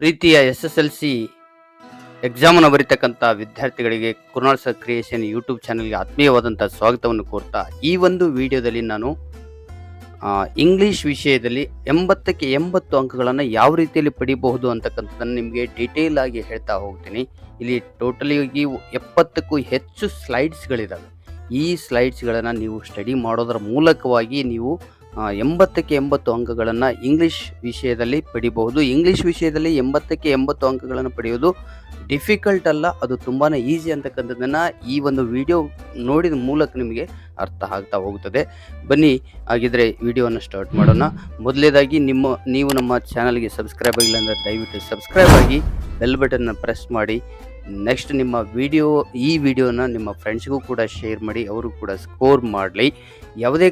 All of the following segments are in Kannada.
ಪ್ರೀತಿಯ SSLC ಎಕ್ಸಾಮನ್ನು ಬರೀತಕ್ಕಂಥ ವಿದ್ಯಾರ್ಥಿಗಳಿಗೆ ಕುರುನಾಳ್ ಸರ್ ಕ್ರಿಯೇಷನ್ ಯೂಟ್ಯೂಬ್ ಚಾನಲ್ಗೆ ಆತ್ಮೀಯವಾದಂಥ ಸ್ವಾಗತವನ್ನು ಕೋರ್ತಾ ಈ ಒಂದು ವಿಡಿಯೋದಲ್ಲಿ ನಾನು ಇಂಗ್ಲಿಷ್ ವಿಷಯದಲ್ಲಿ 80ಕ್ಕೆ 80 ಅಂಕಗಳನ್ನು ಯಾವ ರೀತಿಯಲ್ಲಿ ಪಡಿಬಹುದು ಅಂತಕ್ಕಂಥದ್ದನ್ನು ನಿಮಗೆ ಡೀಟೇಲ್ ಆಗಿ ಹೇಳ್ತಾ ಹೋಗ್ತೀನಿ. ಇಲ್ಲಿ ಟೋಟಲಿ 70ಕ್ಕೂ ಹೆಚ್ಚು ಸ್ಲೈಡ್ಸ್ಗಳಿದ್ದಾವೆ. ಈ ಸ್ಲೈಡ್ಸ್ಗಳನ್ನು ನೀವು ಸ್ಟಡಿ ಮಾಡೋದರ ಮೂಲಕವಾಗಿ ನೀವು 80ಕ್ಕೆ 80 ಅಂಕಗಳನ್ನು ಇಂಗ್ಲಿಷ್ ವಿಷಯದಲ್ಲಿ ಪಡಿಬಹುದು. ಇಂಗ್ಲಿಷ್ ವಿಷಯದಲ್ಲಿ 80ಕ್ಕೆ 80 ಅಂಕಗಳನ್ನು ಪಡೆಯೋದು ಡಿಫಿಕಲ್ಟ್ ಅಲ್ಲ, ಅದು ತುಂಬಾ ಈಸಿ ಅಂತಕ್ಕಂಥದ್ದನ್ನು ಈ ಒಂದು ವಿಡಿಯೋ ನೋಡಿದ ಮೂಲಕ ನಿಮಗೆ ಅರ್ಥ ಆಗ್ತಾ ಹೋಗುತ್ತದೆ. ಬನ್ನಿ ಹಾಗಿದ್ರೆ ವಿಡಿಯೋವನ್ನು ಸ್ಟಾರ್ಟ್ ಮಾಡೋಣ. ಮೊದಲನೇದಾಗಿ ನೀವು ನಮ್ಮ ಚಾನಲ್ಗೆ ಸಬ್ಸ್ಕ್ರೈಬ್ ಆಗಿಲ್ಲ ಅಂದರೆ ದಯವಿಟ್ಟು ಸಬ್ಸ್ಕ್ರೈಬ್ ಆಗಿ ಬೆಲ್ ಬಟನ್ನ ಪ್ರೆಸ್ ಮಾಡಿ. ನೆಕ್ಸ್ಟ್ ಈ ವಿಡಿಯೋನ ನಿಮ್ಮ ಫ್ರೆಂಡ್ಸ್ಗೂ ಕೂಡ ಶೇರ್ ಮಾಡಿ, ಅವರು ಕೂಡ ಸ್ಕೋರ್ ಮಾಡಲಿ. ಯಾವುದೇ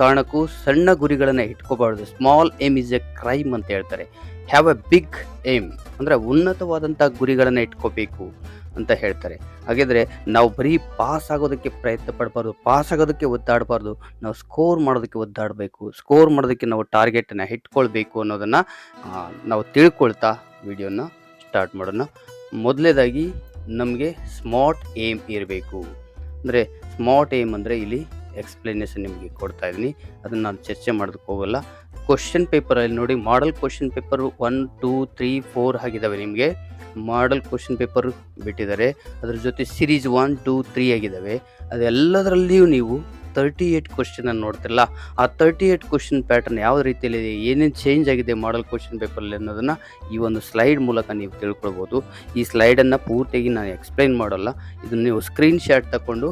ಕಾರಣಕ್ಕೂ ಸಣ್ಣ ಗುರಿಗಳನ್ನು ಇಟ್ಕೋಬಾರ್ದು. Small aim is a crime ಅಂತ ಹೇಳ್ತಾರೆ. ಹ್ಯಾವ್ ಎ ಬಿಗ್ ಏಮ್ ಅಂದರೆ ಉನ್ನತವಾದಂಥ ಗುರಿಗಳನ್ನು ಇಟ್ಕೋಬೇಕು ಅಂತ ಹೇಳ್ತಾರೆ. ಹಾಗಿದ್ರೆ ನಾವು ಬರೀ ಪಾಸ್ ಆಗೋದಕ್ಕೆ ಪ್ರಯತ್ನ ಪಡಬಾರ್ದು, ಪಾಸ್ ಆಗೋದಕ್ಕೆ ಒದ್ದಾಡಬಾರ್ದು, ನಾವು ಸ್ಕೋರ್ ಮಾಡೋದಕ್ಕೆ ಒದ್ದಾಡಬೇಕು. ಸ್ಕೋರ್ ಮಾಡೋದಕ್ಕೆ ನಾವು ಟಾರ್ಗೆಟನ್ನು ಇಟ್ಕೊಳ್ಬೇಕು ಅನ್ನೋದನ್ನು ನಾವು ತಿಳ್ಕೊಳ್ತಾ ವಿಡಿಯೋನ ಸ್ಟಾರ್ಟ್ ಮಾಡೋಣ. ಮೊದಲನೇದಾಗಿ ನಮಗೆ ಸ್ಮಾರ್ಟ್ ಏಮ್ ಇರಬೇಕು. ಅಂದರೆ ಸ್ಮಾರ್ಟ್ ಏಮ್ ಅಂದರೆ ಇಲ್ಲಿ ಎಕ್ಸ್ಪ್ಲನೇಷನ್ ನಿಮಗೆ ಕೊಡ್ತಾ ಇದ್ದೀನಿ, ಅದನ್ನು ನಾನು ಚರ್ಚೆ ಮಾಡೋದಕ್ಕೆ ಹೋಗಲ್ಲ. ಕ್ವಶನ್ ಪೇಪರಲ್ಲಿ ನೋಡಿ, ಮಾಡಲ್ ಕ್ವಶನ್ ಪೇಪರ್ 1, 2, 3, 4 ಆಗಿದ್ದಾವೆ. ನಿಮಗೆ ಮಾಡಲ್ ಕ್ವಶನ್ ಪೇಪರ್ ಬಿಟ್ಟಿದ್ದಾರೆ, ಅದರ ಜೊತೆ ಸಿರೀಸ್ 1, 2, 3 ಆಗಿದ್ದಾವೆ. ಅದೆಲ್ಲದರಲ್ಲಿಯೂ ನೀವು 38 ಕ್ವಶನನ್ನು ನೋಡ್ತಿರಲ್ಲ, ಆ 38 ಕ್ವಶನ್ ಪ್ಯಾಟರ್ನ್ ಯಾವ ರೀತಿಯಲ್ಲಿ ಏನೇನು ಚೇಂಜ್ ಆಗಿದೆ ಮಾಡಲ್ ಕ್ವಶನ್ ಪೇಪರಲ್ಲಿ ಅನ್ನೋದನ್ನು ಈ ಒಂದು ಸ್ಲೈಡ್ ಮೂಲಕ ನೀವು ತಿಳ್ಕೊಳ್ಬೋದು. ಈ ಸ್ಲೈಡನ್ನು ಪೂರ್ತಿಯಾಗಿ ನಾನು ಎಕ್ಸ್ಪ್ಲೈನ್ ಮಾಡೋಲ್ಲ, ಇದನ್ನು ನೀವು ಸ್ಕ್ರೀನ್ ಶಾಟ್ ತಗೊಂಡು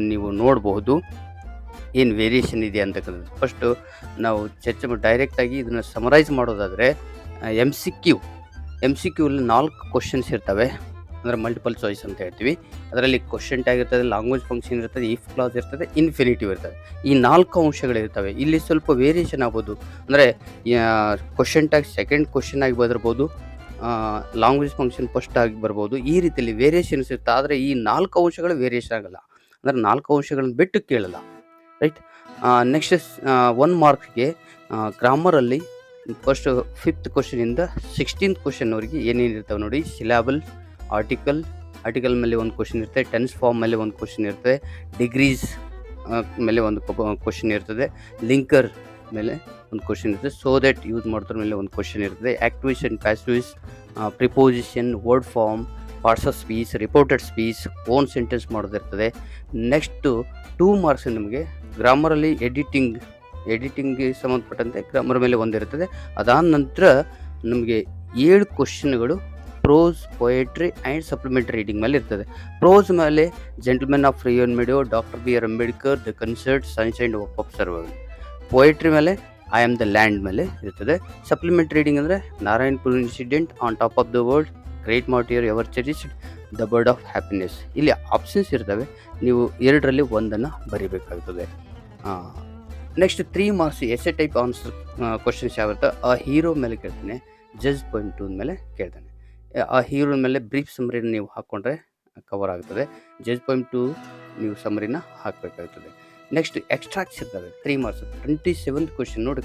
ನೀವು ನೋಡಬಹುದು ಏನು ವೇರಿಯೇಷನ್ ಇದೆ ಅಂತಕ್ಕಂಥದ್ದು. ಫಸ್ಟು ನಾವು ಚರ್ಚೆ ಡೈರೆಕ್ಟಾಗಿ ಇದನ್ನು ಸಮರೈಸ್ ಮಾಡೋದಾದರೆ ಎಮ್ ಸಿ ಕ್ಯೂಲ್ಲಿ 4 ಕ್ವಶನ್ಸ್ ಇರ್ತವೆ, ಅಂದರೆ ಮಲ್ಟಿಪಲ್ ಚಾಯ್ಸ್ ಅಂತ ಹೇಳ್ತೀವಿ. ಅದರಲ್ಲಿ ಕ್ವಶನ್ ಟ್ಯಾಗ್ ಇರ್ತದೆ, ಲ್ಯಾಂಗ್ವೇಜ್ ಫಂಕ್ಷನ್ ಇರ್ತದೆ, ಇಫ್ ಕ್ಲಾಸ್ ಇರ್ತದೆ, ಇನ್ಫಿನಿಟಿವ್ ಇರ್ತದೆ. ಈ 4 ಅಂಶಗಳಿರ್ತವೆ. ಇಲ್ಲಿ ಸ್ವಲ್ಪ ವೇರಿಯೇಷನ್ ಆಗ್ಬೋದು, ಅಂದರೆ ಕ್ವಶನ್ ಟ್ಯಾಗ್ ಸೆಕೆಂಡ್ ಕ್ವಶನ್ ಆಗಿ ಬದಿರ್ಬೋದು, ಲ್ಯಾಂಗ್ವೇಜ್ ಫಂಕ್ಷನ್ ಫಸ್ಟ್ ಆಗಿ ಬರ್ಬೋದು. ಈ ರೀತಿಯಲ್ಲಿ ವೇರಿಯೇಷನ್ಸ್ ಇರುತ್ತೆ. ಆದರೆ ಈ 4 ಅಂಶಗಳು ವೇರಿಯೇಷನ್ ಆಗಲ್ಲ, ಅಂದರೆ 4 ಅಂಶಗಳನ್ನು ಬಿಟ್ಟು ಕೇಳಲ್ಲ, ರೈಟ್. ನೆಕ್ಸ್ಟ್ 1 ಮಾರ್ಕ್ಗೆ ಗ್ರಾಮರಲ್ಲಿ ಫಸ್ಟ್ 5th ಕ್ವಶನಿಂದ 16th ಕ್ವಶನ್ವರೆಗೆ ಏನೇನಿರ್ತವೆ ನೋಡಿ. ಸಿಲಾಬಲ್, ಆರ್ಟಿಕಲ್ ಮೇಲೆ ಒಂದು ಕ್ವಶನ್ ಇರ್ತದೆ, ಟೆನ್ಸ್ ಫಾರ್ಮ್ ಮೇಲೆ ಒಂದು ಕ್ವಶನ್ ಇರ್ತದೆ, ಡಿಗ್ರೀಸ್ ಮೇಲೆ ಒಂದು ಕ್ವಶನ್ ಇರ್ತದೆ, ಲಿಂಕರ್ ಮೇಲೆ ಒಂದು ಕ್ವಶನ್ ಇರ್ತದೆ, ಸೋ ದಟ್ ಯೂಸ್ ಮಾಡೋದ್ರ ಮೇಲೆ ಒಂದು ಕ್ವಶನ್ ಇರ್ತದೆ, activation, passives, preposition, word form, parts of speech, reported speech, own sentence ಮಾಡೋದಿರ್ತದೆ. ನೆಕ್ಸ್ಟು 2 ಮಾರ್ಕ್ಸ್ ನಿಮಗೆ ಗ್ರಾಮರಲ್ಲಿ ಎಡಿಟಿಂಗ್ಗೆ ಸಂಬಂಧಪಟ್ಟಂತೆ ಗ್ರಾಮರ್ ಮೇಲೆ ಒಂದಿರ್ತದೆ. ಅದಾದ ನಂತರ ನಮಗೆ 7 ಕ್ವಶನ್ಗಳು prose, poetry and supplementary reading ಮೇಲೆ ಇರ್ತದೆ. ಪ್ರೋಸ್ ಮೇಲೆ gentlemen of Rio en Medio, doctor B.R. Ambedkar, the concert, sunshine of survival. Poetry ಮೇಲೆ ಐ ಆಮ್ ದ ಲ್ಯಾಂಡ್ ಮೇಲೆ ಇರ್ತದೆ. ಸಪ್ಲಿಮೆಂಟರಿ ರೀಡಿಂಗ್ ಅಂದರೆ Narayanapura incident, on top of the world, great martyr, ever cherished, the bird of happiness. ಇಲ್ಲಿ ಆಪ್ಷನ್ಸ್ ಇರ್ತವೆ, ನೀವು 2ರಲ್ಲಿ ಒಂದನ್ನು ಬರೀಬೇಕಾಗ್ತದೆ. Next 3 marks essay type answer questions ಯಾವಿರುತ್ತೆ. ಆ ಹೀರೋ ಮೇಲೆ ಕೇಳ್ತಾನೆ, ಜಜ್ ಪಾಯಿಂಟ್ 2 ಮೇಲೆ ಕೇಳ್ತಾನೆ. ಆ ಹೀರೋ ಮೇಲೆ ಬ್ರೀಫ್ ಸಮರಿನ ನೀವು ಹಾಕ್ಕೊಂಡ್ರೆ ಕವರ್ ಆಗ್ತದೆ. ಜಜ್ ಪಾಯಿಂಟ್ 2 ನೀವು ಸಮರಿನ ಹಾಕಬೇಕಾಗ್ತದೆ. ನೆಕ್ಸ್ಟ್ ಎಕ್ಸ್ಟ್ರಾಕ್ಟ್ಸ್ ಇರ್ತವೆ 3 ಮಾರ್ಕ್ಸ್. 27th ಕ್ವಶನ್ ನೋಡಿ,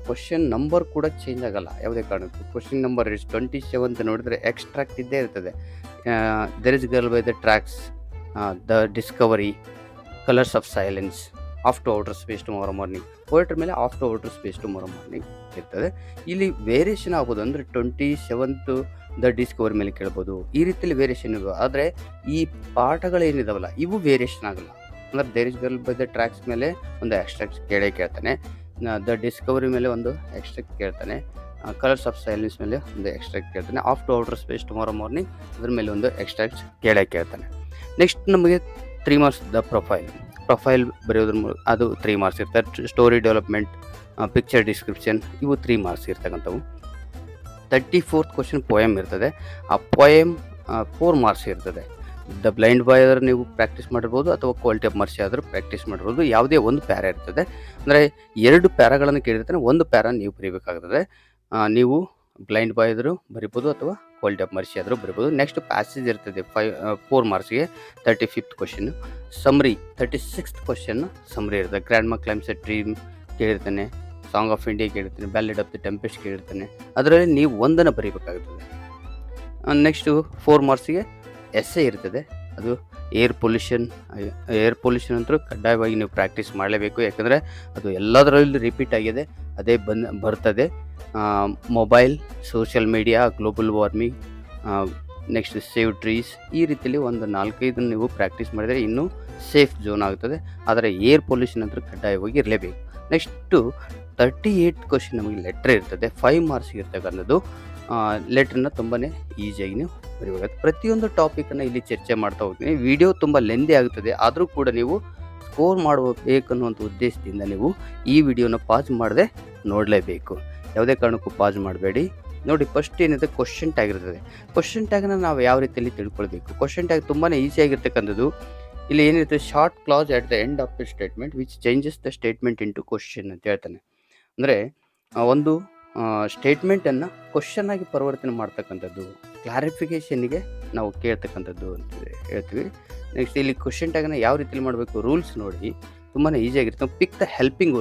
ಕ್ವಶನ್ ನಂಬರ್ ಕೂಡ ಚೇಂಜ್ ಆಗಲ್ಲ ಯಾವುದೇ ಕಾರಣಕ್ಕೂ. ಕ್ವಶನ್ ನಂಬರ್ 27 ನೋಡಿದರೆ ಎಕ್ಸ್ಟ್ರಾಕ್ಟ್ ಇದ್ದೇ ಇರ್ತದೆ. There is girl by the tracks, the discovery, colours of silence, after outer space tomorrow morning. Poetry ಮೇಲೆ after outer space tomorrow morning ಇರ್ತದೆ. ಇಲ್ಲಿ ವೇರಿಯೇಷನ್ ಆಗ್ಬೋದು, ಅಂದರೆ 27th ದ ಡಿಸ್ಕವರಿ ಮೇಲೆ ಕೇಳ್ಬೋದು. ಈ ರೀತಿಯಲ್ಲಿ ವೇರಿಯೇಷನ್ ಇವೆ. ಆದರೆ ಈ ಪಾಠಗಳೇನಿದಾವಲ್ಲ ಇವು ವೇರಿಯೇಷನ್ ಆಗಲ್ಲ. ಅಂದರೆ there is girl by the tracks ಮೇಲೆ ಒಂದು ಎಕ್ಸ್ಟ್ರಾಕ್ಟ್ ಕೇಳ್ತಾನೆ, ದ ಡಿಸ್ಕವರಿ ಮೇಲೆ ಒಂದು ಎಕ್ಸ್ಟ್ರಾಕ್ಟ್ ಕೇಳ್ತಾನೆ, ಕಲರ್ಸ್ ಆಫ್ ಸೈಲೆನ್ಸ್ ಮೇಲೆ ಒಂದು ಎಕ್ಸ್ಟ್ರಾಕ್ಟ್ ಕೇಳ್ತಾನೆ, after outer space tomorrow morning ಅದ್ರ ಮೇಲೆ ಒಂದು ಎಕ್ಸ್ಟ್ರಾಕ್ಟ್ ಕೇಳ್ತಾನೆ. ನೆಕ್ಸ್ಟ್ ನಮಗೆ 3 ಮಾರ್ಕ್ಸ್ ದ ಪ್ರೊಫೈಲ್ ಬರೆಯೋದ್ರ ಅದು 3 ಮಾರ್ಕ್ಸ್ ಇರ್ತದೆ. ಸ್ಟೋರಿ ಡೆವಲಪ್ಮೆಂಟ್, ಪಿಕ್ಚರ್ ಡಿಸ್ಕ್ರಿಪ್ಷನ್, ಇವು 3 ಮಾರ್ಕ್ಸ್ ಇರ್ತಕ್ಕಂಥವು. 34th ಕ್ವಶನ್ ಪೋಯಮ್ ಇರ್ತದೆ. ಆ ಪೋಯಮ್ 4 ಮಾರ್ಕ್ಸ್ ಇರ್ತದೆ. ದ ಬ್ಲೈಂಡ್ ಬಾಯ್ ಆದರೂ ನೀವು ಪ್ರಾಕ್ಟೀಸ್ ಮಾಡಿರ್ಬೋದು, ಅಥವಾ ಕ್ವಾಲಿಟಿ ಆಫ್ ಮರ್ಸಿ ಆದರೂ ಪ್ರಾಕ್ಟೀಸ್ ಮಾಡಿರ್ಬೋದು. ಯಾವುದೇ ಒಂದು ಪ್ಯಾರಾ ಇರ್ತದೆ, ಅಂದರೆ 2 ಪ್ಯಾರಾಗಳನ್ನು ಕೇಳಿರ್ತಾನೆ, ಒಂದು ಪ್ಯಾರಾ ನೀವು ಬರೀಬೇಕಾಗ್ತದೆ. ನೀವು ಬ್ಲೈಂಡ್ ಬಾಯ್ ಆದರೂ ಬರಿಬೋದು, ಅಥವಾ ಕ್ವಾಲಿಟಿ ಆಫ್ ಮರ್ಸಿ ಆದರೂ ಬರಿಬೋದು. ನೆಕ್ಸ್ಟ್ ಪ್ಯಾಸೇಜ್ ಇರ್ತದೆ 4 ಮಾರ್ಕ್ಸ್ಗೆ. 35th question summary. 36th question summary ಇರ್ತದೆ. Grandma climbs a dream ಕೇಳಿರ್ತಾನೆ, ಸಾಂಗ್ ಆಫ್ ಇಂಡಿಯಾ ಕೇಳಿರ್ತೀನಿ, ಬ್ಯಾಲೆಡ್ ಆಫ್ ದಿ ಟೆಂಪೆಸ್ಟ್ ಕೇಳಿರ್ತಾನೆ. ಅದರಲ್ಲಿ ನೀವು ಒಂದನ್ನು ಬರೀಬೇಕಾಗುತ್ತದೆ. ನೆಕ್ಸ್ಟು 4 ಮಾರ್ಕ್ಸಿಗೆ ಎಸ್ಸೆ ಇರ್ತದೆ. ಅದು ಏರ್ ಪೊಲ್ಯೂಷನ್ ಅಂತೂ ಕಡ್ಡಾಯವಾಗಿ ನೀವು ಪ್ರಾಕ್ಟೀಸ್ ಮಾಡಲೇಬೇಕು. ಯಾಕಂದರೆ ಅದು ಎಲ್ಲದರಲ್ಲೂ ರಿಪೀಟ್ ಆಗಿದೆ, ಅದೇ ಬರ್ತದೆ. Mobile, social media, global warming, next save trees, ಈ ರೀತಿಯಲ್ಲಿ ಒಂದು 4-5 ನೀವು ಪ್ರಾಕ್ಟೀಸ್ ಮಾಡಿದರೆ ಇನ್ನೂ ಸೇಫ್ ಝೋನ್ ಆಗುತ್ತದೆ. ಆದರೆ ಏರ್ ಪೊಲ್ಯೂಷನ್ ಅಂತೂ ಕಡ್ಡಾಯವಾಗಿ ಇರಲೇಬೇಕು. ನೆಕ್ಸ್ಟು 38 ಕ್ವಶನ್ ನಮಗೆ ಲೆಟ್ರ್ ಇರ್ತದೆ. 5 ಮಾರ್ಕ್ಸ್ ಇರ್ತಕ್ಕಂಥದ್ದು. ಲೆಟ್ರನ್ನ ತುಂಬಾ ಈಸಿಯಾಗಿ ನೀವು ಬರೀಬೇಕಾಗುತ್ತೆ. ಪ್ರತಿಯೊಂದು ಟಾಪಿಕನ್ನು ಇಲ್ಲಿ ಚರ್ಚೆ ಮಾಡ್ತಾ ಹೋಗ್ತೀನಿ. ವಿಡಿಯೋ ತುಂಬ ಲೆಂದಿ ಆಗುತ್ತದೆ, ಆದರೂ ಕೂಡ ನೀವು ಸ್ಕೋರ್ ಮಾಡಬೇಕನ್ನುವಂಥ ಉದ್ದೇಶದಿಂದ ನೀವು ಈ ವಿಡಿಯೋನ ಪಾಸ್ ಮಾಡದೆ ನೋಡಲೇಬೇಕು. ಯಾವುದೇ ಕಾರಣಕ್ಕೂ ಪಾಸ್ ಮಾಡಬೇಡಿ. ನೋಡಿ, ಫಸ್ಟ್ ಏನಿದೆ ಕ್ವಶನ್ ಟ್ಯಾಗ್ ಇರ್ತದೆ. ಕ್ವಶನ್ ಟ್ಯಾಗ್ನ ನಾವು ಯಾವ ರೀತಿಯಲ್ಲಿ ತಿಳ್ಕೊಳ್ಬೇಕು. ಕ್ವಶನ್ ಟ್ಯಾಗ್ ತುಂಬಾ ಈಸಿಯಾಗಿರ್ತಕ್ಕಂಥದ್ದು. ಇಲ್ಲಿ ಏನಿರುತ್ತೆ, short class at the end of the statement which changes the statement into question ಅಂತ ಹೇಳ್ತಾನೆ. ಅಂದರೆ ಒಂದು ಸ್ಟೇಟ್ಮೆಂಟನ್ನು ಕ್ವಶನ್ ಆಗಿ ಪರಿವರ್ತನೆ ಮಾಡ್ತಕ್ಕಂಥದ್ದು, ಕ್ಲಾರಿಫಿಕೇಷನ್ಗೆ ನಾವು ಕೇಳ್ತಕ್ಕಂಥದ್ದು ಅಂತ ಹೇಳ್ತೀವಿ. ನೆಕ್ಸ್ಟ್ ಇಲ್ಲಿ ಕ್ವಶನ್ ಟ್ಯಾಗನ್ನು ಯಾವ ರೀತಿಯಲ್ಲಿ ಮಾಡಬೇಕು, ರೂಲ್ಸ್ ನೋಡಿ ತುಂಬಾ ಈಸಿಯಾಗಿರುತ್ತೆ. ಪಿಕ್ ದ ಹೆಲ್ಪಿಂಗ್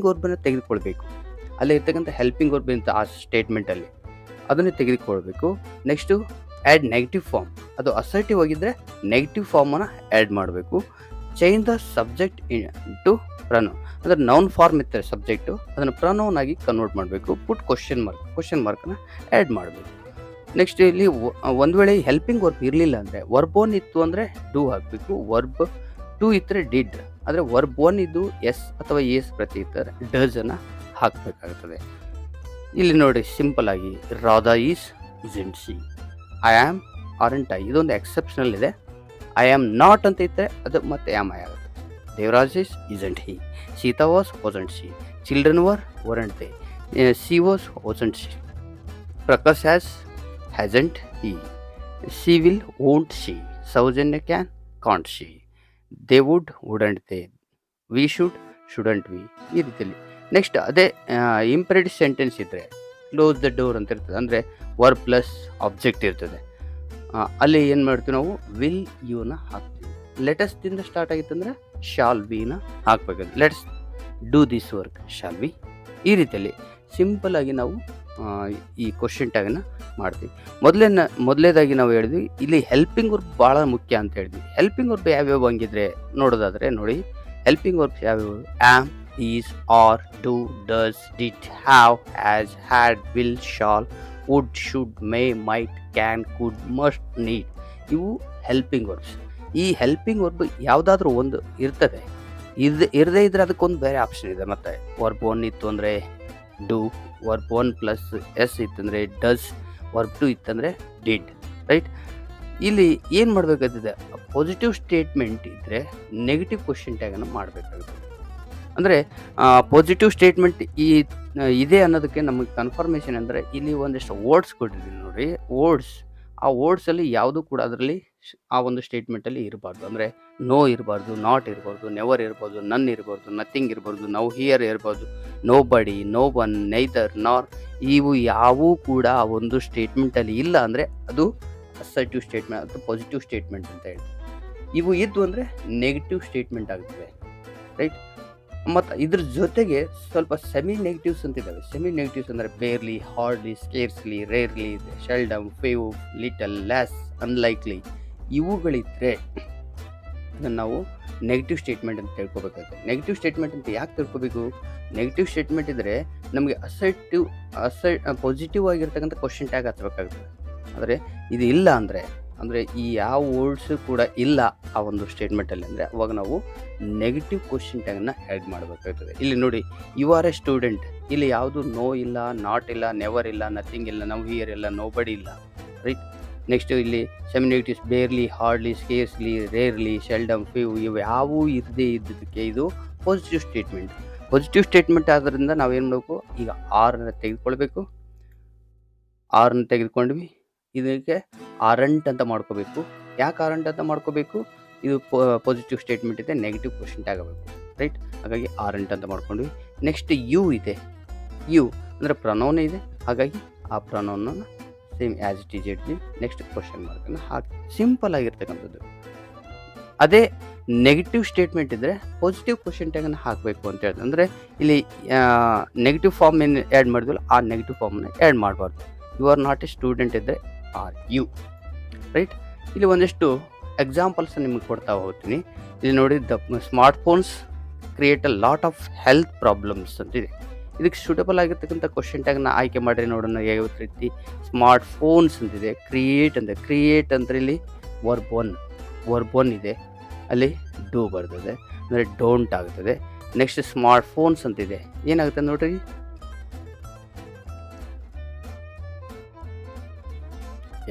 ವರ್ಬನ್ನು ತೆಗೆದುಕೊಳ್ಬೇಕು. ಅಲ್ಲಿ ಇರ್ತಕ್ಕಂಥ ಹೆಲ್ಪಿಂಗ್ ವರ್ಬ್ ಅಂತ ಆ ಸ್ಟೇಟ್ಮೆಂಟಲ್ಲಿ ಅದನ್ನೇ ತೆಗೆದುಕೊಳ್ಬೇಕು. ನೆಕ್ಸ್ಟು ಆ್ಯಡ್ ನೆಗೆಟಿವ್ ಫಾರ್ಮ್, ಅದು ಅಸರ್ಟಿವ್ ಆಗಿದ್ದರೆ ನೆಗೆಟಿವ್ ಫಾರ್ಮನ್ನು ಆ್ಯಡ್ ಮಾಡಬೇಕು. Change the subject to pronoun, ಅಂದರೆ ನೌನ್ ಫಾರ್ಮ್ ಇರ್ತಾರೆ ಸಬ್ಜೆಕ್ಟು, ಅದನ್ನು ಪ್ರನೌನ್ ಆಗಿ ಕನ್ವರ್ಟ್ ಮಾಡಬೇಕು. ಪುಟ್ ಕ್ವಶನ್ ಮಾರ್ಕನ್ನು ಆ್ಯಡ್ ಮಾಡಬೇಕು. ನೆಕ್ಸ್ಟ್ ಇಲ್ಲಿ ಒಂದು ವೇಳೆ ಹೆಲ್ಪಿಂಗ್ ವರ್ಬ್ ಇರಲಿಲ್ಲ ಅಂದರೆ, ವರ್ಬ್ 1 ಇತ್ತು ಅಂದರೆ ಡೂ ಹಾಕಬೇಕು, ವರ್ಬ್ 2 ಇದ್ದರೆ ಡಿಡ್, ಆದರೆ ವರ್ಬ್ 1 ಇದ್ದು ಎಸ್ ಅಥವಾ ಎಸ್ ಪ್ರತಿ ಇರ್ತಾರೆ ಡಸನ್ನು ಹಾಕಬೇಕಾಗುತ್ತದೆ. ಇಲ್ಲಿ ನೋಡಿ, ಸಿಂಪಲ್ ಆಗಿ Radha is isn't she, I am aren't I, ಇದೊಂದು ಎಕ್ಸೆಪ್ಷನಲ್ ಇದೆ. ಐ ಆಮ್ ನಾಟ್ ಅಂತ ಇದ್ದರೆ ಅದು ಮತ್ತೆ ಆಮ್ ಐ ಆಗುತ್ತೆ. Devaraj is isn't he, Sita was wasn't she, children weren't they, she was wasn't she, Prakash hasn't he, she will won't she, Soujanya can't she, they wouldn't they, we shouldn't we, ಈ ರೀತಿಯಲ್ಲಿ. ನೆಕ್ಸ್ಟ್ ಅದೇ ಇಂಪರೇಟಿವ್ ಸೆಂಟೆನ್ಸ್ ಇದ್ದರೆ ಕ್ಲೋಸ್ ದ ಡೋರ್ ಅಂತ ಇರ್ತದೆ, ಅಂದರೆ ವರ್ಬ್ ಪ್ಲಸ್ ಆಬ್ಜೆಕ್ಟ್ ಇರ್ತದೆ. ಅಲ್ಲಿ ಏನು ಮಾಡ್ತೀವಿ ನಾವು, ವಿಲ್ ಯುನ ಹಾಕ್ತೀವಿ. ಲೆಟಸ್ದಿಂದ ಸ್ಟಾರ್ಟ್ ಆಗಿತ್ತು ಅಂದರೆ ಶಾಲ್ ವಿನ ಹಾಕಬೇಕಾಗುತ್ತೆ. Let's do this work, shall we, ಈ ರೀತಿಯಲ್ಲಿ ಸಿಂಪಲ್ಲಾಗಿ ನಾವು ಈ ಕ್ವಶನ್ ಟ್ಯಾಗನ್ನು ಮಾಡ್ತೀವಿ. ಮೊದಲೇದಾಗಿ ನಾವು ಹೇಳಿದ್ವಿ, ಇಲ್ಲಿ ಹೆಲ್ಪಿಂಗ್ ವರ್ಬ್ ಭಾಳ ಮುಖ್ಯ ಅಂತ ಹೇಳಿದ್ವಿ. ಹೆಲ್ಪಿಂಗ್ ವರ್ಬ್ ಯಾವ್ಯಾವ ಹಂಗಿದ್ರೆ ನೋಡೋದಾದರೆ ನೋಡಿ, ಹೆಲ್ಪಿಂಗ್ ವರ್ಬ್ಸ್ ಯಾವ್ಯಾವ, am, is, are, do, does, did, have, has, had, will, shall, would, should, may, might, can, could, must, need, ಇವು ಹೆಲ್ಪಿಂಗ್ ವರ್ಬ್ಸ್. ಈ ಹೆಲ್ಪಿಂಗ್ ವರ್ಬ್ ಯಾವುದಾದ್ರೂ ಒಂದು ಇರ್ತದೆ, ಇರದೇ ಇದ್ದರೆ ಅದಕ್ಕೊಂದು ಬೇರೆ ಆಪ್ಷನ್ ಇದೆ. ಮತ್ತು ವರ್ಬ್ 1 ಇತ್ತು ಅಂದರೆ ಡೂ, ವರ್ಬ್ 1 ಪ್ಲಸ್ ಎಸ್ ಇತ್ತಂದರೆ ಡಸ್, ವರ್ಬ್ 2 ಇತ್ತಂದರೆ ಡಿಡ್, ರೈಟ್. ಇಲ್ಲಿ ಏನು ಮಾಡಬೇಕಾಗ್ತದೆ, ಪಾಸಿಟಿವ್ ಸ್ಟೇಟ್ಮೆಂಟ್ ಇದ್ದರೆ ನೆಗೆಟಿವ್ ಕ್ವಶನ್ ಟ್ಯಾಗನ್ನು ಮಾಡಬೇಕಾಗುತ್ತೆ. ಅಂದರೆ ಪಾಸಿಟಿವ್ ಸ್ಟೇಟ್ಮೆಂಟ್ ಇದೆ ಅನ್ನೋದಕ್ಕೆ ನಮಗೆ ಕನ್ಫರ್ಮೇಷನ್ ಅಂದರೆ ಇಲ್ಲಿ ಒಂದಿಷ್ಟು ವರ್ಡ್ಸ್ ಕೊಟ್ಟಿದ್ದೀನಿ ನೋಡಿ. ಆ ವರ್ಡ್ಸಲ್ಲಿ ಯಾವುದೂ ಕೂಡ ಅದರಲ್ಲಿ ಆ ಒಂದು ಸ್ಟೇಟ್ಮೆಂಟಲ್ಲಿ ಇರಬಾರ್ದು. ಅಂದರೆ ನೋ ಇರಬಾರ್ದು, ನಾಟ್ ಇರಬಾರ್ದು, ನೆವರ್ ಇರ್ಬೋದು, ನನ್ ಇರಬಾರ್ದು, ನಥಿಂಗ್ ಇರಬಾರ್ದು, ನೌ ಹಿಯರ್ ಇರಬಾರ್ದು, ನೋ ಬಡಿ, ನೋ ಒನ್, ನೈದರ್, ನಾರ್, ಇವು ಯಾವೂ ಕೂಡ ಆ ಒಂದು ಸ್ಟೇಟ್ಮೆಂಟಲ್ಲಿ ಇಲ್ಲ ಅಂದರೆ ಅದು ಅಸರ್ಟಿವ್ ಸ್ಟೇಟ್ಮೆಂಟ್ ಅಥವಾ ಪಾಸಿಟಿವ್ ಸ್ಟೇಟ್ಮೆಂಟ್ ಅಂತ ಹೇಳಿ. ಇವು ಇದ್ದು ಅಂದರೆ ನೆಗೆಟಿವ್ ಸ್ಟೇಟ್ಮೆಂಟ್ ಆಗುತ್ತದೆ, ರೈಟ್. ಮತ್ತು ಇದ್ರ ಜೊತೆಗೆ ಸ್ವಲ್ಪ ಸೆಮಿ ನೆಗೆಟಿವ್ಸ್ ಅಂತಿದ್ದಾವೆ. ಸೆಮಿ ನೆಗೆಟಿವ್ಸ್ ಅಂದರೆ barely, hardly, scarcely, rarely, seldom, few, little, less, unlikely, ಇವುಗಳಿದ್ದರೆ ಅದನ್ನು ನಾವು ನೆಗೆಟಿವ್ ಸ್ಟೇಟ್ಮೆಂಟ್ ಅಂತ ತಿಳ್ಕೊಬೇಕಾಗುತ್ತೆ. ನೆಗೆಟಿವ್ ಸ್ಟೇಟ್ಮೆಂಟ್ ಅಂತ ಯಾಕೆ ತಿಳ್ಕೊಬೇಕು, ನೆಗೆಟಿವ್ ಸ್ಟೇಟ್ಮೆಂಟ್ ಇದ್ದರೆ ನಮಗೆ ಪಾಸಿಟಿವ್ ಆಗಿರ್ತಕ್ಕಂಥ ಕ್ವಶನ್ ಟ್ಯಾಗ್ ಹಚ್ಚಬೇಕಾಗುತ್ತೆ. ಆದರೆ ಇದು ಇಲ್ಲ ಅಂದರೆ ಈ ಯಾವ ವರ್ಡ್ಸು ಕೂಡ ಇಲ್ಲ ಆ ಒಂದು ಸ್ಟೇಟ್ಮೆಂಟಲ್ಲಿ ಅಂದರೆ ಅವಾಗ ನಾವು ನೆಗೆಟಿವ್ ಕ್ವಶನ್ ಟ್ಯಾಗನ್ನು ಆ್ಯಡ್ ಮಾಡಬೇಕಾಗ್ತದೆ. ಇಲ್ಲಿ ನೋಡಿ, ಯು ಆರ್ ಎ ಸ್ಟೂಡೆಂಟ್, ಇಲ್ಲಿ ಯಾವುದು ನೋ ಇಲ್ಲ, ನಾಟ್ ಇಲ್ಲ, ನೆವರ್ ಇಲ್ಲ, ನಥಿಂಗ್ ಇಲ್ಲ, ನೌ ಹಿಯರ್ ಇಲ್ಲ, ನೋ ಬಡಿ ಇಲ್ಲ, ರೈಟ್. ನೆಕ್ಸ್ಟ್ ಇಲ್ಲಿ semi negatives barely, hardly, scarcely, rarely, seldom, few, ಇವು ಯಾವೂ ಇರದೇ ಇದ್ದದಕ್ಕೆ ಇದು ಪಾಸಿಟಿವ್ ಸ್ಟೇಟ್ಮೆಂಟ್. ಪಾಸಿಟಿವ್ ಸ್ಟೇಟ್ಮೆಂಟ್ ಆದ್ದರಿಂದ ನಾವೇನು ಮಾಡಬೇಕು, ಈಗ ಆರನ್ನು ತೆಗೆದುಕೊಳ್ಬೇಕು. ಆರನ್ನು ತೆಗೆದುಕೊಂಡ್ವಿ, ಇದಕ್ಕೆ ಆರಂಟ್ ಅಂತ ಮಾಡ್ಕೋಬೇಕು. ಯಾಕೆ ಆರಂಟ್ ಅಂತ ಮಾಡ್ಕೋಬೇಕು, ಇದು ಪಾಸಿಟಿವ್ ಸ್ಟೇಟ್ಮೆಂಟ್ ಇದೆ, ನೆಗೆಟಿವ್ ಕ್ವಶನ್ ಟ್ಯಾಗ್ ಆಗಬೇಕು, ರೈಟ್. ಹಾಗಾಗಿ ಆರಂಟ್ ಅಂತ ಮಾಡ್ಕೊಂಡ್ವಿ. ನೆಕ್ಸ್ಟ್ ಯು ಇದೆ, ಯು ಅಂದರೆ ಪ್ರನೌನ್ ಇದೆ, ಹಾಗಾಗಿ ಆ ಪ್ರನೌನನ್ನು ಸೇಮ್ ಆ್ಯಸ್ ಇಟ್ ಈಸ್ ಇಡ್ತೀವಿ. ನೆಕ್ಸ್ಟ್ ಕ್ವಶನ್ ಮಾರ್ಕನ್ನು ಹಾಕಿ ಸಿಂಪಲ್ ಆಗಿರ್ತಕ್ಕಂಥದ್ದು. ಅದೇ ನೆಗೆಟಿವ್ ಸ್ಟೇಟ್ಮೆಂಟ್ ಇದ್ದರೆ ಪಾಸಿಟಿವ್ ಕ್ವಶನ್ ಟ್ಯಾಗನ್ನು ಹಾಕಬೇಕು ಅಂತ ಹೇಳ್ತಾರೆ. ಅಂದರೆ ಇಲ್ಲಿ ನೆಗೆಟಿವ್ ಫಾರ್ಮ್ ಏನು ಆ್ಯಡ್ ಮಾಡಿದ್ವಲ್ಲ ಆ ನೆಗೆಟಿವ್ ಫಾರ್ಮನ್ನ ಆ್ಯಡ್ ಮಾಡಬಾರ್ದು. You are not a student ಇದ್ದರೆ ಆರ್ ಯು, ರೈಟ್. ಇಲ್ಲಿ ಒಂದಿಷ್ಟು ಎಕ್ಸಾಂಪಲ್ಸ್ ನಿಮಗೆ ಕೊಡ್ತಾ ಹೋಗ್ತೀನಿ. ಇಲ್ಲಿ ನೋಡಿ, the smartphones create a lot of health problems ಅಂತಿದೆ. ಇದಕ್ಕೆ ಸೂಟಬಲ್ ಆಗಿರ್ತಕ್ಕಂಥ ಕ್ವಶನ್ ಟ್ಯಾಗ್ನ ಆಯ್ಕೆ ಮಾಡಿರಿ ನೋಡೋಣ. ಯಾವ ರೀತಿ ಸ್ಮಾರ್ಟ್ ಫೋನ್ಸ್ ಅಂತಿದೆ, ಕ್ರಿಯೇಟ್ ಅಂದರೆ ಇಲ್ಲಿ ವರ್ಬ್ ಒನ್ ಇದೆ, ಅಲ್ಲಿ ಡೂ ಬರ್ತದೆ, ಅಂದರೆ ಡೋಂಟ್ ಆಗ್ತದೆ. ನೆಕ್ಸ್ಟ್ ಸ್ಮಾರ್ಟ್ ಫೋನ್ಸ್ ಅಂತಿದೆ, ಏನಾಗುತ್ತೆ ನೋಡ್ರಿ,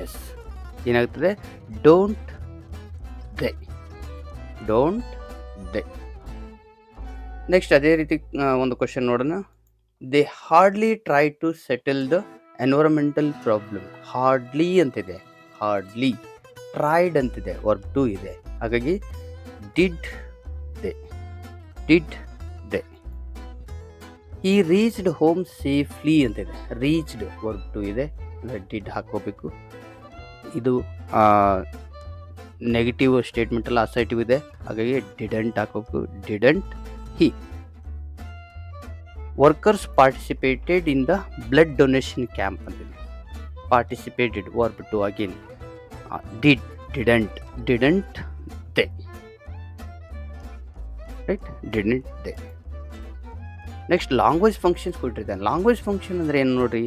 ಎಸ್ ಏನಾಗ್ತದೆ, ಡೋಂಟ್ ದೇ. ನೆಕ್ಸ್ಟ್ ಅದೇ ರೀತಿ ಒಂದು ಕ್ವಶನ್ ನೋಡೋಣ. They hardly try to settle the environmental problem. Hardly ಅಂತಿದೆ, ಹಾರ್ಡ್ಲಿ. ಟ್ರೈಡ್ ಅಂತಿದೆ, ವರ್ಬ್ ಟು ಇದೆ, ಹಾಗಾಗಿ ಡಿಡ್ ದೇ. ಈ ರೀಚ್ಡ್ ಹೋಮ್ ಸೇಫ್ಲಿ ಅಂತಿದೆ, ರೀಚ್ಡ್ ವರ್ಬ್ ಟು ಇದೆ, ಅಂದರೆ ಡಿಡ್ ಹಾಕೋಬೇಕು. ಇದು ನೆಗೆಟಿವ್ ಸ್ಟೇಟ್ಮೆಂಟ್ ಎಲ್ಲ ಅಸರ್ಟಿವ್ ಇದೆ, ಹಾಗಾಗಿ ಡಿಡಂಟ್ ಹಾಕೋಬೇಕು, didn't he. Workers participated in the blood donation camp ಅಂತಿದೆ, participated verb two again, didn't they, right, didn't they. Next language functions ಕೊಟ್ಟಿರ್ತಾನೆ. ಲ್ಯಾಂಗ್ವೇಜ್ ಫಂಕ್ಷನ್ ಅಂದರೆ ಏನು ನೋಡ್ರಿ,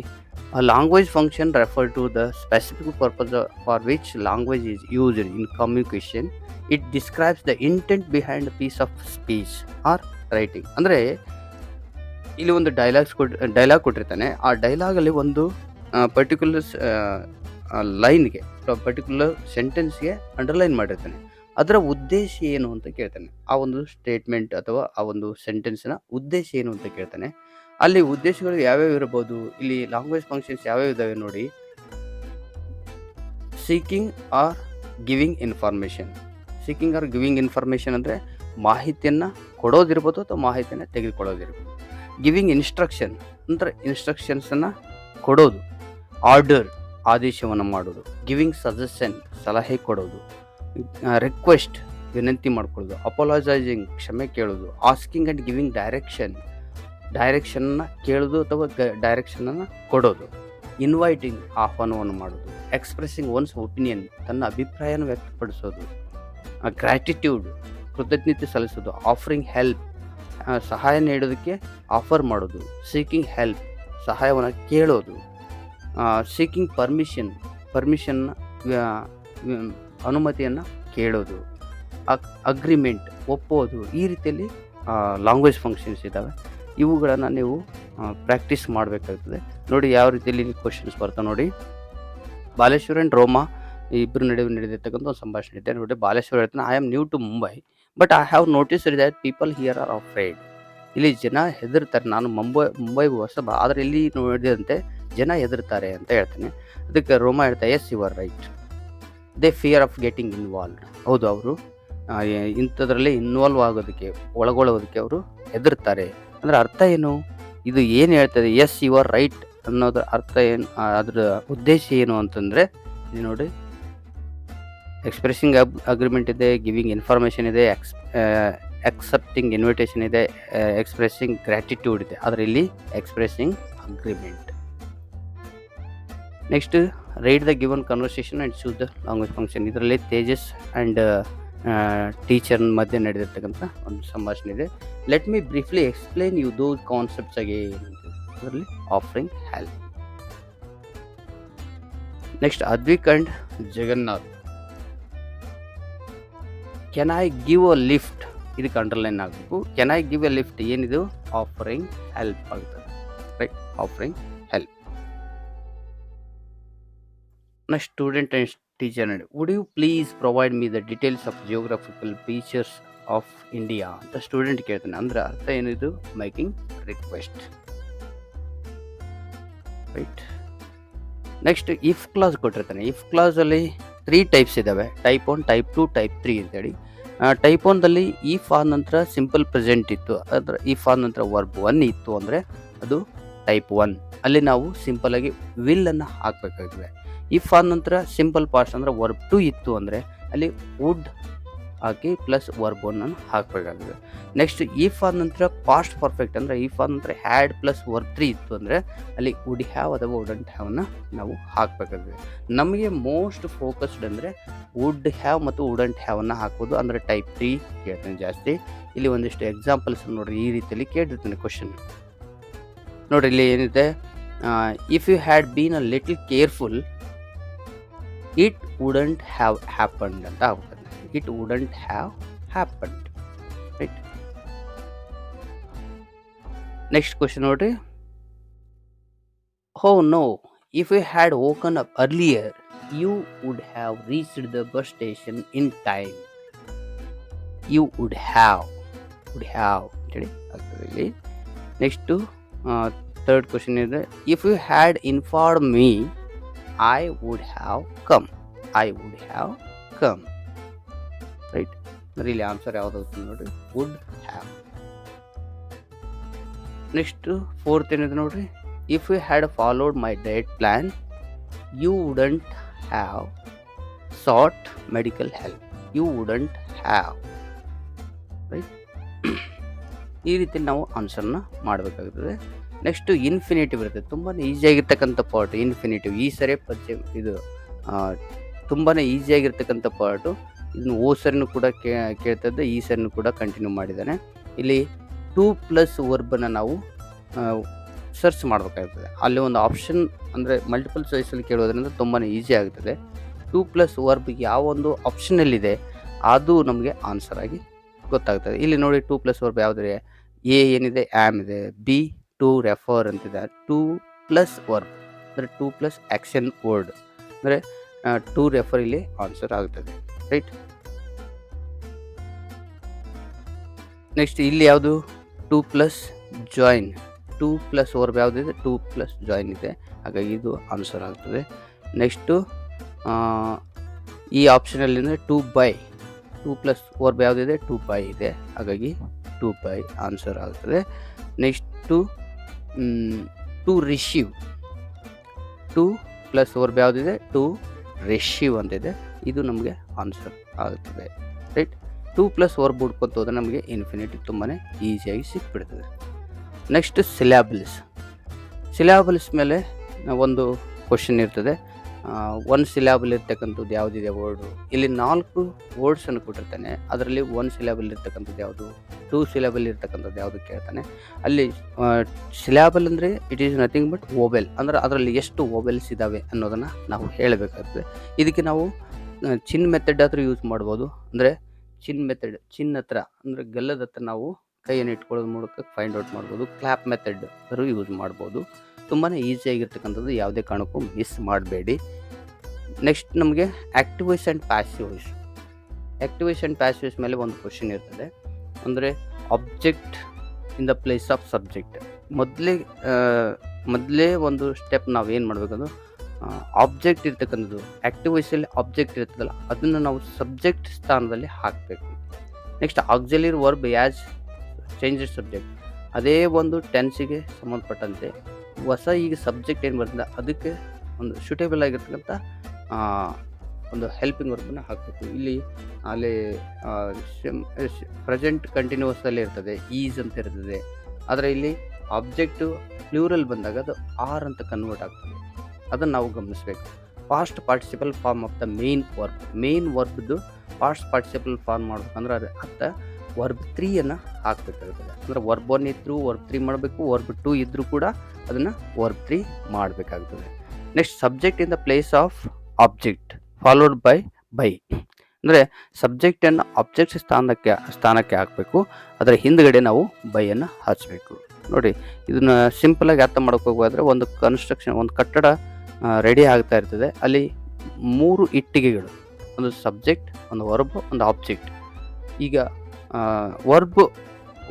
a language function refer to the specific purpose for which language is used in communication. It describes the intent behind a piece of speech or writing. ಅಂದರೆ ಇಲ್ಲಿ ಒಂದು ಡೈಲಾಗ್ ಕೊಟ್ಟಿರ್ತಾನೆ, ಆ ಡೈಲಾಗಲ್ಲಿ ಒಂದು ಪರ್ಟಿಕ್ಯುಲರ್ ಲೈನ್ಗೆ, ಪರ್ಟಿಕ್ಯುಲರ್ ಸೆಂಟೆನ್ಸ್ಗೆ ಅಂಡರ್ಲೈನ್ ಮಾಡಿರ್ತಾನೆ. ಅದರ ಉದ್ದೇಶ ಏನು ಅಂತ ಕೇಳ್ತಾನೆ. ಆ ಒಂದು ಸ್ಟೇಟ್ಮೆಂಟ್ ಅಥವಾ ಆ ಒಂದು ಸೆಂಟೆನ್ಸ್ನ ಉದ್ದೇಶ ಏನು ಅಂತ ಕೇಳ್ತಾನೆ. ಅಲ್ಲಿ ಉದ್ದೇಶಗಳು ಯಾವ್ಯಾವ ಇರಬಹುದು, ಇಲ್ಲಿ ಲ್ಯಾಂಗ್ವೇಜ್ ಫಂಕ್ಷನ್ಸ್ ಯಾವ್ಯಾವ ಇದ್ದಾವೆ ನೋಡಿ. Seeking are giving information. Seeking are giving information ಅಂದರೆ ಮಾಹಿತಿಯನ್ನು ಕೊಡೋದಿರ್ಬೋದು ಅಥವಾ ಮಾಹಿತಿಯನ್ನು ತೆಗೆದುಕೊಳ್ಳೋದಿರ್ಬೋದು. ಗಿವಿಂಗ್ ಇನ್ಸ್ಟ್ರಕ್ಷನ್ ಅಂದರೆ ಇನ್ಸ್ಟ್ರಕ್ಷನ್ಸನ್ನು ಕೊಡೋದು. ಆರ್ಡರ್ ಆದೇಶವನ್ನು ಮಾಡೋದು. ಗಿವಿಂಗ್ ಸಜೆಷನ್ ಸಲಹೆ ಕೊಡೋದು. ರಿಕ್ವೆಸ್ಟ್ ವಿನಂತಿ ಮಾಡ್ಕೊಳ್ಳೋದು. ಅಪೋಲಜೈಸಿಂಗ್ ಕ್ಷಮೆ ಕೇಳೋದು. ಆಸ್ಕಿಂಗ್ ಆ್ಯಂಡ್ ಗಿವಿಂಗ್ ಡೈರೆಕ್ಷನ್ನ ಕೇಳೋದು ಅಥವಾ ಡೈರೆಕ್ಷನನ್ನು ಕೊಡೋದು. ಇನ್ವೈಟಿಂಗ್ ಆಹ್ವಾನವನ್ನು ಮಾಡೋದು. ಎಕ್ಸ್ಪ್ರೆಸ್ಸಿಂಗ್ ಒನ್ಸ್ ಒಪಿನಿಯನ್ ತನ್ನ ಅಭಿಪ್ರಾಯನ ವ್ಯಕ್ತಪಡಿಸೋದು. ಗ್ರ್ಯಾಟಿಟ್ಯೂಡ್ ಕೃತಜ್ಞತೆ ಸಲ್ಲಿಸೋದು. ಆಫರಿಂಗ್ ಹೆಲ್ಪ್ ಸಹಾಯ ನೀಡೋದಕ್ಕೆ ಆಫರ್ ಮಾಡೋದು. ಸೀಕಿಂಗ್ ಹೆಲ್ಪ್ ಸಹಾಯವನ್ನು ಕೇಳೋದು. ಸೀಕಿಂಗ್ ಪರ್ಮಿಷನ್ನ ಅನುಮತಿಯನ್ನು ಕೇಳೋದು. ಅಗ್ರಿಮೆಂಟ್ ಒಪ್ಪೋದು. ಈ ರೀತಿಯಲ್ಲಿ ಲ್ಯಾಂಗ್ವೇಜ್ ಫಂಕ್ಷನ್ಸ್ ಇದ್ದಾವೆ. ಇವುಗಳನ್ನು ನೀವು ಪ್ರಾಕ್ಟೀಸ್ ಮಾಡಬೇಕಾಗ್ತದೆ. ನೋಡಿ ಯಾವ ರೀತಿಯಲ್ಲಿ ಕ್ವಶನ್ಸ್ ಬರ್ತಾವೆ ನೋಡಿ. ಬಾಲೇಶ್ವರ್ ಆ್ಯಂಡ್ ರೋಮಾ ಇಬ್ಬರು ನಡುವೆ ನಡೆದಿರ್ತಕ್ಕಂಥ ಒಂದು ಸಂಭಾಷಣೆ ಇದೆ ನೋಡಿ. ಬಾಲೇಶ್ವರ್ ಹೇಳ್ತಾನೆ, I am new to Mumbai but I have noticed that people here are afraid. ಇಲ್ಲಿ ಜನ ಹೆದರ್ತಾರೆ. ನಾನು ಮುಂಬೈ ಹೊಸಬ, ಆದರೆ ಇಲ್ಲಿ ನೋಡಿದಂತೆ ಜನ ಹೆದರ್ತಾರೆ ಅಂತ ಹೇಳ್ತಾನೆ. ಅದಕ್ಕೆ ರೋಮಾ ಹೇಳ್ತಾ, yes you are right, they fear of getting involved. ಹೌದು, ಅವರು ಇಂಥದ್ರಲ್ಲಿ ಇನ್ವಾಲ್ವ್ ಆಗೋದಕ್ಕೆ, ಒಳಗೊಳ್ಳೋದಕ್ಕೆ ಅವರು ಹೆದರ್ತಾರೆ. ಅಂದರೆ ಅರ್ಥ ಏನು, ಇದು ಏನು ಹೇಳ್ತದೆ, ಎಸ್ ಯು ಆರ್ ರೈಟ್ ಅನ್ನೋದ್ರ ಅರ್ಥ ಏನು, ಅದರ ಉದ್ದೇಶ ಏನು ಅಂತಂದರೆ ಇಲ್ಲಿ ನೋಡಿ, ಎಕ್ಸ್ಪ್ರೆಸ್ಸಿಂಗ್ ಅಗ್ರಿಮೆಂಟ್ ಇದೆ, ಗಿವಿಂಗ್ ಇನ್ಫಾರ್ಮೇಷನ್ ಇದೆ, ಅಕ್ಸೆಪ್ಟಿಂಗ್ ಇನ್ವಿಟೇಷನ್ ಇದೆ, ಎಕ್ಸ್ಪ್ರೆಸ್ಸಿಂಗ್ ಗ್ರ್ಯಾಟಿಟ್ಯೂಡ್ ಇದೆ. ಆದರೆ ಇಲ್ಲಿ expressing agreement. Next write the given conversation and choose the language function. ಇದರಲ್ಲಿ ತೇಜಸ್ ಆ್ಯಂಡ್ ಟೀಚರ್ ಮಧ್ಯೆ ನಡೆದಿರ್ತಕ್ಕಂಥ ಒಂದು ಸಂಭಾಷಣೆ ಇದೆ. Let me briefly explain you those concepts again. ಅದರಲ್ಲಿ offering help. Next Advik and Jagannath. Can I give a lift, ಇದಕ್ಕೆ ಅಂಡರ್ಲೈನ್ ಆಗಬೇಕು. Can I give a lift ಏನಿದು, ಆಫರಿಂಗ್ ಹೆಲ್ಪ್ ಆಗ್ತದೆ, right, offering help. Next student and teacher ನೋಡಿ. Would you please provide me the details of geographical features of India ಅಂತ ಸ್ಟೂಡೆಂಟ್ ಕೇಳ್ತಾನೆ. ಅಂದರೆ ಅರ್ಥ ಏನಿದು, making request, right. Next if clause ಕೊಟ್ಟಿರ್ತಾನೆ. ಇಫ್ ಕ್ಲಾಸಲ್ಲಿ 3 ಟೈಪ್ಸ್ ಇದ್ದಾವೆ, ಟೈಪ್ 1, ಟೈಪ್ 2, ಟೈಪ್ 3 ಅಂತೇಳಿ. ಟೈಪ್ 1ದಲ್ಲಿ ಇಫ್ ಆದ ನಂತರ ಸಿಂಪಲ್ ಪ್ರೆಸೆಂಟ್ ಇತ್ತು, ಅದರ ಇಫ್ ಆದ ನಂತರ ವರ್ಬ್ 1 ಇತ್ತು ಅಂದರೆ ಅದು ಟೈಪ್ 1. ಅಲ್ಲಿ ನಾವು ಸಿಂಪಲಾಗಿ ವಿಲ್ಲನ್ನು ಹಾಕಬೇಕಾಗ್ತದೆ. ಇಫ್ ಆದ ನಂತರ ಸಿಂಪಲ್ ಪಾಸ್ಟ್ ಅಂದರೆ ವರ್ಬ್ 2 ಇತ್ತು ಅಂದರೆ ಅಲ್ಲಿ ವುಡ್ ಹಾಕಿ ಪ್ಲಸ್ ವರ್ಬ್ ಒನ್ ಅನ್ನು ಹಾಕಬೇಕಾಗುತ್ತೆ. ನೆಕ್ಸ್ಟ್ ಇಫ್ ಆದ ನಂತರ ಪಾಸ್ಟ್ ಪರ್ಫೆಕ್ಟ್ ಅಂದರೆ ಇಫ್ ಆದ ನಂತರ ಹ್ಯಾಡ್ ಪ್ಲಸ್ ವರ್ಬ್ 3 ಇತ್ತು ಅಂದರೆ ಅಲ್ಲಿ ವುಡ್ ಹ್ಯಾವ್ ಅಥವಾ ವುಡಂಟ್ ಹ್ಯಾವನ್ನ ನಾವು ಹಾಕಬೇಕಾಗುತ್ತೆ. ನಮಗೆ ಮೋಸ್ಟ್ ಫೋಕಸ್ಡ್ ಅಂದರೆ ವುಡ್ ಹ್ಯಾವ್ ಮತ್ತು ವುಡಂಟ್ ಹ್ಯಾವನ್ನ ಹಾಕೋದು, ಅಂದರೆ ಟೈಪ್ 3 ಕೇಳ್ತಾನೆ ಜಾಸ್ತಿ. ಇಲ್ಲಿ ಒಂದಿಷ್ಟು ಎಕ್ಸಾಂಪಲ್ಸ್ ನೋಡ್ರಿ, ಈ ರೀತಿಯಲ್ಲಿ ಕೇಳಿರ್ತಾನೆ ಕ್ವಶನ್. ನೋಡ್ರಿ ಇಲ್ಲಿ ಏನಿದೆ, if you had been a little careful it wouldn't have happened ಅಂತ ಆಗ್ತದೆ. It wouldn't have happened, right. Next question ನೋಡ್ರಿ, oh no if you had woken up earlier you would have reached the bus station in time. You would have ಅಂತೇಳಿ ಆಗ್ತದೆ ಇಲ್ಲಿ. ನೆಕ್ಸ್ಟು ಥರ್ಡ್ ಕ್ವಶನ್ ಇದೆ, if you had inform me I would have come. Right. ಅಂದರೆ ಇಲ್ಲಿ ಆನ್ಸರ್ ಯಾವ್ದು ನೋಡ್ರಿ, ವುಡ್ ಹ್ಯಾವ್. ನೆಕ್ಸ್ಟ್ ಫೋರ್ತ್ ಏನಿದೆ ನೋಡ್ರಿ, if you had followed my diet plan you wouldn't have sought medical help. You wouldn't have, right. ಈ ರೀತಿ ನಾವು ಆನ್ಸರ್ನ ಮಾಡಬೇಕಾಗುತ್ತದೆ. ನೆಕ್ಸ್ಟು ಇನ್ಫಿನಿಟಿವ್ ಇರುತ್ತೆ, ತುಂಬಾ ಈಸಿಯಾಗಿರ್ತಕ್ಕಂಥ ಪಾರ್ಟ್ ಇನ್ಫಿನಿಟಿವ್. ಈ ಸರಿ ಇದು ತುಂಬಾ ಈಸಿಯಾಗಿರ್ತಕ್ಕಂಥ ಪಾರ್ಟು. ಇದನ್ನು ಓ ಸರಿನೂ ಕೂಡ ಕೇಳ್ತದೆ, ಈ ಸರಿನೂ ಕೂಡ ಕಂಟಿನ್ಯೂ ಮಾಡಿದ್ದಾನೆ. ಇಲ್ಲಿ 2+ ವರ್ಬನ್ನು ನಾವು ಸರ್ಚ್ ಮಾಡಬೇಕಾಗ್ತದೆ. ಅಲ್ಲಿ ಒಂದು ಆಪ್ಷನ್ ಅಂದರೆ ಮಲ್ಟಿಪಲ್ ಚಾಯ್ಸಲ್ಲಿ ಕೇಳೋದ್ರಿಂದ ತುಂಬಾ ಈಸಿ ಆಗ್ತದೆ. 2+ ವರ್ಬ್ ಯಾವ ಒಂದು ಆಪ್ಷನಲ್ಲಿದೆ ಅದು ನಮಗೆ ಆನ್ಸರ್ ಆಗಿ ಗೊತ್ತಾಗ್ತದೆ. ಇಲ್ಲಿ ನೋಡಿ 2+ ವರ್ಬ್ ಯಾವುದಿದೆ, ಎ ಏನಿದೆ ಆ್ಯಮ್ ಇದೆ, ಬಿ ಟು ರೆಫರ್ ಅಂತಿದೆ, 2+ ವರ್ಬ್ ಅಂದರೆ 2+ ಆ್ಯಕ್ಷನ್ ವರ್ಡ್ ಅಂದರೆ ಟು ರೆಫರ್ ಇಲ್ಲಿ ಆನ್ಸರ್ ಆಗ್ತದೆ, ರೈಟ್. ನೆಕ್ಸ್ಟ್ ಇಲ್ಲಿ ಯಾವುದು 2+ ಜಾಯಿನ್, 2+ ವರ್ಬ್ ಯಾವುದಿದೆ 2+ ಜಾಯಿನ್ ಇದೆ, ಹಾಗಾಗಿ ಇದು ಆನ್ಸರ್ ಆಗ್ತದೆ. ನೆಕ್ಸ್ಟು ಈ ಆಪ್ಷನಲ್ಲಿ ಟು ಬೈ, 2+ ವರ್ಬ್ ಯಾವುದಿದೆ 2 ಬೈ ಇದೆ, ಹಾಗಾಗಿ 2 ಬೈ ಆನ್ಸರ್ ಆಗ್ತದೆ. ನೆಕ್ಸ್ಟು ಟು ರಿಸೀವ್, 2+ ವರ್ಬ್ ಯಾವುದಿದೆ 2 ರಿಸೀವ್ ಅಂತಿದೆ, ಇದು ನಮಗೆ ಆನ್ಸರ್ ಆಗುತ್ತದೆ, ರೈಟ್. 2+ ವರ್ಬ್ ಹುಡ್ಕೊತ ಹೋದರೆ ನಮಗೆ ಇನ್ಫಿನಿಟಿವ್ ತುಂಬಾ ಈಸಿಯಾಗಿ ಸಿಕ್ಬಿಡ್ತದೆ. ನೆಕ್ಸ್ಟ್ ಸಿಲಾಬಲ್ಸ್ ಮೇಲೆ ಒಂದು ಕ್ವಶನ್ ಇರ್ತದೆ. 1 ಸಿಲಾಬಲ್ ಇರ್ತಕ್ಕಂಥದ್ದು ಯಾವುದಿದೆ ವರ್ಡು, ಇಲ್ಲಿ 4 ವರ್ಡ್ಸನ್ನು ಕೊಟ್ಟಿರ್ತಾನೆ. ಅದರಲ್ಲಿ 1 ಸಿಲಾಬಲ್ ಇರ್ತಕ್ಕಂಥದ್ದು ಯಾವುದು, 2 ಸಿಲಾಬಲ್ ಇರ್ತಕ್ಕಂಥದ್ದು ಯಾವುದು ಕೇಳ್ತಾನೆ. ಅಲ್ಲಿ ಸಿಲಾಬಲ್ ಅಂದರೆ ಇಟ್ ಈಸ್ ನಥಿಂಗ್ ಬಟ್ ವೋವೆಲ್, ಅಂದರೆ ಅದರಲ್ಲಿ ಎಷ್ಟು ವೋವೆಲ್ಸ್ ಇದ್ದಾವೆ ಅನ್ನೋದನ್ನು ನಾವು ಹೇಳಬೇಕಾಗ್ತದೆ. ಇದಕ್ಕೆ ನಾವು ಚಿನ್ ಮೆಥಡ್ ಹತ್ರ ಯೂಸ್ ಮಾಡ್ಬೋದು. ಅಂದರೆ ಚಿನ್ ಮೆಥಡ್, ಚಿನ್ ಹತ್ರ ಅಂದರೆ ಗಲ್ಲದ ಹತ್ರ ನಾವು ಕೈಯನ್ನು ಇಟ್ಕೊಳ್ಳೋದ್ರ ಮೂಲಕ ಫೈಂಡ್ ಔಟ್ ಮಾಡ್ಬೋದು. ಕ್ಲಾಪ್ ಮೆಥಡ್ ಅದರೂ ಯೂಸ್ ಮಾಡ್ಬೋದು. ತುಂಬಾ ಈಸಿಯಾಗಿರ್ತಕ್ಕಂಥದ್ದು, ಯಾವುದೇ ಕಾರಣಕ್ಕೂ ಮಿಸ್ ಮಾಡಬೇಡಿ. ನೆಕ್ಸ್ಟ್ ನಮಗೆ active voice and passive voice. Active voice and passive voice ಮೇಲೆ ಒಂದು ಕ್ವಶನ್ ಇರ್ತದೆ. ಅಂದರೆ object in the place of subject. ಮೊದಲೇ ಒಂದು ಸ್ಟೆಪ್ ನಾವು ಏನು ಮಾಡಬೇಕಂದ್ರೆ ಆಬ್ಜೆಕ್ಟ್ ಇರ್ತಕ್ಕಂಥದ್ದು, ಆ್ಯಕ್ಟಿವ್ ವಾಯ್ಸಲ್ಲಿ ಆಬ್ಜೆಕ್ಟ್ ಇರ್ತದಲ್ಲ ಅದನ್ನು ನಾವು ಸಬ್ಜೆಕ್ಟ್ ಸ್ಥಾನದಲ್ಲಿ ಹಾಕಬೇಕು. Next auxiliary verb as changes subject, ಅದೇ ಒಂದು ಟೆನ್ಸಿಗೆ ಸಂಬಂಧಪಟ್ಟಂತೆ ಹೊಸ ಈಗ ಸಬ್ಜೆಕ್ಟ್ ಏನು ಬರ್ತದೆ ಅದಕ್ಕೆ ಒಂದು ಸೂಟೇಬಲ್ ಆಗಿರ್ತಕ್ಕಂಥ ಒಂದು ಹೆಲ್ಪಿಂಗ್ ವರ್ಬನ್ನು ಹಾಕಬೇಕು. ಇಲ್ಲಿ ಅಲ್ಲಿ ಪ್ರೆಸೆಂಟ್ ಕಂಟಿನ್ಯೂಸಲ್ಲಿ ಇರ್ತದೆ, ಈಸ್ ಅಂತ ಇರ್ತದೆ. ಆದರೆ ಇಲ್ಲಿ ಆಬ್ಜೆಕ್ಟು ಪ್ಲೂರಲ್ ಬಂದಾಗ ಅದು ಆರ್ ಅಂತ ಕನ್ವರ್ಟ್ ಆಗ್ತದೆ, ಅದನ್ನು ನಾವು ಗಮನಿಸಬೇಕು. Past participle form of the main ವರ್ಬ್ದು ಪಾಸ್ಟ್ ಪಾರ್ಟಿಸಿಪಲ್ ಫಾರ್ಮ್ ಮಾಡ್ಬೇಕಂದ್ರೆ ಅದು ಅರ್ಥ ವರ್ಬ್ 3 ಹಾಕಬೇಕಾಗ್ತದೆ. ಅಂದರೆ ವರ್ಬ್ 1 ಇದ್ದರೂ ವರ್ಬ್ 3 ಮಾಡಬೇಕು, ವರ್ಬ್ 2 ಇದ್ದರೂ ಕೂಡ ಅದನ್ನು ವರ್ಬ್ 3 ಮಾಡಬೇಕಾಗ್ತದೆ. Next subject in the place of object followed by ಅಂದರೆ ಸಬ್ಜೆಕ್ಟನ್ನು ಆಬ್ಜೆಕ್ಟ್ ಸ್ಥಾನಕ್ಕೆ ಹಾಕಬೇಕು, ಅದರ ಹಿಂದ್ಗಡೆ ನಾವು ಬೈಯನ್ನು ಹಚ್ಚಬೇಕು. ನೋಡಿ, ಇದನ್ನು ಸಿಂಪಲಾಗಿ ಅರ್ಥ ಮಾಡೋಕೆ ಹೋಗೋದ್ರೆ ಒಂದು ಕಟ್ಟಡ ರೆಡಿ ಆಗ್ತಾ ಇರ್ತದೆ. ಅಲ್ಲಿ 3 ಇಟ್ಟಿಗೆಗಳು, ಒಂದು ಸಬ್ಜೆಕ್ಟ್, ಒಂದು ವರ್ಬ್, ಒಂದು ಆಬ್ಜೆಕ್ಟ್. ಈಗ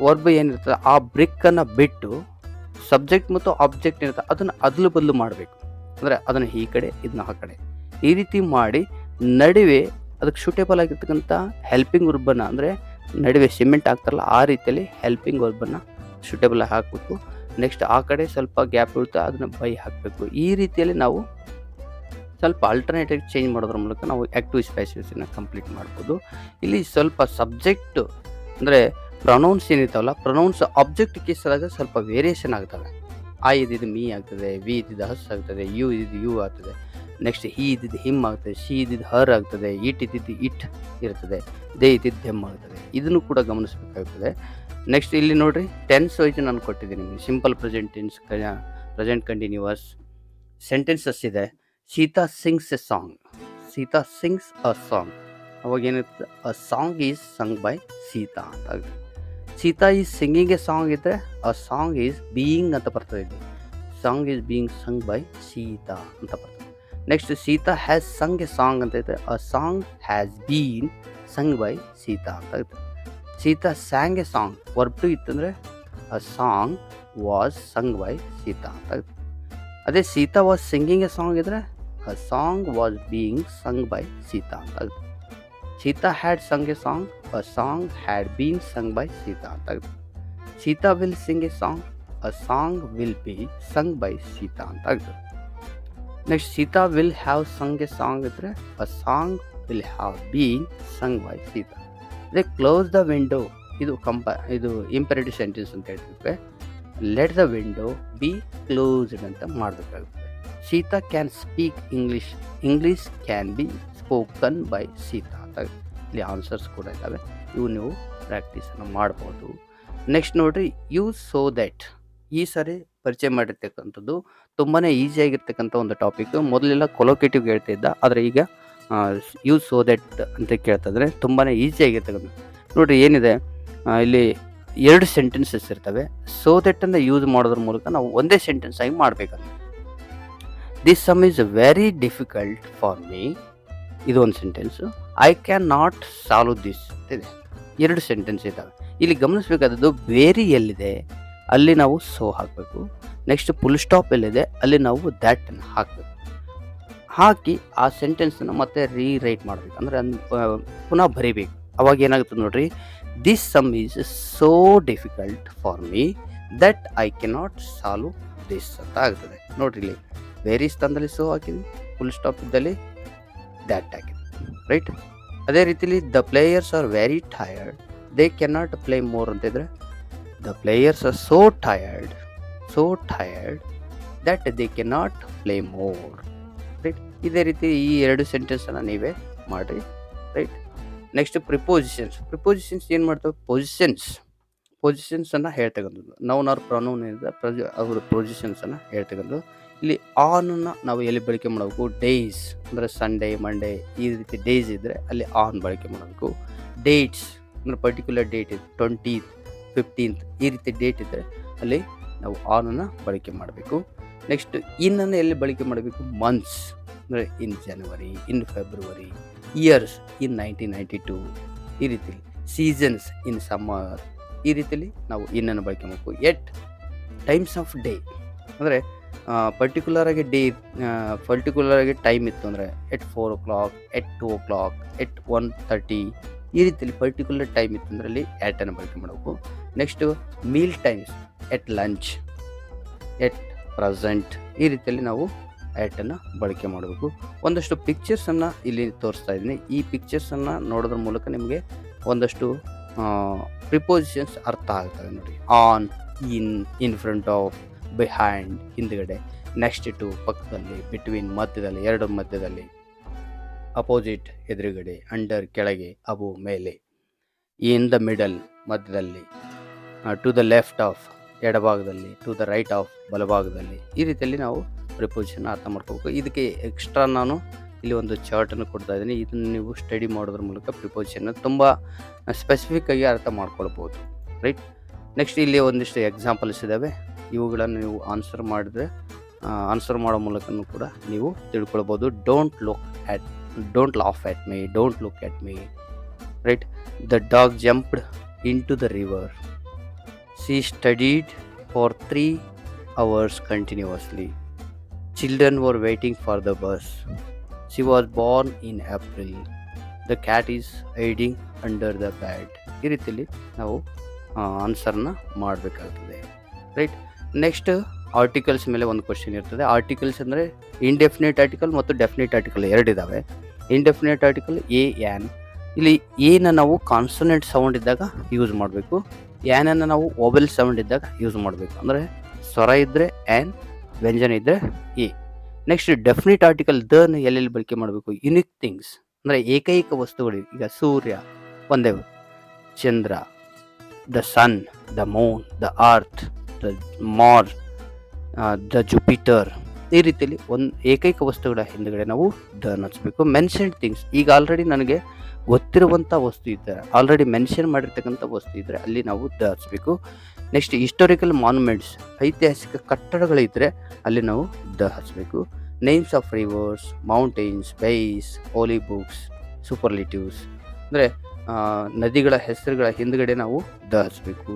ವರ್ಬ್ ಏನಿರ್ತದೆ ಆ ಬ್ರಿಕ್ಕನ್ನು ಬಿಟ್ಟು ಸಬ್ಜೆಕ್ಟ್ ಮತ್ತು ಆಬ್ಜೆಕ್ಟ್ ಇರುತ್ತೆ ಅದನ್ನು ಅದಲು ಬದಲು ಮಾಡಬೇಕು. ಅಂದರೆ ಅದನ್ನು ಈ ಕಡೆ ಇದನ್ನ ಆ ಕಡೆ ಈ ರೀತಿ ಮಾಡಿ ನಡುವೆ ಅದಕ್ಕೆ ಸೂಟೇಬಲ್ ಆಗಿರ್ತಕ್ಕಂಥ ಹೆಲ್ಪಿಂಗ್ ವರ್ಬನ್ನು, ಅಂದರೆ ನಡುವೆ ಸಿಮೆಂಟ್ ಆಗ್ತಾರಲ್ಲ ಆ ರೀತಿಯಲ್ಲಿ ಹೆಲ್ಪಿಂಗ್ ವರ್ಬನ್ನು ಸೂಟೇಬಲ್ ಹಾಕಬೇಕು. ನೆಕ್ಸ್ಟ್ ಆ ಕಡೆ ಸ್ವಲ್ಪ ಗ್ಯಾಪ್ ಇರುತ್ತೆ ಅದನ್ನು ಬೈ ಹಾಕಬೇಕು. ಈ ರೀತಿಯಲ್ಲಿ ನಾವು ಸ್ವಲ್ಪ ಆಲ್ಟರ್ನೇಟಿವ್ ಚೇಂಜ್ ಮಾಡೋದ್ರ ಮೂಲಕ ನಾವು ಆ್ಯಕ್ಟಿವ್ ಸ್ಪೆಸಿಫಿಕ್ಸನ್ನು ಕಂಪ್ಲೀಟ್ ಮಾಡ್ಬೋದು. ಇಲ್ಲಿ ಸ್ವಲ್ಪ ಸಬ್ಜೆಕ್ಟ್ ಅಂದರೆ ಪ್ರೊನೌನ್ಸ್ ಏನಿರ್ತಾವಲ್ಲ, ಪ್ರೊನೌನ್ಸ್ ಆಬ್ಜೆಕ್ಟ್ ಕೇಸಾದಾಗ ಸ್ವಲ್ಪ ವೇರಿಯೇಷನ್ ಆಗ್ತವೆ. ಐ ಇದ್ದಿದ್ದು ಮೀ ಆಗ್ತದೆ, ವಿ ಇದ್ದಿದ್ದು ಹಸ್ ಆಗ್ತದೆ, ಯು ಇದ್ದಿದ್ದು ಯು ಆಗ್ತದೆ, ನೆಕ್ಸ್ಟ್ ಹಿ ಇದ್ದಿದ್ದು ಹಿಮ್ ಆಗ್ತದೆ, ಶಿ ಇದ್ದಿದ್ದು ಹರ್ ಆಗ್ತದೆ, ಇಟ್ ಇದ್ದಿದ್ದು ಇಟ್ ಇರ್ತದೆ, ದೇ ಇದ್ದಿದ್ದು ದೆಮ್ ಆಗ್ತದೆ. ಇದನ್ನು ಕೂಡ ಗಮನಿಸಬೇಕಾಗ್ತದೆ. ನೆಕ್ಸ್ಟ್ ಇಲ್ಲಿ ನೋಡ್ರಿ, ಟೆನ್ಸ್ ವೈಸ್ ನಾನು ಕೊಟ್ಟಿದ್ದೀನಿ ನಿಮಗೆ. Simple present tense, present continuous sentences ಇದೆ. Sita sings a song, Sita sings a song. ಅವಾಗ ಏನಿರ್ತದೆ, a song is sung by Sita ಅಂತ ಆಗುತ್ತೆ. Sita is singing a song ಇದ್ದರೆ ಅ ಸಾಂಗ್ ಈಸ್ ಬೀಯಿಂಗ್ ಅಂತ ಬರ್ತದೆ. ಇಲ್ಲಿ song is being sung by Sita ಅಂತ ಬರ್ತದೆ. Next Sita has sung a song ಅಂತ ಇದೆ, a song has been sung by Sita ಅಂತ ಆಗುತ್ತೆ. Sita sang A song, verb two ಇತ್ತಂದರೆ a song was sung by Sita ಅಂತ ಆಗುತ್ತೆ. ಅದೇ Sita was singing a song ಇದ್ದರೆ a song was being sung by Sita ಅಂತ ಆಗುತ್ತೆ. Sita had sung a song, a song had been sung by Sita ಅಂತ ಆಗುತ್ತೆ. Sita will sing a song, a song will be sung by Sita ಅಂತ ಆಗುತ್ತೆ. Next Sita will have sung a song ಇದ್ದರೆ a song will have been sung by Sita. ಅದೇ ಕ್ಲೋಸ್ ದ ವಿಂಡೋ, ಇದು ಇಂಪೆರೇಟಿವ್ ಸೆಂಟೆನ್ಸ್ ಅಂತ ಹೇಳ್ತಿದ್ವಿ. Let the window be closed ಅಂತ ಮಾಡಬೇಕಾಗುತ್ತೆ. Sita can speak English, English can be spoken by Sita ಅಂತ. ಇಲ್ಲಿ ಆನ್ಸರ್ಸ್ ಕೂಡ ಇದ್ದಾವೆ, ಇವು ನೀವು ಪ್ರಾಕ್ಟೀಸನ್ನು ಮಾಡ್ಬೋದು. ನೆಕ್ಸ್ಟ್ ನೋಡಿರಿ, ಯೂಸ್ ಸೋ ದ್ಯಾಟ್. ಈ ಸಾರಿ ಪರಿಚಯ ಮಾಡಿರ್ತಕ್ಕಂಥದ್ದು ತುಂಬಾ ಈಸಿಯಾಗಿರ್ತಕ್ಕಂಥ ಒಂದು ಟಾಪಿಕ್. ಮೊದಲೆಲ್ಲ ಕೊಲೋಕೇಟಿವ್ಗೆ ಹೇಳ್ತಿದ್ದ, ಆದರೆ ಈಗ ಯೂಸ್ ಸೋ ದ್ಯಾಟ್ ಅಂತ ಕೇಳ್ತಿದ್ರೆ ತುಂಬಾ ಈಸಿಯಾಗಿರ್ತಕ್ಕಂಥ. ನೋಡಿರಿ ಏನಿದೆ ಇಲ್ಲಿ 2 ಸೆಂಟೆನ್ಸಸ್ ಇರ್ತವೆ. ಸೋ ದ್ಯಾಟ್ ಅಂತ ಯೂಸ್ ಮಾಡೋದ್ರ ಮೂಲಕ ನಾವು ಒಂದೇ ಸೆಂಟೆನ್ಸ್ ಆಗಿ ಮಾಡಬೇಕಂತ. This sum is very difficult for me, ಇದು ಒಂದು sentence. I can not solve this ಅಂತಿದೆ. 2 ಸೆಂಟೆನ್ಸ್ ಇದ್ದಾವೆ. ಇಲ್ಲಿ ಗಮನಿಸಬೇಕಾದದ್ದು ವೇರಿ ಎಲ್ಲಿದೆ ಅಲ್ಲಿ ನಾವು ಸೋ ಹಾಕಬೇಕು. ನೆಕ್ಸ್ಟ್ ಫುಲ್ ಸ್ಟಾಪ್ ಎಲ್ಲಿದೆ ಅಲ್ಲಿ ನಾವು ದ್ಯಾಟನ್ನು ಹಾಕಬೇಕು. ಹಾಕಿ ಆ ಸೆಂಟೆನ್ಸನ್ನು ಮತ್ತೆ ರೀರೈಟ್ ಮಾಡಬೇಕು, ಅಂದರೆ ಪುನಃ ಬರೀಬೇಕು. ಅವಾಗ ಏನಾಗುತ್ತೆ ನೋಡ್ರಿ, this sum is so difficult for me that I cannot solve this ಅಂತ ಆಗ್ತದೆ. ನೋಡ್ರಿ, ಇಲ್ಲಿ ವೇರಿ ಸ್ಥಾನದಲ್ಲಿ ಸೋ ಹಾಕಿದ್ವಿ, ಫುಲ್ ಸ್ಟಾಪ್ ಇದ್ದಲ್ಲಿ ದ್ಯಾಟ್ ಹಾಕಿದ್ವಿ, ರೈಟ್. ಅದೇ ರೀತಿಲಿ the players are very tired, they cannot play more ಅಂತಿದ್ರೆ the players are so tired that they cannot play more, right. ಇದೇ ರೀತಿ ಈ 2 ಸೆಂಟೆನ್ಸನ್ನು ನೀವೇ ಮಾಡಿರಿ, ರೈಟ್. ನೆಕ್ಸ್ಟ್ ಪ್ರಿಪೋಸಿಷನ್ಸ್ ಏನು ಮಾಡ್ತವೆ, ಪೊಸಿಷನ್ಸನ್ನು ಹೇಳ್ತಕ್ಕಂಥದ್ದು. ನೌನ್ ಆರ್ ಪ್ರೊನೌನ್ ಅವ್ರ ಪೊಸಿಷನ್ಸನ್ನು ಹೇಳ್ತಕ್ಕಂಥದ್ದು. ಇಲ್ಲಿ ಆನನ್ನು ನಾವು ಎಲ್ಲಿ ಬಳಕೆ ಮಾಡಬೇಕು, ಡೇಸ್ ಅಂದರೆ ಸಂಡೇ, ಮಂಡೇ, ಈ ರೀತಿ ಡೇಸ್ ಇದ್ದರೆ ಅಲ್ಲಿ ಆನ್ ಬಳಕೆ ಮಾಡಬೇಕು. ಡೇಟ್ಸ್ ಅಂದರೆ ಪರ್ಟಿಕ್ಯುಲರ್ ಡೇಟ್ ಇದೆ, 20th 15th ಈ ರೀತಿ ಡೇಟ್ ಇದ್ದರೆ ಅಲ್ಲಿ ನಾವು ಆನನ್ನು ಬಳಕೆ ಮಾಡಬೇಕು. ನೆಕ್ಸ್ಟ್ ಇನ್ನನ್ನು ಎಲ್ಲಿ ಬಳಕೆ ಮಾಡಬೇಕು, ಮಂತ್ಸ್ ಅಂದರೆ ಇನ್ ಜನವರಿ, ಇನ್ ಫೆಬ್ರವರಿ, ಇಯರ್ಸ್ ಇನ್ 1992 ಈ ರೀತಿ, ಸೀಸನ್ಸ್ ಇನ್ ಸಮ್ಮರ್ ಈ ರೀತಿಯಲ್ಲಿ ನಾವು ಇನ್ನನ್ನು ಬಳಕೆ ಮಾಡಬೇಕು. ಎಟ್ ಟೈಮ್ಸ್ ಆಫ್ ಡೇ ಅಂದರೆ ಪರ್ಟಿಕ್ಯುಲರಾಗಿ ಟೈಮ್ ಇತ್ತು ಅಂದರೆ ಎಟ್ 4 o'clock, ಎಟ್ 2 o'clock, ಎಟ್ 1:30 ಈ ರೀತಿಯಲ್ಲಿ ಪರ್ಟಿಕ್ಯುಲರ್ ಟೈಮ್ ಇತ್ತು ಅಂದರೆ ಅಲ್ಲಿ ಎಟನ್ನು ಬಳಕೆ ಮಾಡಬೇಕು. Next meal times, at lunch, at present ಈ ರೀತಿಯಲ್ಲಿ ನಾವು ಎಟನ್ನು ಬಳಕೆ ಮಾಡಬೇಕು. ಒಂದಷ್ಟು ಪಿಕ್ಚರ್ಸನ್ನು ಇಲ್ಲಿ ತೋರಿಸ್ತಾ ಇದ್ದೀನಿ. ಈ ಪಿಕ್ಚರ್ಸನ್ನು ನೋಡೋದ್ರ ಮೂಲಕ ನಿಮಗೆ ಒಂದಷ್ಟು ಪ್ರಿಪೋಸಿಷನ್ಸ್ ಅರ್ಥ ಆಗ್ತವೆ ನೋಡಿ. On, in front of, behind ಹಿಂದ್ಗಡೆ, ನೆಕ್ಸ್ಟ್ ಟು ಪಕ್ಕದಲ್ಲಿ, ಬಿಟ್ವೀನ್ ಮಧ್ಯದಲ್ಲಿ, 2 ಮಧ್ಯದಲ್ಲಿ, ಅಪೋಸಿಟ್ ಎದುರುಗಡೆ, ಅಂಡರ್ ಕೆಳಗೆ, ಅಬೋ ಮೇಲೆ, ಇನ್ ದ ಮಿಡಲ್ ಮಧ್ಯದಲ್ಲಿ, ಟು ದ ಲೆಫ್ಟ್ ಆಫ್ ಎಡಭಾಗದಲ್ಲಿ, ಟು ದ ರೈಟ್ ಆಫ್ ಬಲಭಾಗದಲ್ಲಿ ಈ ರೀತಿಯಲ್ಲಿ ನಾವು ಪ್ರಿಪೋಸಿಷನ್ ಅರ್ಥ ಮಾಡ್ಕೋಬೇಕು. ಇದಕ್ಕೆ ಎಕ್ಸ್ಟ್ರಾ ನಾನು ಇಲ್ಲಿ ಒಂದು ಚಾರ್ಟನ್ನು ಕೊಡ್ತಾ ಇದ್ದೀನಿ. ಇದನ್ನು ನೀವು ಸ್ಟಡಿ ಮಾಡೋದ್ರ ಮೂಲಕ ಪ್ರಿಪೋಸಿಷನ್ನ ತುಂಬ ಸ್ಪೆಸಿಫಿಕ್ಕಾಗಿ ಅರ್ಥ ಮಾಡ್ಕೊಳ್ಬೋದು, ರೈಟ್. ನೆಕ್ಸ್ಟ್ ಇಲ್ಲಿ ಒಂದಿಷ್ಟು ಎಕ್ಸಾಂಪಲ್ಸ್ ಇದ್ದಾವೆ, ಇವುಗಳನ್ನು ನೀವು ಆನ್ಸರ್ ಮಾಡೋ ಮೂಲಕನೂ ಕೂಡ ನೀವು ತಿಳ್ಕೊಳ್ಬೋದು. Don't laugh at me, don't look at me, right. The dog jumped into the river. She studied for 3 hours continuously. Children were waiting for the bus. She was born in April. The cat is hiding under the bed. ಈ ರೀತಿಯಲ್ಲಿ ನಾವು ಆನ್ಸರ್ನ ಮಾಡಬೇಕಾಗ್ತದೆ, ರೈಟ್. ನೆಕ್ಸ್ಟ್ ಆರ್ಟಿಕಲ್ಸ್ ಮೇಲೆ ಒಂದು ಕ್ವಶನ್ ಇರ್ತದೆ. ಆರ್ಟಿಕಲ್ಸ್ ಅಂದರೆ ಇಂಡೆಫಿನಿಟ್ ಆರ್ಟಿಕಲ್ ಮತ್ತು ಡೆಫಿನಿಟ್ ಆರ್ಟಿಕಲ್ ಎರಡಿದ್ದಾವೆ. Indefinite article a an. ಇಲ್ಲಿ ಎನ ನಾವು ಕಾನ್ಸನೆಂಟ್ ಸೌಂಡ್ ಇದ್ದಾಗ ಯೂಸ್ ಮಾಡಬೇಕು, ಆ್ಯನನ್ನು ನಾವು ಓವೆಲ್ ಸೌಂಡ್ ಇದ್ದಾಗ ಯೂಸ್ ಮಾಡಬೇಕು. ಅಂದರೆ ಸ್ವರ ಇದ್ದರೆ ಆ್ಯನ್, ವ್ಯಂಜನ ಇದ್ದರೆ ಎ. ನೆಕ್ಸ್ಟ್ ಡೆಫಿನಿಟ್ ಆರ್ಟಿಕಲ್ ದನ ಎಲ್ಲೆಲ್ಲಿ ಬಳಕೆ ಮಾಡಬೇಕು? ಯುನಿಕ್ ಥಿಂಗ್ಸ್ ಅಂದರೆ ಏಕೈಕ ವಸ್ತುಗಳು. ಈಗ ಸೂರ್ಯ ಒಂದೇ, ಚಂದ್ರ, the sun, the moon, the earth, the Mars, the Jupiter, ಈ ರೀತಿಯಲ್ಲಿ ಒಂದು ಏಕೈಕ ವಸ್ತುಗಳ ಹಿಂದುಗಡೆ ನಾವು ದನ್ ಹಚ್ಚಬೇಕು. ಮೆನ್ಷನ್ಡ್ ಥಿಂಗ್ಸ್, ಈಗ ಆಲ್ರೆಡಿ ನನಗೆ ಗೊತ್ತಿರುವಂಥ ವಸ್ತು ಇದ್ದರೆ, ಆಲ್ರೆಡಿ ಮೆನ್ಷನ್ ಮಾಡಿರ್ತಕ್ಕಂಥ ವಸ್ತು ಇದ್ದರೆ ಅಲ್ಲಿ ನಾವು ದ ಹಚ್ಚಬೇಕು. ನೆಕ್ಸ್ಟ್ ಹಿಸ್ಟೋರಿಕಲ್ ಮಾನ್ಯುಮೆಂಟ್ಸ್, ಐತಿಹಾಸಿಕ ಕಟ್ಟಡಗಳಿದ್ದರೆ ಅಲ್ಲಿ ನಾವು ದ ಹಚ್ಚಬೇಕು. Names of rivers, mountains, bays, holy books, superlatives ಅಂದರೆ ನದಿಗಳ ಹೆಸರುಗಳ ಹಿಂದುಗಡೆ ನಾವು ದ ಹಚ್ಚಬೇಕು.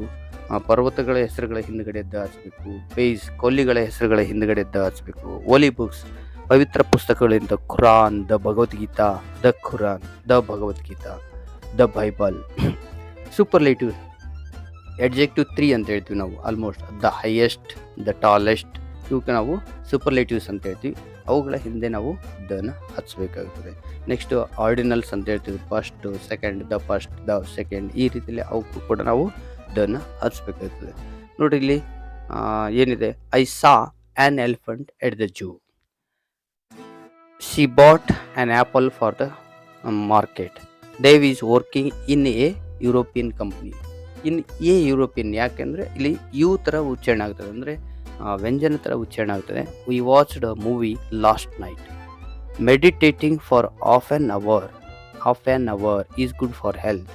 ಪರ್ವತಗಳ ಹೆಸರುಗಳ ಹಿಂದುಗಡೆ ದ ಹಚ್ಚಬೇಕು. ಬೇಸ್ ಕೊಲ್ಲಿಗಳ ಹೆಸರುಗಳ ಹಿಂದುಗಡೆ ದ ಹಚ್ಚಬೇಕು. ಹೋಲಿ ಬುಕ್ಸ್ ಪವಿತ್ರ ಪುಸ್ತಕಗಳಿಂದ Quran, the Bhagavad Gita, the Quran, the Bhagavad Gita, the Bible. Superlative adjective 3 ಅಂತ ಹೇಳ್ತೀವಿ ನಾವು. Almost the highest, the tallest, ಇವಕ್ಕೆ ನಾವು ಸೂಪರ್ಲೇಟಿವ್ಸ್ ಅಂತ ಹೇಳ್ತೀವಿ. ಅವುಗಳ ಹಿಂದೆ ನಾವು ದನ ಹಚ್ಚಬೇಕಾಗುತ್ತದೆ. ನೆಕ್ಸ್ಟ್ ಆರ್ಡಿನಲ್ಸ್ ಅಂತ ಹೇಳ್ತೀವಿ. First, second, the first, the second, ಈ ರೀತಿಯಲ್ಲಿ ಅವಕ್ಕೂ ಕೂಡ ನಾವು ದನ ಹಚ್ಚಬೇಕಾಗುತ್ತದೆ. ನೋಡಿ ಇಲ್ಲಿ ಏನಿದೆ, I saw an elephant at the zoo. She bought an apple for the market. Dev is working in a European company. In a European, ಯಾಕೆಂದರೆ ಇಲ್ಲಿ ಯು ಥರ ಉಚ್ಚಾರಣೆ ಆಗ್ತದೆ, ಅಂದರೆ ವ್ಯಂಜನ ಥರ ಉಚ್ಚಾರಣೆ ಆಗ್ತದೆ. We watched a movie last night. Meditating for half an hour is good for health.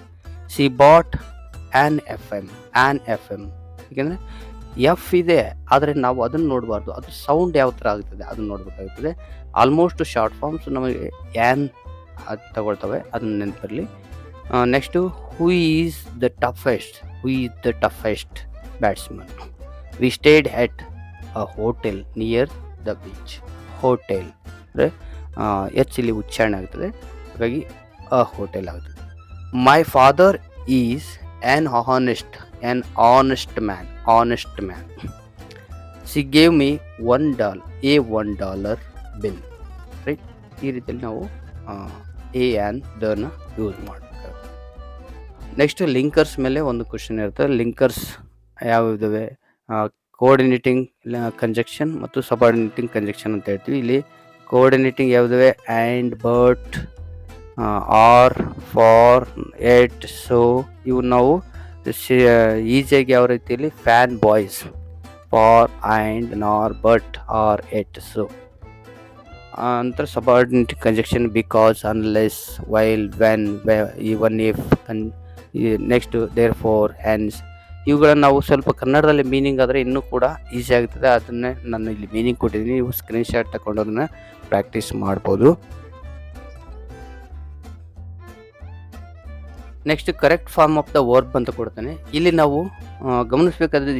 She bought an F M. ಯಾಕೆಂದರೆ ಎಫ್ ಇದೆ, ಆದರೆ ನಾವು ಅದನ್ನು ನೋಡಬಾರ್ದು, ಅದು ಸೌಂಡ್ ಯಾವ ಥರ ಆಗ್ತದೆ ಅದನ್ನು ನೋಡಬೇಕಾಗ್ತದೆ. ಆಲ್ಮೋಸ್ಟ್ ಶಾರ್ಟ್ ಫಾರ್ಮ್ಸ್ ನಮಗೆ ಆ್ಯನ್ ಅದು ತಗೊಳ್ತವೆ, ಅದನ್ನು ನೆನಪಿರಲಿ. Next who is the toughest batsman. We stayed at a hotel near the beach. Hotel ಅಂದರೆ ಇಲ್ಲಿ ಉಚ್ಚಾರಣೆ ಆಗ್ತದೆ, ಹಾಗಾಗಿ ಅ ಹೋಟೆಲ್ ಆಗ್ತದೆ. My father is an honest man. She gave me $1 bill. ರೈಟ್, ಈ ರೀತಿಯಲ್ಲಿ ನಾವು ಎ ಆ್ಯನ್ ದನ ಯೂಸ್ ಮಾಡಬೇಕು. ನೆಕ್ಸ್ಟ್ ಲಿಂಕರ್ಸ್ ಮೇಲೆ ಒಂದು ಕ್ವಶನ್ ಇರ್ತದೆ. ಲಿಂಕರ್ಸ್ ಯಾವ ಇದ್ದಾವೆ? ಕೋಆರ್ಡಿನೇಟಿಂಗ್ ಕಂಜಕ್ಷನ್ ಮತ್ತು ಸಬಾರ್ಡಿನೇಟಿಂಗ್ ಕಂಜಕ್ಷನ್ ಅಂತ ಹೇಳ್ತೀವಿ. ಇಲ್ಲಿ ಕೋಆರ್ಡಿನೇಟಿಂಗ್ ಯಾವುದಿವೆ? And, but, or, for, yet, so. ಇವು ನಾವು ಈಸಿಯಾಗಿ ಯಾವ ರೀತಿಯಲ್ಲಿ fanboys, for, and, nor, but, or, yet, so. ನಂತರ subordinate conjunction because, unless, while, when, even, if. Next therefore, hence. ಇವುಗಳನ್ನು ನಾವು ಸ್ವಲ್ಪ ಕನ್ನಡದಲ್ಲಿ ಮೀನಿಂಗ್ ಆದರೆ ಇನ್ನೂ ಕೂಡ ಈಸಿ ಆಗ್ತದೆ. ಅದನ್ನೇ ನಾನು ಇಲ್ಲಿ ಮೀನಿಂಗ್ ಕೊಟ್ಟಿದ್ದೀನಿ, ನೀವು ಸ್ಕ್ರೀನ್ಶಾಟ್ ತಗೊಂಡು ಅದನ್ನು ಪ್ರಾಕ್ಟೀಸ್ ಮಾಡ್ಬೋದು. Next correct form of the verb ಅಂತ ಕೊಡ್ತಾನೆ. ಇಲ್ಲಿ ನಾವು ಗಮನಿಸಬೇಕಾದ್ರೆ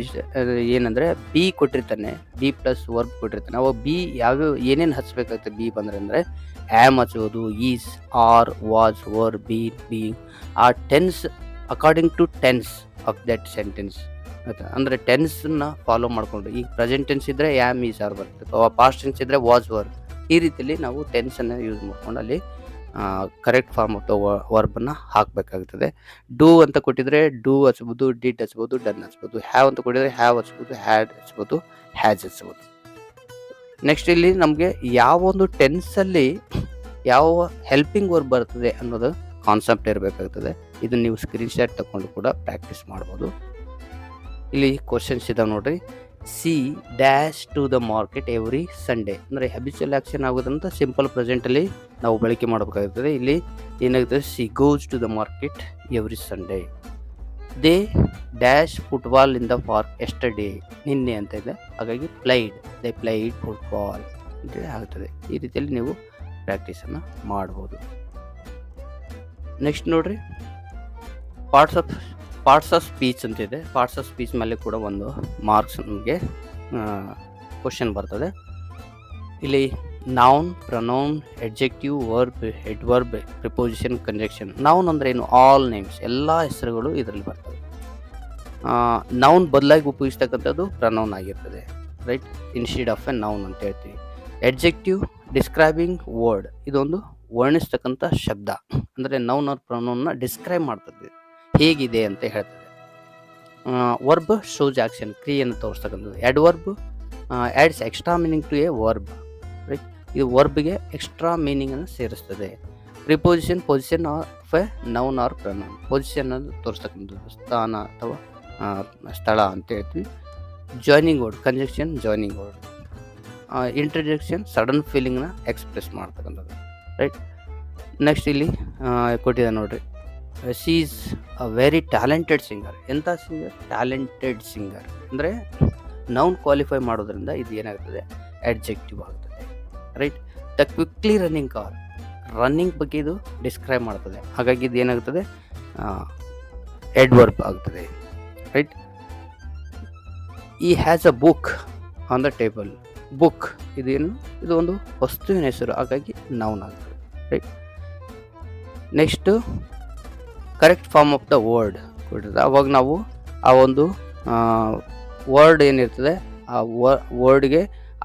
ಏನಂದರೆ, ಬಿ ಕೊಟ್ಟಿರ್ತಾನೆ, ಬಿ ಪ್ಲಸ್ ವರ್ಬ್ ಕೊಟ್ಟಿರ್ತಾನೆ. ಅವಾಗ ಬಿ ಯಾವ್ಯಾವ ಏನೇನು ಹಚ್ಚಬೇಕಾಗುತ್ತೆ ಬಿ ಬಂದರೆ ಅಂದರೆ, ಆ್ಯಮ್ ಹಚ್ಬೋದು, is, are, was, were, be. ಆ tense according to tense of that sentence ಆಯಿತಾ. ಅಂದರೆ ಟೆನ್ಸನ್ನು ಫಾಲೋ ಮಾಡಿಕೊಂಡು, ಈಗ ಪ್ರೆಸೆಂಟ್ ಟೆನ್ಸ್ ಇದ್ದರೆ ಆ್ಯಮ್, ಈಸ್, ಆರ್ ಬರ್ತದೆ. ಪಾಸ್ಟ್ ಟೆನ್ಸ್ ಇದ್ದರೆ ವಾಸ್, ವರ್. ಈ ರೀತಿಯಲ್ಲಿ ನಾವು ಟೆನ್ಸನ್ನು ಯೂಸ್ ಮಾಡ್ಕೊಂಡು ಅಲ್ಲಿ ಕರೆಕ್ಟ್ ಫಾರ್ಮ್ ಆಫ್ ದ ವರ್ಬನ್ನು ಹಾಕಬೇಕಾಗ್ತದೆ. ಡೂ ಅಂತ ಕೊಟ್ಟಿದ್ರೆ ಡೂ ಹಚ್ಬೋದು, ಡಿಡ್ ಹಚ್ಬೋದು, ಡನ್ ಹಚ್ಬೋದು. ಹ್ಯಾವ್ ಅಂತ ಕೊಟ್ಟಿದ್ರೆ ಹ್ಯಾವ್ ಹಚ್ಬೋದು, ಹ್ಯಾಡ್ ಹಚ್ಬೋದು, ಹ್ಯಾಸ್ ಹಚ್ಬೋದು. ನೆಕ್ಸ್ಟ್ ಇಲ್ಲಿ ನಮಗೆ ಯಾವ ಒಂದು ಟೆನ್ಸಲ್ಲಿ ಯಾವ ಹೆಲ್ಪಿಂಗ್ ವರ್ಬ್ ಬರ್ತದೆ ಅನ್ನೋದು ಕಾನ್ಸೆಪ್ಟ್ ಇರಬೇಕಾಗ್ತದೆ. ಇದನ್ನು ನೀವು ಸ್ಕ್ರೀನ್ಶಾಟ್ ತಗೊಂಡು ಕೂಡ ಪ್ರಾಕ್ಟೀಸ್ ಮಾಡ್ಬೋದು. ಇಲ್ಲಿ ಕ್ವಶನ್ಸ್ ಇದಾವೆ ನೋಡ್ರಿ. She dash to the market every Sunday. ಅಂದರೆ ಹ್ಯಾಬಿಚುವಲ್ ಆ್ಯಕ್ಷನ್ ಆಗೋದಂತ ಸಿಂಪಲ್ ಪ್ರೆಸೆಂಟಲ್ಲಿ ನಾವು ಬಳಕೆ ಮಾಡಬೇಕಾಗುತ್ತದೆ. ಇಲ್ಲಿ ಏನಾಗ್ತದೆ, she goes to the market every Sunday. They dash football in the park yesterday. ನಿನ್ನೆ ಅಂತ ಇದೆ, ಹಾಗಾಗಿ ದೇ ಪ್ಲೈಡ್ ಫುಟ್ಬಾಲ್ ಅಂತೇಳಿ ಆಗ್ತದೆ. ಈ ರೀತಿಯಲ್ಲಿ ನೀವು ಪ್ರಾಕ್ಟೀಸನ್ನು ಮಾಡ್ಬೋದು. ನೆಕ್ಸ್ಟ್ ನೋಡ್ರಿ, ಪಾರ್ಟ್ಸ್ ಆಫ್ ಸ್ಪೀಚ್ ಅಂತ ಇದೆ. ಪಾರ್ಟ್ಸ್ ಆಫ್ ಸ್ಪೀಚ್ ಮೇಲೆ ಕೂಡ ಒಂದು ಮಾರ್ಕ್ಸ್ ನಮಗೆ ಕ್ವಶನ್ ಬರ್ತದೆ. ಇಲ್ಲಿ noun, pronoun, adjective, verb, adverb, preposition, conjunction. Noun ಅಂದರೆ ಏನು? ಆಲ್ ನೇಮ್ಸ್, ಎಲ್ಲ ಹೆಸರುಗಳು ಇದರಲ್ಲಿ ಬರ್ತವೆ. ನೌನ್ ಬದಲಾಗಿ ಉಪಯೋಗಿಸ್ತಕ್ಕಂಥದ್ದು ಪ್ರೊನೌನ್ ಆಗಿರ್ತದೆ. Right, instead of a noun ಅಂತ ಹೇಳ್ತೀವಿ. ಎಡ್ಜೆಕ್ಟಿವ್ ಡಿಸ್ಕ್ರೈಬಿಂಗ್ ವರ್ಡ್, ಇದೊಂದು ವರ್ಣಿಸ್ತಕ್ಕಂಥ ಶಬ್ದ, ಅಂದರೆ ನೌನ್ ಆರ್ ಪ್ರೊನೌನ್ನ ಡಿಸ್ಕ್ರೈಬ್ ಮಾಡ್ತದೆ, ಹೇಗಿದೆ ಅಂತ ಹೇಳ್ತದೆ. ವರ್ಬ್ ಶೋಸ್ ಆಕ್ಷನ್, ಕ್ರಿಯೆಯನ್ನು ತೋರಿಸ್ತಕ್ಕಂಥದ್ದು. Adverb adds extra meaning to a verb, right, ಇದು ವರ್ಬ್ಗೆ ಎಕ್ಸ್ಟ್ರಾ ಮೀನಿಂಗನ್ನು ಸೇರಿಸ್ತದೆ. Preposition, position of a noun or pronoun, position ಅನ್ನು ತೋರಿಸ್ತಕ್ಕಂಥದ್ದು, ಸ್ಥಾನ ಅಥವಾ ಸ್ಥಳ ಅಂತ ಹೇಳ್ತೀವಿ. Joining word, conjunction joining word. Introduction, sudden ಫೀಲಿಂಗ್ನ ಎಕ್ಸ್ಪ್ರೆಸ್ ಮಾಡ್ತಕ್ಕಂಥದ್ದು, ರೈಟ್. ನೆಕ್ಸ್ಟ್ ಇಲ್ಲಿ ಕೊಟ್ಟಿದೆ ನೋಡ್ರಿ, she is a very talented singer. ಎಂಥ ಸಿಂಗರ್? Talented singer. ಅಂದರೆ ನೌನ್ ಕ್ವಾಲಿಫೈ ಮಾಡೋದ್ರಿಂದ ಇದು ಏನಾಗ್ತದೆ? ಅಡ್ಜೆಕ್ಟಿವ್ ಆಗ್ತದೆ, right. The quickly running car, running ಬಗ್ಗೆ ಇದು ಡಿಸ್ಕ್ರೈಬ್ ಮಾಡ್ತದೆ, ಹಾಗಾಗಿ ಇದು ಏನಾಗ್ತದೆ? ಅಡ್ವರ್ಬ್ ಆಗ್ತದೆ, right. He has a book on the table. Book ಇದೇನು? ಇದು ಒಂದು ವಸ್ತುವಿನ ಹೆಸರು, ಹಾಗಾಗಿ ನೌನ್ ಆಗ್ತದೆ, right. Next correct form of the word ಕೊಟ್ಟಿರ್ತದೆ. ಅವಾಗ ನಾವು ಆ ಒಂದು ವರ್ಡ್ ಏನಿರ್ತದೆ ಆ ವರ್ಡ್ಗೆ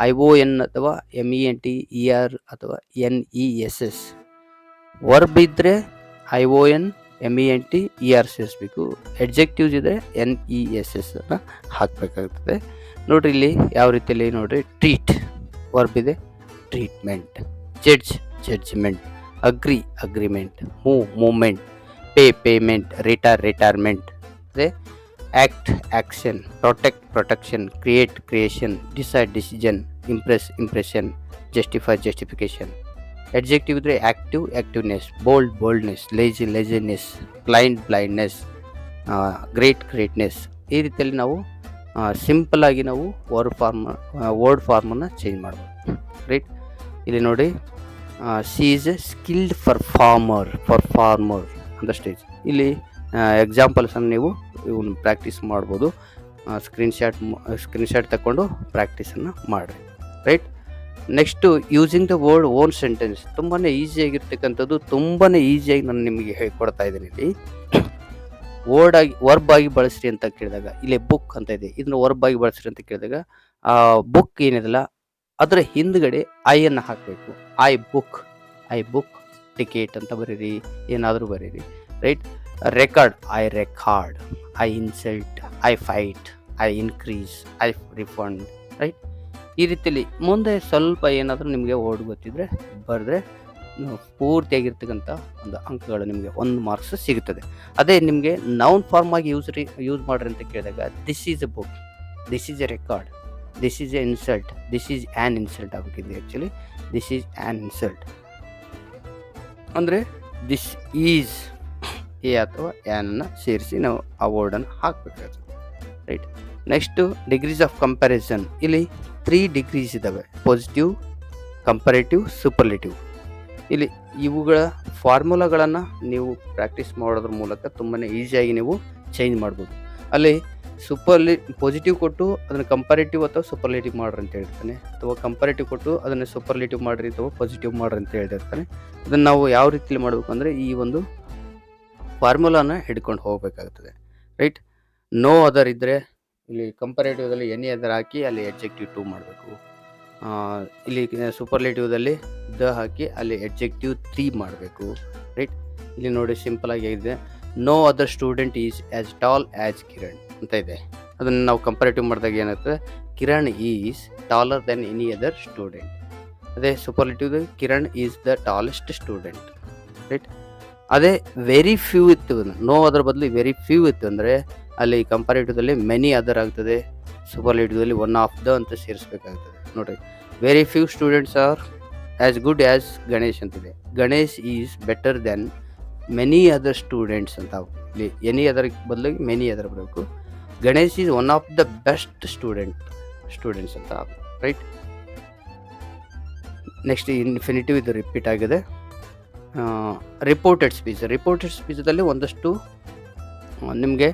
ION ಅಥವಾ MENT ER ಅಥವಾ NESS. ವರ್ಬ್ ಇದ್ದರೆ ION MENT ER ಸೇರಿಸ್ಬೇಕು. ಎಡ್ಜೆಕ್ಟಿವ್ಸ್ ಇದ್ದರೆ NESS ಅನ್ನು ಹಾಕಬೇಕಾಗ್ತದೆ. ನೋಡಿರಿ ಇಲ್ಲಿ ಯಾವ ರೀತಿಯಲ್ಲಿ ನೋಡಿರಿ, ಟ್ರೀಟ್ ವರ್ಬ್ ಇದೆ, treatment. Judge judgement. Agree agreement. Movement. Payment. Retirement. ಅದೇ act action. Protect protection. Creation. Decide decision. Impression. Justification. Adjective ಇದ್ದರೆ active activeness. Boldness. Laziness. Blindness. Greatness. ಈ ರೀತಿಯಲ್ಲಿ ನಾವು ಸಿಂಪಲ್ ಆಗಿ ನಾವು ವರ್ಡ್ ಫಾರ್ಮನ್ನು ಚೇಂಜ್ ಮಾಡ್ಬೋದು, ರೈಟ್. ಇಲ್ಲಿ ನೋಡಿ, she is a skilled performer ಅಂತ ಸ್ಟೇಜ್. ಇಲ್ಲಿ ಎಕ್ಸಾಂಪಲ್ಸನ್ನು ನೀವು ಇವನ್ನ ಪ್ರಾಕ್ಟೀಸ್ ಮಾಡ್ಬೋದು. ಸ್ಕ್ರೀನ್ಶಾಟ್ ತಗೊಂಡು ಪ್ರಾಕ್ಟೀಸನ್ನು ಮಾಡಿರಿ, right. Next using the word own sentence. ತುಂಬಾ ಈಸಿಯಾಗಿರ್ತಕ್ಕಂಥದ್ದು, ತುಂಬಾ ಈಸಿಯಾಗಿ ನಾನು ನಿಮಗೆ ಹೇಳ್ಕೊಡ್ತಾ ಇದ್ದೀನಿ. ಇಲ್ಲಿ ವರ್ಬ್ ಆಗಿ ಬಳಸ್ರಿ ಅಂತ ಕೇಳಿದಾಗ, ಇಲ್ಲಿ ಬುಕ್ ಅಂತ ಇದೆ, ಇದನ್ನ ವರ್ಬ್ ಆಗಿ ಬಳಸ್ರಿ ಅಂತ ಕೇಳಿದಾಗ ಆ ಬುಕ್ ಏನಿದೆಲ್ಲ ಅದರ ಹಿಂದ್ಗಡೆ ಐಯನ್ನು ಹಾಕಬೇಕು. ಐ ಬುಕ್ ಟಿಕೆಟ್ ಅಂತ ಬರೀರಿ, ಏನಾದರೂ ಬರೀರಿ, right. Record, I insult, I fight, I increase, I refund, right. ಈ ರೀತಿಯಲ್ಲಿ ಮುಂದೆ ಸ್ವಲ್ಪ ಏನಾದರೂ ನಿಮಗೆ ವರ್ಡ್ ಗೊತ್ತಿದ್ರೆ ಬರೆದ್ರೆ ಪೂರ್ತಿಯಾಗಿರ್ತಕ್ಕಂಥ ಒಂದು ಅಂಕಗಳು ನಿಮಗೆ 1 ಮಾರ್ಕ್ಸ್ ಸಿಗುತ್ತದೆ. ಅದೇ ನಿಮಗೆ ನೌನ್ ಫಾರ್ಮ್ ಆಗಿ ಯೂಸ್ ಮಾಡ್ರಿ ಅಂತ ಕೇಳಿದಾಗ, this is a book, this is a record, this is a insult, this is an insult ಆಗಬೇಕಿದೆ. Actually this is an insult ಅಂದರೆ ದಿಸ್ ಈಸ್ ಎ ಅಥವಾ ಆ್ಯನನ್ನು ಸೇರಿಸಿ ನಾವು ಆ ವರ್ಡನ್ನು ಹಾಕಬೇಕಾಗ್ತದೆ, right. Next degrees of comparison. ಇಲ್ಲಿ 3 ಡಿಗ್ರೀಸ್ ಇದ್ದಾವೆ: ಪಾಸಿಟಿವ್, ಕಂಪರೇಟಿವ್, ಸೂಪರ್ಲೇಟಿವ್. ಇಲ್ಲಿ ಇವುಗಳ ಫಾರ್ಮುಲಾಗಳನ್ನು ನೀವು ಪ್ರಾಕ್ಟೀಸ್ ಮಾಡೋದ್ರ ಮೂಲಕ ತುಂಬಾ ಈಸಿಯಾಗಿ ನೀವು ಚೇಂಜ್ ಮಾಡ್ಬೋದು. ಅಲ್ಲಿ ಪಾಸಿಟಿವ್ ಕೊಟ್ಟು ಅದನ್ನು ಕಂಪರೇಟಿವ್ ಅಥವಾ ಸೂಪರ್ಲೇಟಿವ್ ಮಾಡ್ರಿ ಅಂತ ಹೇಳ್ತಾನೆ, ಅಥವಾ ಕಂಪರೇಟಿವ್ ಕೊಟ್ಟು ಅದನ್ನು ಸೂಪರ್ಲೇಟಿವ್ ಮಾಡಿರಿ ಅಥವಾ ಪಾಸಿಟಿವ್ ಮಾಡ್ರಿ ಅಂತ ಹೇಳಿರ್ತಾನೆ. ಅದನ್ನು ನಾವು ಯಾವ ರೀತಿಯಲ್ಲಿ ಮಾಡಬೇಕು ಅಂದರೆ ಈ ಒಂದು ಫಾರ್ಮುಲಾನ ಹಿಡ್ಕೊಂಡು ಹೋಗಬೇಕಾಗ್ತದೆ, ರೈಟ್. ನೋ ಅದರ್ ಇದ್ದರೆ ಇಲ್ಲಿ ಕಂಪರೇಟಿವ್ದಲ್ಲಿ ಎನಿ ಅದರ್ ಹಾಕಿ ಅಲ್ಲಿ ಎಡ್ಜೆಕ್ಟಿವ್ 2 ಮಾಡಬೇಕು. ಇಲ್ಲಿ ಸೂಪರ್ಲೇಟಿವ್ದಲ್ಲಿ ದ ಹಾಕಿ ಅಲ್ಲಿ ಎಡ್ಜೆಕ್ಟಿವ್ 3 ಮಾಡಬೇಕು, ರೈಟ್. ಇಲ್ಲಿ ನೋಡಿ ಸಿಂಪಲ್ ಆಗಿ ಇದೆ, no other student is as tall as Kiran ಅಂತ ಇದೆ. ಅದನ್ನು ನಾವು ಕಂಪರೇಟಿವ್ ಮಾಡಿದಾಗ ಏನಾಗ್ತದೆ, Kiran is taller than any other student. ಅದೇ superlative Kiran is the tallest student, right. ಅದೇ ವೆರಿ ಫ್ಯೂ ಇತ್ತು, ನೋ ಅದರ ಬದಲು ವೆರಿ ಫ್ಯೂ ಇತ್ತು ಅಂದರೆ ಅಲ್ಲಿ ಕಂಪರೇಟಿವ್ದಲ್ಲಿ ಮೆನಿ ಅದರ್ ಆಗ್ತದೆ, ಸೂಪರ್ಲೇಟಿವ್ದಲ್ಲಿ ಒನ್ ಆಫ್ ದ ಅಂತ ಸೇರಿಸ್ಬೇಕಾಗ್ತದೆ. ನೋಡಿರಿ, very few students are as good as Ganesh ಅಂತಿದೆ. Ganesh is better than many other students ಅಂತ. ಇಲ್ಲಿ ಎನಿ ಅದರ್ ಬದಲಾಗಿ ಮೆನಿ ಅದರ್ ಬರಬೇಕು. Ganesh is one of the best students ಅಂತ, ರೈಟ್. ನೆಕ್ಸ್ಟ್ ಇನ್ಫಿನಿಟಿವ್ ಇದು ರಿಪೀಟ್ ಆಗಿದೆ. ರಿಪೋರ್ಟೆಡ್ ಸ್ಪೀಚದಲ್ಲಿ ಒಂದಷ್ಟು ನಿಮಗೆ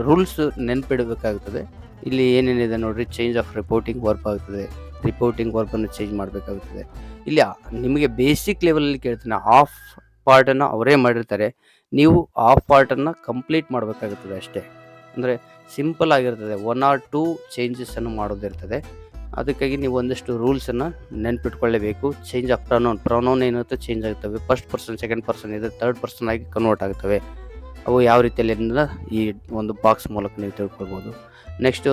ರೂಲ್ಸ್ ನೆನಪಿಡಬೇಕಾಗ್ತದೆ. ಇಲ್ಲಿ ಏನೇನಿದೆ ನೋಡಿರಿ, ಚೇಂಜ್ ಆಫ್ ರಿಪೋರ್ಟಿಂಗ್ ವರ್ಬ್ ಆಗ್ತದೆ, ರಿಪೋರ್ಟಿಂಗ್ ವರ್ಬನ್ನು ಚೇಂಜ್ ಮಾಡಬೇಕಾಗುತ್ತದೆ. ಇಲ್ಲಿ ನಿಮಗೆ ಬೇಸಿಕ್ ಲೆವೆಲಲ್ಲಿ ಕೇಳ್ತಾನೆ, ಆಫ್ ಪಾರ್ಟನ್ನು ಅವರೇ ಮಾಡಿರ್ತಾರೆ, ನೀವು ಆಫ್ ಪಾರ್ಟನ್ನು ಕಂಪ್ಲೀಟ್ ಮಾಡಬೇಕಾಗುತ್ತದೆ ಅಷ್ಟೇ. ಅಂದರೆ ಸಿಂಪಲ್ ಆಗಿರ್ತದೆ. 1 or 2 ಚೇಂಜಸನ್ನು ಮಾಡೋದಿರ್ತದೆ. ಅದಕ್ಕಾಗಿ ನೀವು ಒಂದಷ್ಟು ರೂಲ್ಸನ್ನು ನೆನ್ಪಿಟ್ಕೊಳ್ಳೇಬೇಕು. ಚೇಂಜ್ ಆಫ್ ಪ್ರೊನೌನ್ ಏನಿರುತ್ತೆ ಚೇಂಜ್ ಆಗ್ತವೆ. ಫಸ್ಟ್ ಪರ್ಸನ್, ಸೆಕೆಂಡ್ ಪರ್ಸನ್ ಇದೆ, ಥರ್ಡ್ ಪರ್ಸನ್ ಆಗಿ ಕನ್ವರ್ಟ್ ಆಗ್ತವೆ. ಅವು ಯಾವ ರೀತಿಯಲ್ಲಿ ಈ ಒಂದು ಬಾಕ್ಸ್ ಮೂಲಕ ನೀವು ತಿಳ್ಕೊಳ್ಬೋದು. ನೆಕ್ಸ್ಟು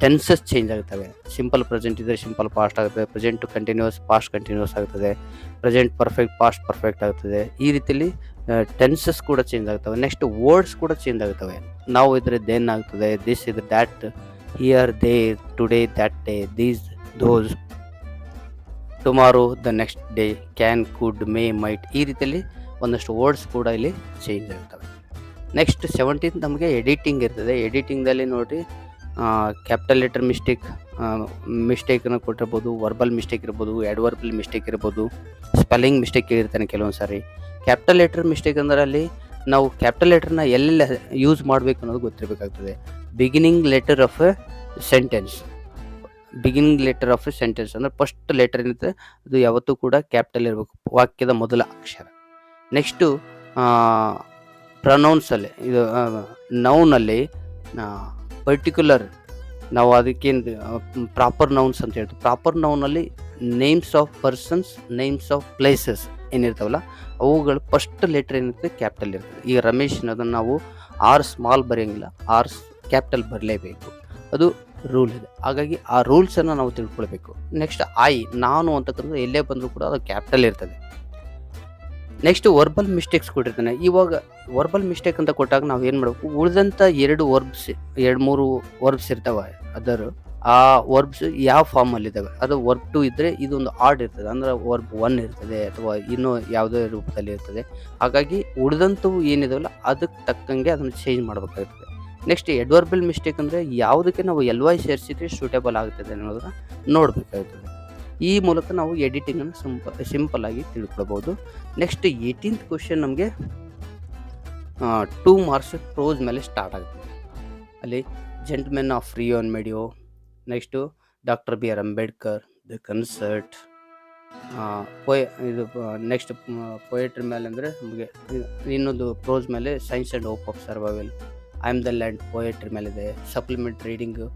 ಟೆನ್ಸಸ್ ಚೇಂಜ್ ಆಗ್ತವೆ. ಸಿಂಪಲ್ ಪ್ರೆಸೆಂಟ್ ಇದ್ದರೆ ಸಿಂಪಲ್ ಪಾಸ್ಟ್ ಆಗುತ್ತದೆ, ಪ್ರೆಸೆಂಟ್ ಕಂಟಿನ್ಯೂಸ್ ಪಾಸ್ಟ್ ಕಂಟಿನ್ಯೂಸ್ ಆಗ್ತದೆ, ಪ್ರೆಸೆಂಟ್ ಪರ್ಫೆಕ್ಟ್ ಪಾಸ್ಟ್ ಪರ್ಫೆಕ್ಟ್ ಆಗ್ತದೆ. ಈ ರೀತಿಯಲ್ಲಿ ಟೆನ್ಸಸ್ ಕೂಡ ಚೇಂಜ್ ಆಗ್ತವೆ. ನೆಕ್ಸ್ಟ್ ವರ್ಡ್ಸ್ ಕೂಡ ಚೇಂಜ್ ಆಗ್ತವೆ. ನಾವು ಇದ್ರೆ ದೆನ್ ಆಗ್ತದೆ, ದಿಸ್ ಇದ್ರೆ that, here, there, today, that day, these, those, tomorrow, the next day, can, could, may, might. ಈ ರೀತಿಯಲ್ಲಿ ಒಂದಷ್ಟು ವರ್ಡ್ಸ್ ಕೂಡ ಇಲ್ಲಿ ಚೇಂಜ್ ಆಗ್ತವೆ. ನೆಕ್ಸ್ಟ್ 17th ನಮಗೆ ಎಡಿಟಿಂಗ್ ಇರ್ತದೆ. ಎಡಿಟಿಂಗ್ದಲ್ಲಿ ನೋಡಿರಿ, ಕ್ಯಾಪಿಟಲ್ ಲೆಟರ್ ಮಿಸ್ಟೇಕನ್ನು ಕೊಟ್ಟಿರ್ಬೋದು, ವರ್ಬಲ್ ಮಿಸ್ಟೇಕ್ ಇರ್ಬೋದು, ಆಡ್ವರ್ಬಲ್ ಮಿಸ್ಟೇಕ್ ಇರ್ಬೋದು, ಸ್ಪೆಲ್ಲಿಂಗ್ ಮಿಸ್ಟೇಕ್ ಇರ್ತಾನೆ ಕೆಲವೊಂದು ಸಾರಿ. ಕ್ಯಾಪಿಟಲ್ ಲೆಟರ್ ಮಿಸ್ಟೇಕ್ ಅಂದರೆ ಅಲ್ಲಿ ನಾವು ಕ್ಯಾಪಿಟಲ್ ಲೆಟರ್ನ ಎಲ್ಲ ಯೂಸ್ ಮಾಡಬೇಕು ಅನ್ನೋದು ಗೊತ್ತಿರಬೇಕಾಗ್ತದೆ. Beginning letter of a sentence ಅಂದರೆ ಫಸ್ಟ್ ಲೆಟರ್ ಏನಿರುತ್ತೆ ಅದು ಯಾವತ್ತೂ ಕೂಡ ಕ್ಯಾಪಿಟಲ್ ಇರಬೇಕು, ವಾಕ್ಯದ ಮೊದಲ ಅಕ್ಷರ. ನೆಕ್ಸ್ಟು ಪ್ರೊನೌನ್ಸಲ್ಲಿ, ಇದು ನೌನಲ್ಲಿ ಪರ್ಟಿಕ್ಯುಲರ್, ನಾವು ಅದಕ್ಕೇನು ಪ್ರಾಪರ್ ನೌನ್ಸ್ ಅಂತ ಹೇಳ್ತೀವಿ. ಪ್ರಾಪರ್ ನೌನಲ್ಲಿ names of persons, names of places ಏನಿರ್ತಾವಲ್ಲ ಅವುಗಳು ಫಸ್ಟ್ ಲೆಟರ್ ಏನಿರ್ತದೆ ಕ್ಯಾಪಿಟಲ್ ಇರ್ತದೆ. ಈಗ ರಮೇಶ್ ಅದನ್ನು ನಾವು ಆರ್ ಸ್ಮಾಲ್ ಬರೆಯೋಂಗಿಲ್ಲ, ಆರ್ ಕ್ಯಾಪಿಟಲ್ ಬರಲೇಬೇಕು, ಅದು ರೂಲ್ ಇದೆ. ಹಾಗಾಗಿ ಆ ರೂಲ್ಸನ್ನು ನಾವು ತಿಳ್ಕೊಳ್ಬೇಕು. ನೆಕ್ಸ್ಟ್ ನಾನು ಅಂತಕ್ಕಂಥದ್ದು ಎಲ್ಲೇ ಬಂದರೂ ಕೂಡ ಅದು ಕ್ಯಾಪಿಟಲ್ ಇರ್ತದೆ. ನೆಕ್ಸ್ಟ್ ವರ್ಬಲ್ ಮಿಸ್ಟೇಕ್ಸ್ ಕೊಟ್ಟಿರ್ತಾನೆ. ಇವಾಗ ವರ್ಬಲ್ ಮಿಸ್ಟೇಕ್ ಅಂತ ಕೊಟ್ಟಾಗ ನಾವು ಏನು ಮಾಡಬೇಕು, ಉಳಿದಂಥ 2-3 ವರ್ಬ್ಸ್ ಇರ್ತವೆ, ಅದರ ಆ ವರ್ಬ್ಸ್ ಯಾವ ಫಾರ್ಮಲ್ಲಿದ್ದಾವೆ, ಅದು ವರ್ಬ್ 2 ಇದ್ದರೆ ಇದೊಂದು ಆರ್ಡ್ ಇರ್ತದೆ, ಅಂದರೆ ವರ್ಬ್ 1 ಇರ್ತದೆ ಅಥವಾ ಇನ್ನೂ ಯಾವುದೇ ರೂಪದಲ್ಲಿ ಇರ್ತದೆ. ಹಾಗಾಗಿ ಉಳಿದಂಥವು ಏನಿದಾವಲ್ಲ ಅದಕ್ಕೆ ತಕ್ಕಂಗೆ ಅದನ್ನು ಚೇಂಜ್ ಮಾಡಬೇಕಾಗ್ತದೆ. ನೆಕ್ಸ್ಟ್ ಎಡ್ವರ್ಬಲ್ ಮಿಸ್ಟೇಕ್ ಅಂದರೆ ಯಾವುದಕ್ಕೆ ನಾವು LY ಸೇರಿಸಿದ್ರೆ ಸೂಟೇಬಲ್ ಆಗ್ತದೆ ಅನ್ನೋದನ್ನ ನೋಡಬೇಕಾಗ್ತದೆ. ಈ ಮೂಲಕ ನಾವು ಎಡಿಟಿಂಗನ್ನು ಸಿಂಪಲ್ ಆಗಿ ತಿಳ್ಕೊಳ್ಬೋದು. ನೆಕ್ಸ್ಟ್ 18th ಕ್ವಶನ್ ನಮಗೆ 2 ಮಾರ್ಕ್ಸ್ ಪ್ರೋಸ್ ಮೇಲೆ ಸ್ಟಾರ್ಟ್ ಆಗ್ತದೆ. ಅಲ್ಲಿ gentlemen of rayon ಮೆಡಿಯೋ, next doctor BR Ambedkar, the concert, next poetry ಮೇಲೆ ಅಂದರೆ ನಮಗೆ ಇನ್ನೊಂದು ಪ್ರೋಸ್ ಮೇಲೆ science and hope of survival, I am the land poetry ಮೇಲಿದೆ. ಸಪ್ಲಿಮೆಂಟ್ ರೀಡಿಂಗು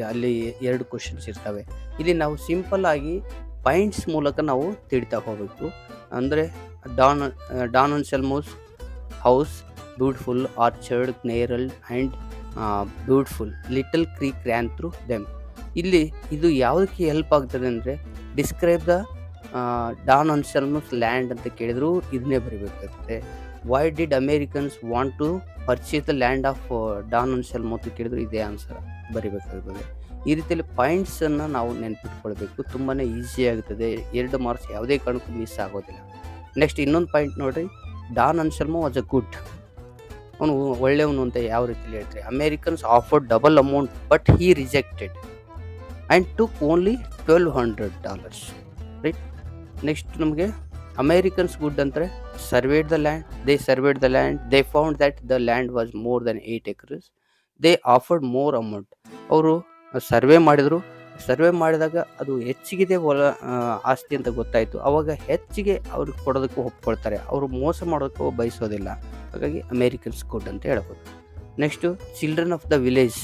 ಅಲ್ಲಿ 2 ಕ್ವಶನ್ಸ್ ಇರ್ತವೆ. ಇಲ್ಲಿ ನಾವು ಸಿಂಪಲ್ ಆಗಿ ಪಾಯಿಂಟ್ಸ್ ಮೂಲಕ ನಾವು ತಿಳ್ತಾ ಹೋಗಬೇಕು. ಅಂದರೆ Don Anselmo's house, beautiful, orchard, emerald and beautiful, little creek ran through them. ಇಲ್ಲಿ ಇದು ಯಾವುದಕ್ಕೆ ಹೆಲ್ಪ್ ಆಗ್ತದೆ ಅಂದರೆ describe the Don Anselmo's land ಅಂತ ಕೇಳಿದ್ರು ಇದನ್ನೇ ಬರೀಬೇಕಾಗುತ್ತೆ. Why did Americans want to purchase the land of Don Anselmo ಅಂತ ಕೇಳಿದ್ರು ಇದೇ ಆನ್ಸರ್ ಬರೀಬೇಕಾಗ್ತದೆ. ಈ ರೀತಿಯಲ್ಲಿ ಪಾಯಿಂಟ್ಸನ್ನು ನಾವು ನೆನಪಿಟ್ಕೊಳ್ಬೇಕು. ತುಂಬಾ ಈಸಿ ಆಗುತ್ತದೆ. 2 ಮಾರ್ಕ್ಸ್ ಯಾವುದೇ ಕಾರಣಕ್ಕೂ ಮಿಸ್ ಆಗೋದಿಲ್ಲ. ನೆಕ್ಸ್ಟ್ ಇನ್ನೊಂದು ಪಾಯಿಂಟ್ ನೋಡಿರಿ, Don Anselmo was a good, ಅವನು ಒಳ್ಳೆಯವನು ಅಂತ ಯಾವ ರೀತಿಯಲ್ಲಿ ಹೇಳ್ತಾರೆ. Americans offered double amount but he rejected and took only $1,200, right. Next ನಮಗೆ ಅಮೇರಿಕನ್ಸ್ ಗುಡ್ ಅಂದರೆ surveyed the land, they found that the land was more than 8 acres, they offered more amount. ಅವರು ಸರ್ವೆ ಮಾಡಿದಾಗ ಅದು ಹೆಚ್ಚಿಗಿದೆ ಆಸ್ತಿ ಅಂತ ಗೊತ್ತಾಯಿತು. ಅವಾಗ ಹೆಚ್ಚಿಗೆ ಅವ್ರಿಗೆ ಕೊಡೋದಕ್ಕೂ ಒಪ್ಕೊಳ್ತಾರೆ, ಅವರು ಮೋಸ ಮಾಡೋದಕ್ಕೂ ಬಯಸೋದಿಲ್ಲ. ಹಾಗಾಗಿ ಅಮೇರಿಕನ್ಸ್ ಗುಡ್ ಅಂತ ಹೇಳ್ಬೋದು. Next children of the village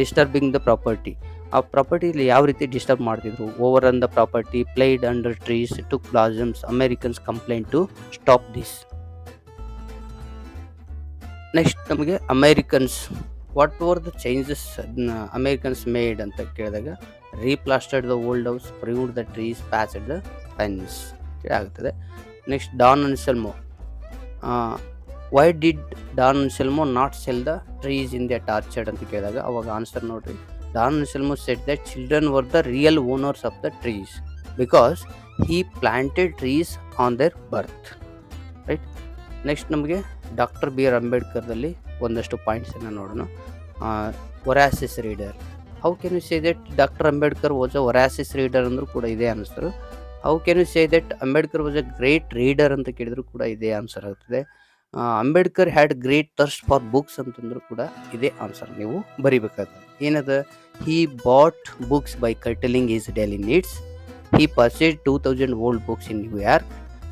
disturbing the property. ಆ ಪ್ರಾಪರ್ಟಿಲಿ ಯಾವ ರೀತಿ ಡಿಸ್ಟರ್ಬ್ ಮಾಡ್ತಿದ್ರು. Overrun the property, played under trees, took blossoms, Americans complaint to stop this. Next ನಮಗೆ Americans, what were the changes Americans made ಅಂತ ಕೇಳಿದಾಗ replastered the old house, pruned the trees, patched the fence ಆಗ್ತದೆ. Next Don Anselmo, why did Don Anselmo not sell the trees in the orchard ಅಂತ ಕೇಳಿದಾಗ ಅವಾಗ ಆನ್ಸರ್ ನೋಡ್ರಿ, Don Anselmo said that children were the real owners of the trees because he planted trees on their birth, right. Next ನಮಗೆ ಡಾಕ್ಟರ್ BR ಅಂಬೇಡ್ಕರ್ದಲ್ಲಿ ಒಂದಷ್ಟು ಪಾಯಿಂಟ್ಸನ್ನು ನೋಡೋಣ. Voracious reader, how can you say that doctor Ambedkar was a voracious reader ಅಂದರೂ ಕೂಡ ಇದೇ answer. How can you say that Ambedkar was a great reader ಅಂತ ಕೇಳಿದ್ರು ಕೂಡ ಇದೇ ಆನ್ಸರ್ ಆಗ್ತದೆ. Ambedkar had great thirst for books ಅಂತಂದ್ರೂ ಕೂಡ ಇದೇ ಆನ್ಸರ್ ನೀವು ಬರೀಬೇಕಾಗ್ತದೆ. ಏನದ, he bought books by curtailing his daily needs, he purchased 2000 old books in New York,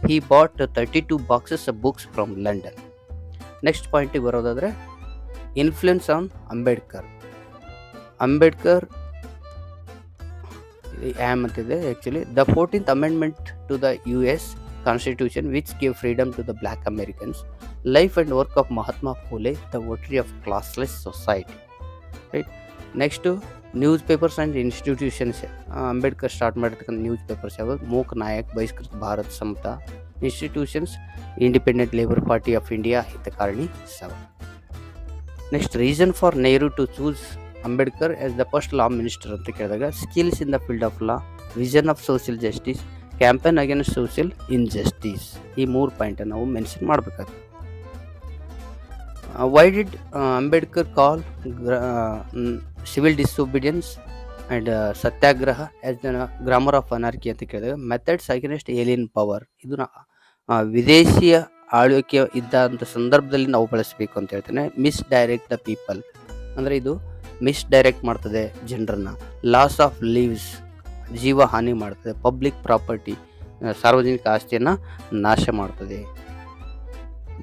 he bought 32 boxes of books from London. Next ಪಾಯಿಂಟಿಗೆ ಬರೋದಾದರೆ ಇನ್ಫ್ಲುಯೆನ್ಸ್ ಆನ್ ಅಂಬೇಡ್ಕರ್. ಅಂಬೇಡ್ಕರ್ ಆಮ್ ಅಂತಿದೆ actually. The 14th Amendment to the US Constitution which gave freedom to the black Americans. Life and work of Mahatma Phule, the votary of classless society. Right. Next, newspapers and institutions. Ambedkar start ಮಾಡಿರ್ತಕ್ಕಂಥ ನ್ಯೂಸ್ ಪೇಪರ್ಸ್ ಯಾವುದು? Mook Nayak, Bahishkrit Bharat Samata. Institutions independent labour party of India, Hitakarini Sabha. Next, reason for Nehru to choose Ambedkar as the first law minister ಅಂತ ಕೇಳಿದಾಗ, skills in the field of law, vision of social justice, campaign against social injustice. ಈ 3 ಪಾಯಿಂಟನ್ನು ನಾವು ಮೆನ್ಷನ್ ಮಾಡಬೇಕಾಗುತ್ತೆ. Why did Ambedkar call civil disobedience and satyagraha as the grammar of anarchy ಅಂತ ಕೇಳಿದಾಗ, ಮೆಥಡ್ಸ್ ಅಗೇನೆಸ್ಟ್ ಏಲಿಯನ್ ಪವರ್. ಇದು ವಿದೇಶಿಯ ಆಳ್ವಿಕೆ ಇದ್ದಂಥ ಸಂದರ್ಭದಲ್ಲಿ ನಾವು ಬಳಸಬೇಕು ಅಂತ ಹೇಳ್ತೇನೆ. ಮಿಸ್ ಡೈರೆಕ್ಟ್ ದ ಪೀಪಲ್ ಅಂದರೆ ಇದು ಮಿಸ್ ಡೈರೆಕ್ಟ್ ಮಾಡ್ತದೆ ಜನರನ್ನ. ಲಾಸ್ ಆಫ್ ಲೀವ್ಸ್, ಜೀವ ಹಾನಿ ಮಾಡ್ತದೆ. ಪಬ್ಲಿಕ್ ಪ್ರಾಪರ್ಟಿ, ಸಾರ್ವಜನಿಕ ಆಸ್ತಿಯನ್ನು ನಾಶ ಮಾಡ್ತದೆ.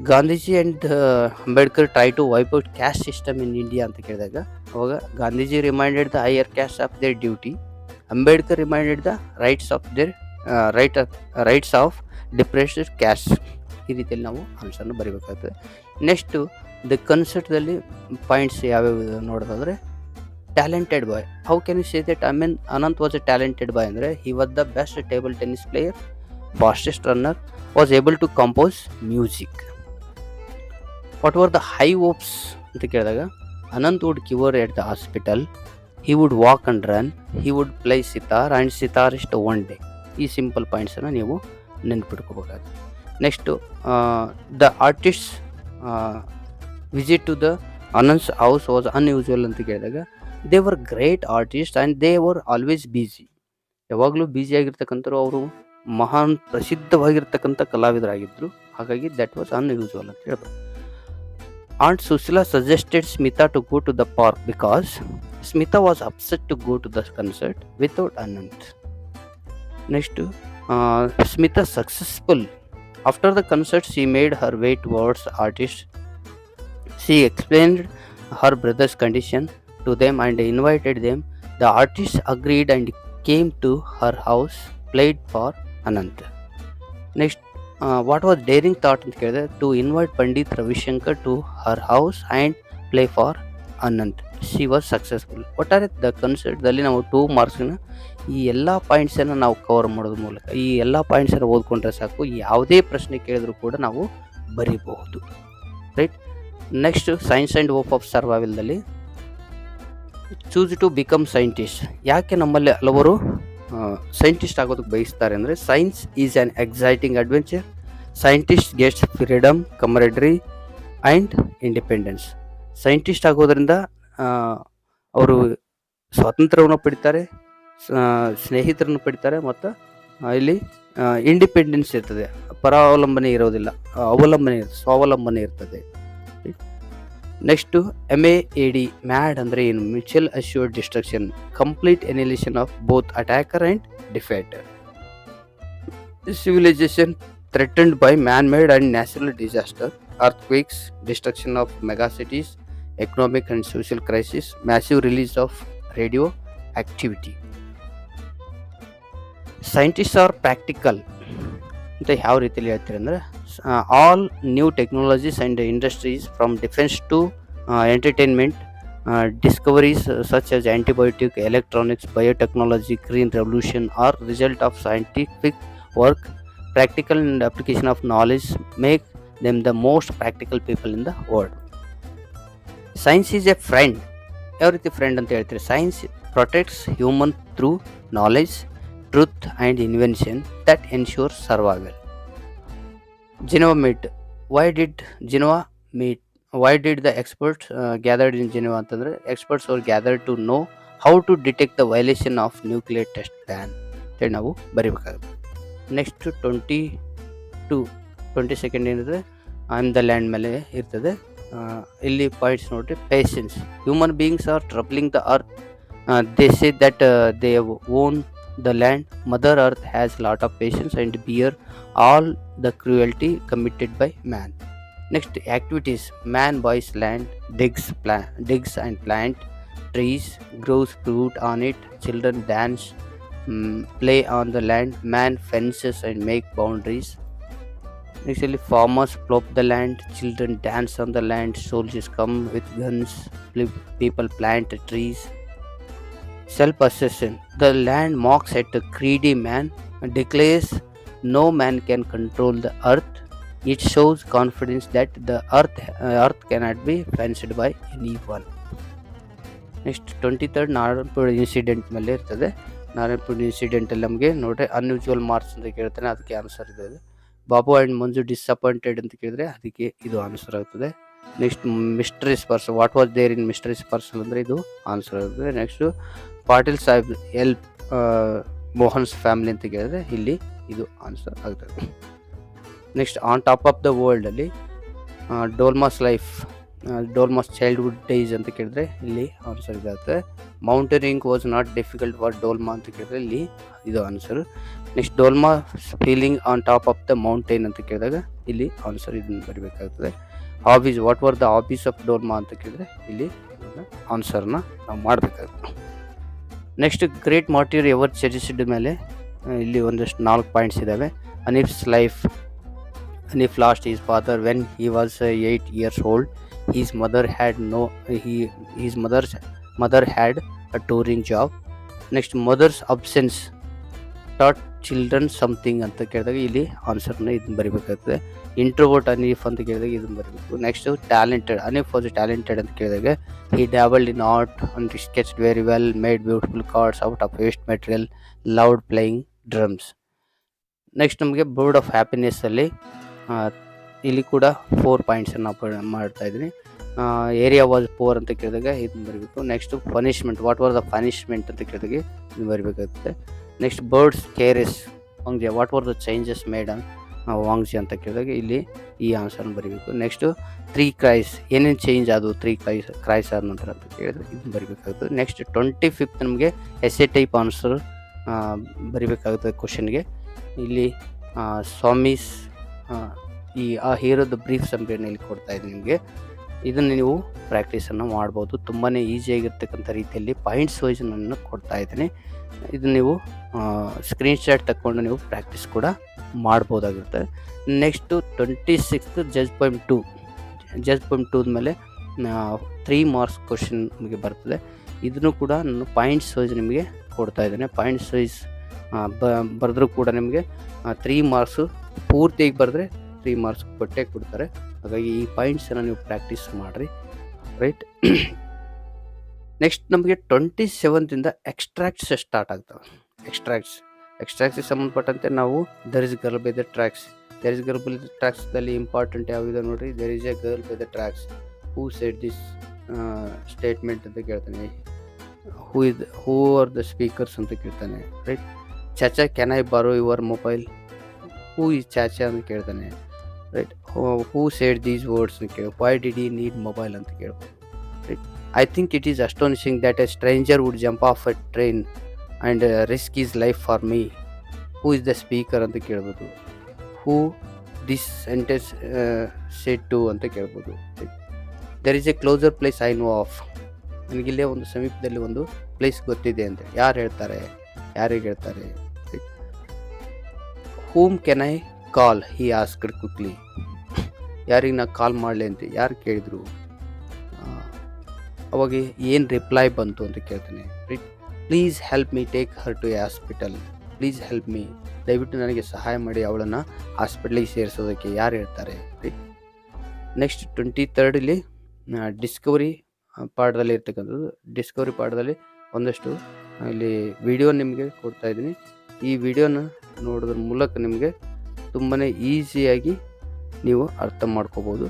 Gandhiji and Ambedkar try to wipe out caste system in India ಅಂತ ಕೇಳಿದಾಗ, ಅವಾಗ Gandhiji reminded the higher caste of their duty, Ambedkar reminded the rights of their rights of depressed caste. ಈ ರೀತಿಯಲ್ಲಿ ನಾವು ಆನ್ಸರ್ನ ಬರೀಬೇಕಾಗ್ತದೆ. ನೆಕ್ಸ್ಟು ದ ಕನ್ಸರ್ಟ್ದಲ್ಲಿ ಪಾಯಿಂಟ್ಸ್ ಯಾವ್ಯಾವ ನೋಡೋದಾದರೆ, talented boy. How can you say that Anant was a talented boy ಅಂದರೆ, he was the best table tennis player, fastest runner, was able to compose music. What were the high hopes ಅಂತ ಕೇಳಿದಾಗ, Anant would cure at the hospital, he would walk and run, he would play sitar and sitarist one day. ಈ ಸಿಂಪಲ್ ಪಾಯಿಂಟ್ಸನ್ನು ನೀವು ನೆನ್ಪಿಟ್ಕೋಬೇಕಾಗುತ್ತೆ. Next the artist visit to the Anant's house was unusual ಅಂತ ಕೇಳಿದಾಗ, they were great artist and they were always busy. ಯಾವಾಗಲೂ ಬ್ಯುಸಿಯಾಗಿರ್ತಕ್ಕಂಥವ್ರು, ಅವರು ಮಹಾನ್ ಪ್ರಸಿದ್ಧವಾಗಿರ್ತಕ್ಕಂಥ ಕಲಾವಿದರಾಗಿದ್ದರು. ಹಾಗಾಗಿ ದಟ್ ವಾಸ್ ಅನ್ಯೂಶುವಲ್ ಅಂತ ಹೇಳ್ಬೋದು. Aunt Susila suggested Smita to go to the park because Smita was upset to go to the concert without Anant. Next, Smita successful. After the concert, she made her way towards the artist. She explained her brother's condition to them and invited them. The artist agreed and came to her house, played for Anant. Next, what was daring thought ಅಂತ ಕೇಳಿದ್ರೆ, to invite Pandit Ravishankar to her house and play for Anant. She was successful. ಒಟ್ಟಾರೆ ದ ಕನ್ಸರ್ಟ್ದಲ್ಲಿ ನಾವು 2 ಮಾರ್ಕ್ಸನ್ನ ಈ ಎಲ್ಲ ಪಾಯಿಂಟ್ಸನ್ನು ನಾವು ಕವರ್ ಮಾಡೋದ್ರ ಮೂಲಕ, ಈ ಎಲ್ಲ ಪಾಯಿಂಟ್ಸನ್ನು ಓದ್ಕೊಂಡ್ರೆ ಸಾಕು, ಯಾವುದೇ ಪ್ರಶ್ನೆ ಕೇಳಿದ್ರು ಕೂಡ ನಾವು ಬರೀಬಹುದು. Right. Next, science and hope of ಸರ್ವೈವಲ್ದಲ್ಲಿ ಚೂಸ್ ಟು ಬಿಕಮ್ ಸೈಂಟಿಸ್ಟ್. ಯಾಕೆ ನಮ್ಮಲ್ಲಿ ಹಲವರು ಸೈಂಟಿಸ್ಟ್ ಆಗೋದಕ್ಕೆ ಬಯಸ್ತಾರೆ ಅಂದರೆ, science is an exciting adventure, scientist gets freedom, camaraderie and independence. Scientist ಆಗೋದ್ರಿಂದ ಅವರು ಸ್ವಾತಂತ್ರ್ಯವನ್ನು ಪಡಿತಾರೆ, ಸ್ನೇಹಿತರನ್ನು ಪಡಿತಾರೆ, ಮತ್ತು ಇಲ್ಲಿ ಇಂಡಿಪೆಂಡೆನ್ಸ್ ಇರ್ತದೆ, ಪರಾವಲಂಬನೆ ಇರೋದಿಲ್ಲ, ಸ್ವಾವಲಂಬನೆ ಇರ್ತದೆ. ನೆಕ್ಸ್ಟು MAAD, ಮ್ಯಾಡ್ ಅಂದರೆ ಏನು? Mutual assured destruction, complete annihilation of both attacker and defector. Civilization threatened by man made and natural disaster, earthquakes, destruction of megacities, economic and social crisis, massive release of radioactivity. Scientist are practical ಅಂತ ಯಾವ ರೀತಿಯಲ್ಲಿ ಹೇಳ್ತೀರಿ ಅಂದರೆ, all new technologies and industries from defence to entertainment, discoveries such as antibiotic, electronics, biotechnology, green revolution are result of scientific work. Practical and application of knowledge make them the most practical people in the world. Science is a friend. ಯಾವ ರೀತಿ ಫ್ರೆಂಡ್ ಅಂತ ಹೇಳ್ತೀರಿ? Science protects human through knowledge, truth and invention that ensure survival. Geneva meet. Why did Geneva meet? Why did the experts gathered in Geneva ಅಂತಂದರೆ, ಎಕ್ಸ್ಪರ್ಟ್ಸ್ ಅವರು gathered to know how to detect the violation of nuclear test ban ಅಂತೇಳಿ ನಾವು ಬರೀಬೇಕಾಗುತ್ತೆ. ನೆಕ್ಸ್ಟ್ 22 ಏನಿದೆ, ಐ ಆಮ್ ದ ಲ್ಯಾಂಡ್ ಮೇಲೆ ಇರ್ತದೆ. ಇಲ್ಲಿ ಪಾಯಿಂಟ್ಸ್ ನೋಡಿರಿ. Patience. Human beings are troubling the earth. They say that they own the land. Mother Earth has lot of patience and bear all the cruelty committed by man. Next activities: man buys land, digs and plant trees, grows fruit on it. Children dance, play on the land. Man fences and make boundaries. Actually, farmers plow the land, children dance on the land, soldiers come with guns, people plant trees. Self assertion: the land mocks at a greedy man, declares no man can control the earth. It shows confidence that the earth cannot be fenced by anyone. Next 23rd Narayanapura incident ಮೇಲೆ ಇರ್ತದೆ. ನಾರಾಯಣಪುರ ಇನ್ಸಿಡೆಂಟಲ್ಲಿ ನಮಗೆ ನೋಡ್ರಿ ಅನ್ಯೂಜುವಲ್ ಮಾರ್ಕ್ಸ್ ಅಂತ ಕೇಳ್ತಾನೆ, ಅದಕ್ಕೆ ಆನ್ಸರ್ ಇದೆ. ಬಾಬು ಆ್ಯಂಡ್ ಮಂಜು ಡಿಸಪಾಯಿಂಟೆಡ್ ಅಂತ ಕೇಳಿದ್ರೆ ಅದಕ್ಕೆ ಇದು ಆನ್ಸರ್ ಆಗ್ತದೆ. Next mysterious person, what was there in mysterious person ಅಂದರೆ ಇದು ಆನ್ಸರ್ ಆಗ್ತದೆ. Next Patil Saheb help Mohan's family ಅಂತ ಕೇಳಿದ್ರೆ ಇಲ್ಲಿ ಇದು ಆನ್ಸರ್ ಆಗ್ತದೆ. Next on top of the ವರ್ಲ್ಡಲ್ಲಿ Dolma's life, Dolma's childhood days ಅಂತ ಕೇಳಿದ್ರೆ ಇಲ್ಲಿ ಆನ್ಸರ್ ಇದಾಗುತ್ತೆ. Mountaineering was not difficult for Dolma ಅಂತ ಕೇಳಿದ್ರೆ ಇಲ್ಲಿ ಇದು answer. Next Dolma feeling on top of the mountain ಅಂತ ಕೇಳಿದಾಗ ಇಲ್ಲಿ ಆನ್ಸರ್ ಇದನ್ನು ಬರೀಬೇಕಾಗ್ತದೆ. Hobbies, what were the hobbies of Dolma ಅಂತ ಕೇಳಿದ್ರೆ ಇಲ್ಲಿ ಆನ್ಸರ್ನ ನಾವು ಮಾಡಬೇಕಾಗುತ್ತೆ. ನೆಕ್ಸ್ಟ್ ಗ್ರೇಟ್ ಮಾರ್ಟಿರ್ ಎವರ್ ಚೆರಿಸ್ಡ್ ಮೇಲೆ ಇಲ್ಲಿ ಒಂದಷ್ಟು 4 ಪಾಯಿಂಟ್ಸ್ ಇದ್ದಾವೆ. ಅನೀಫ್ಸ್ life, Hanif lost his father when he was 8 years old. His mother had a touring job. Next, mother's absence taught children something ಅಂತ ಕೇಳಿದಾಗ ಇಲ್ಲಿ ಆನ್ಸರ್ನ ಇದನ್ನು ಬರೀಬೇಕಾಗ್ತದೆ. ಇಂಟ್ರೋವರ್ಟ್ ಅನೀಫ್ ಅಂತ ಕೇಳಿದಾಗ ಇದನ್ನು ಬರೀಬೇಕು. Next talented, Hanif was talented ಅಂತ ಕೇಳಿದಾಗ he dabbled in art and sketched very well, made beautiful cards out of waste material, loved playing drums. Next ನಮಗೆ ಬರ್ಡ್ ಆಫ್ ಹ್ಯಾಪಿನೆಸ್ ಅಲ್ಲಿ ಇಲ್ಲಿ ಕೂಡ 4 ಪಾಯಿಂಟ್ಸನ್ನು ಮಾಡ್ತಾ ಇದ್ದೀನಿ. ಏರಿಯಾ ವಾಸ್ ಪೋರ್ ಅಂತ ಕೇಳಿದಾಗ ಇದನ್ನು ಬರೀಬೇಕು. Next punishment, what was the punishment ಅಂತ ಕೇಳಿದಾಗ ಇದನ್ನು ಬರೀಬೇಕಾಗುತ್ತೆ. Next birds caress Wangze, what were the changes made on Wangze ಅಂತ ಕೇಳಿದಾಗ ಇಲ್ಲಿ ಈ ಆನ್ಸರ್ನ ಬರೀಬೇಕು. ನೆಕ್ಸ್ಟು 3 ಕ್ರೈಸ್, ಏನೇನು ಚೇಂಜ್ ಆದವು 3 ಕ್ರೈಸ್ ಆದ ನಂತರ ಅಂತ ಕೇಳಿದ್ರೆ ಇದನ್ನು ಬರೀಬೇಕಾಗ್ತದೆ. ನೆಕ್ಸ್ಟ್ 25th ನಮಗೆ ಎಸ್ಸೆ ಟೈಪ್ ಆನ್ಸರ್ ಬರೀಬೇಕಾಗುತ್ತದೆ ಕ್ವಶನ್ಗೆ. ಇಲ್ಲಿ ಸ್ವಾಮೀಸ್ ಆ ಹೀರೋದ ಬ್ರೀಫ್ ಸಂಪೇನ ಇಲ್ಲಿ ಕೊಡ್ತಾ ಇದ್ದೀನಿ ನಿಮಗೆ. ಇದನ್ನು ನೀವು ಪ್ರಾಕ್ಟೀಸನ್ನು ಮಾಡ್ಬೋದು. ತುಂಬಾ ಈಸಿಯಾಗಿರ್ತಕ್ಕಂಥ ರೀತಿಯಲ್ಲಿ ಪಾಯಿಂಟ್ಸ್ ವೈಸ್ ನಾನು ಕೊಡ್ತಾ ಇದ್ದೀನಿ. ಇದನ್ನು ನೀವು ಸ್ಕ್ರೀನ್ಶಾಟ್ ತಗೊಂಡು ನೀವು ಪ್ರಾಕ್ಟೀಸ್ ಕೂಡ ಮಾಡ್ಬೋದಾಗಿರುತ್ತೆ. ನೆಕ್ಸ್ಟು 26th ಜಜ್ ಪೋಯಮ್ 2 ಮೇಲೆ 3 ಮಾರ್ಕ್ಸ್ ಕ್ವಶನ್ ನಿಮಗೆ ಬರ್ತದೆ. ಇದನ್ನು ಕೂಡ ನಾನು ಪಾಯಿಂಟ್ಸ್ ವೈಸ್ ನಿಮಗೆ ಕೊಡ್ತಾ ಇದ್ದೇನೆ. ಪಾಯಿಂಟ್ಸ್ ವೈಸ್ ಬರೆದ್ರೂ ಕೂಡ ನಿಮಗೆ 3 ಮಾರ್ಕ್ಸು ಪೂರ್ತಿಯಾಗಿ ಬರೆದ್ರೆ 3 ಮಾರ್ಕ್ಸ್ ಕೊಟ್ಟೇ ಕೊಡ್ತಾರೆ. ಹಾಗಾಗಿ ಈ ಪಾಯಿಂಟ್ಸನ್ನು ನೀವು ಪ್ರಾಕ್ಟೀಸ್ ಮಾಡಿರಿ, ರೈಟ್. ನೆಕ್ಸ್ಟ್ ನಮಗೆ 27th ಎಕ್ಸ್ಟ್ರಾಕ್ಟ್ಸ್ ಸ್ಟಾರ್ಟ್ ಆಗ್ತವೆ. ಎಕ್ಸ್ಟ್ರಾಕ್ಟ್ಸ್ಗೆ ಸಂಬಂಧಪಟ್ಟಂತೆ ನಾವು there is girl by the tracks, ಟ್ರ್ಯಾಕ್ಸ್ದಲ್ಲಿ ಇಂಪಾರ್ಟೆಂಟ್ ಯಾವಿದೆ ನೋಡಿರಿ. There is a girl by the tracks, who said this statement ಅಂತ ಕೇಳ್ತಾನೆ. ಹೂ ಆರ್ ದ ಸ್ಪೀಕರ್ಸ್ ಅಂತ ಕೇಳ್ತಾನೆ, ರೈಟ್. ಚಾಚಾ can I borrow your mobile, who is ಚಾಚಾ ಅಂತ ಕೇಳ್ತಾನೆ, right. Who said these words ಅಂತ ಕೇಳಿ, why did he need mobile ಅಂತ ಕೇಳ್ಬೋದು, right. I think it is astonishing that a stranger would jump of a train and risk his life for me, who is the speaker ಅಂತ ಕೇಳ್ಬೋದು. Who this sentence said to ಅಂತ ಕೇಳ್ಬೋದು. There is a closer place I know of, ನನಗಿಲ್ಲೇ ಒಂದು ಸಮೀಪದಲ್ಲಿ ಒಂದು ಪ್ಲೇಸ್ ಗೊತ್ತಿದೆ ಅಂತ ಯಾರು ಹೇಳ್ತಾರೆ, ಯಾರಿಗೆ ಹೇಳ್ತಾರೆ. Whom can I call, he asked quickly, ಯಾರಿಗೆ ನಾ ಕಾಲ್ ಮಾಡಲಿ ಅಂತ ಯಾರು ಕೇಳಿದ್ರು, ಅವಾಗ ಏನು ರಿಪ್ಲೈ ಬಂತು ಅಂತ ಕೇಳ್ತಾನೆ, right. Please help me take her to a hospital, please help me, ದಯವಿಟ್ಟು ನನಗೆ ಸಹಾಯ ಮಾಡಿ ಅವಳನ್ನು ಹಾಸ್ಪಿಟ್ಲಿಗೆ ಸೇರಿಸೋದಕ್ಕೆ ಯಾರು ಹೇಳ್ತಾರೆ, ರೈಟ್. ನೆಕ್ಸ್ಟ್ 23rd ಡಿಸ್ಕವರಿ ಪಾಠದಲ್ಲಿ ಇರ್ತಕ್ಕಂಥದ್ದು. ಡಿಸ್ಕವರಿ ಪಾಠದಲ್ಲಿ ಒಂದಷ್ಟು ಇಲ್ಲಿ ವಿಡಿಯೋ ನಿಮಗೆ ಕೊಡ್ತಾ ಇದ್ದೀನಿ. ಈ ವಿಡಿಯೋನ ನೋಡೋದ್ರ ಮೂಲಕ ನಿಮಗೆ ತುಂಬಾ ಈಸಿಯಾಗಿ ನೀವು ಅರ್ಥ ಮಾಡ್ಕೋಬೋದು.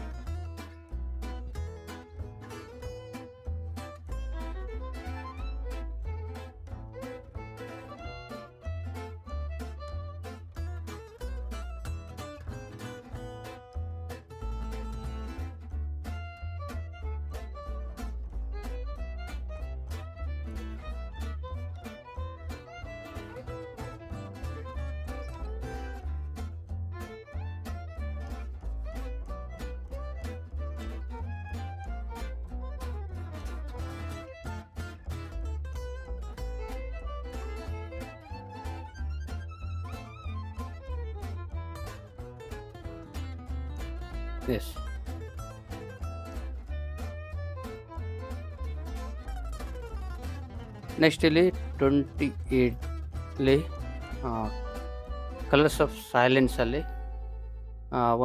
ಎಸ್. ನೆಕ್ಸ್ಟ್ ಇಲ್ಲಿ 28 ಕಲರ್ಸ್ ಆಫ್ ಸೈಲೆನ್ಸಲ್ಲಿ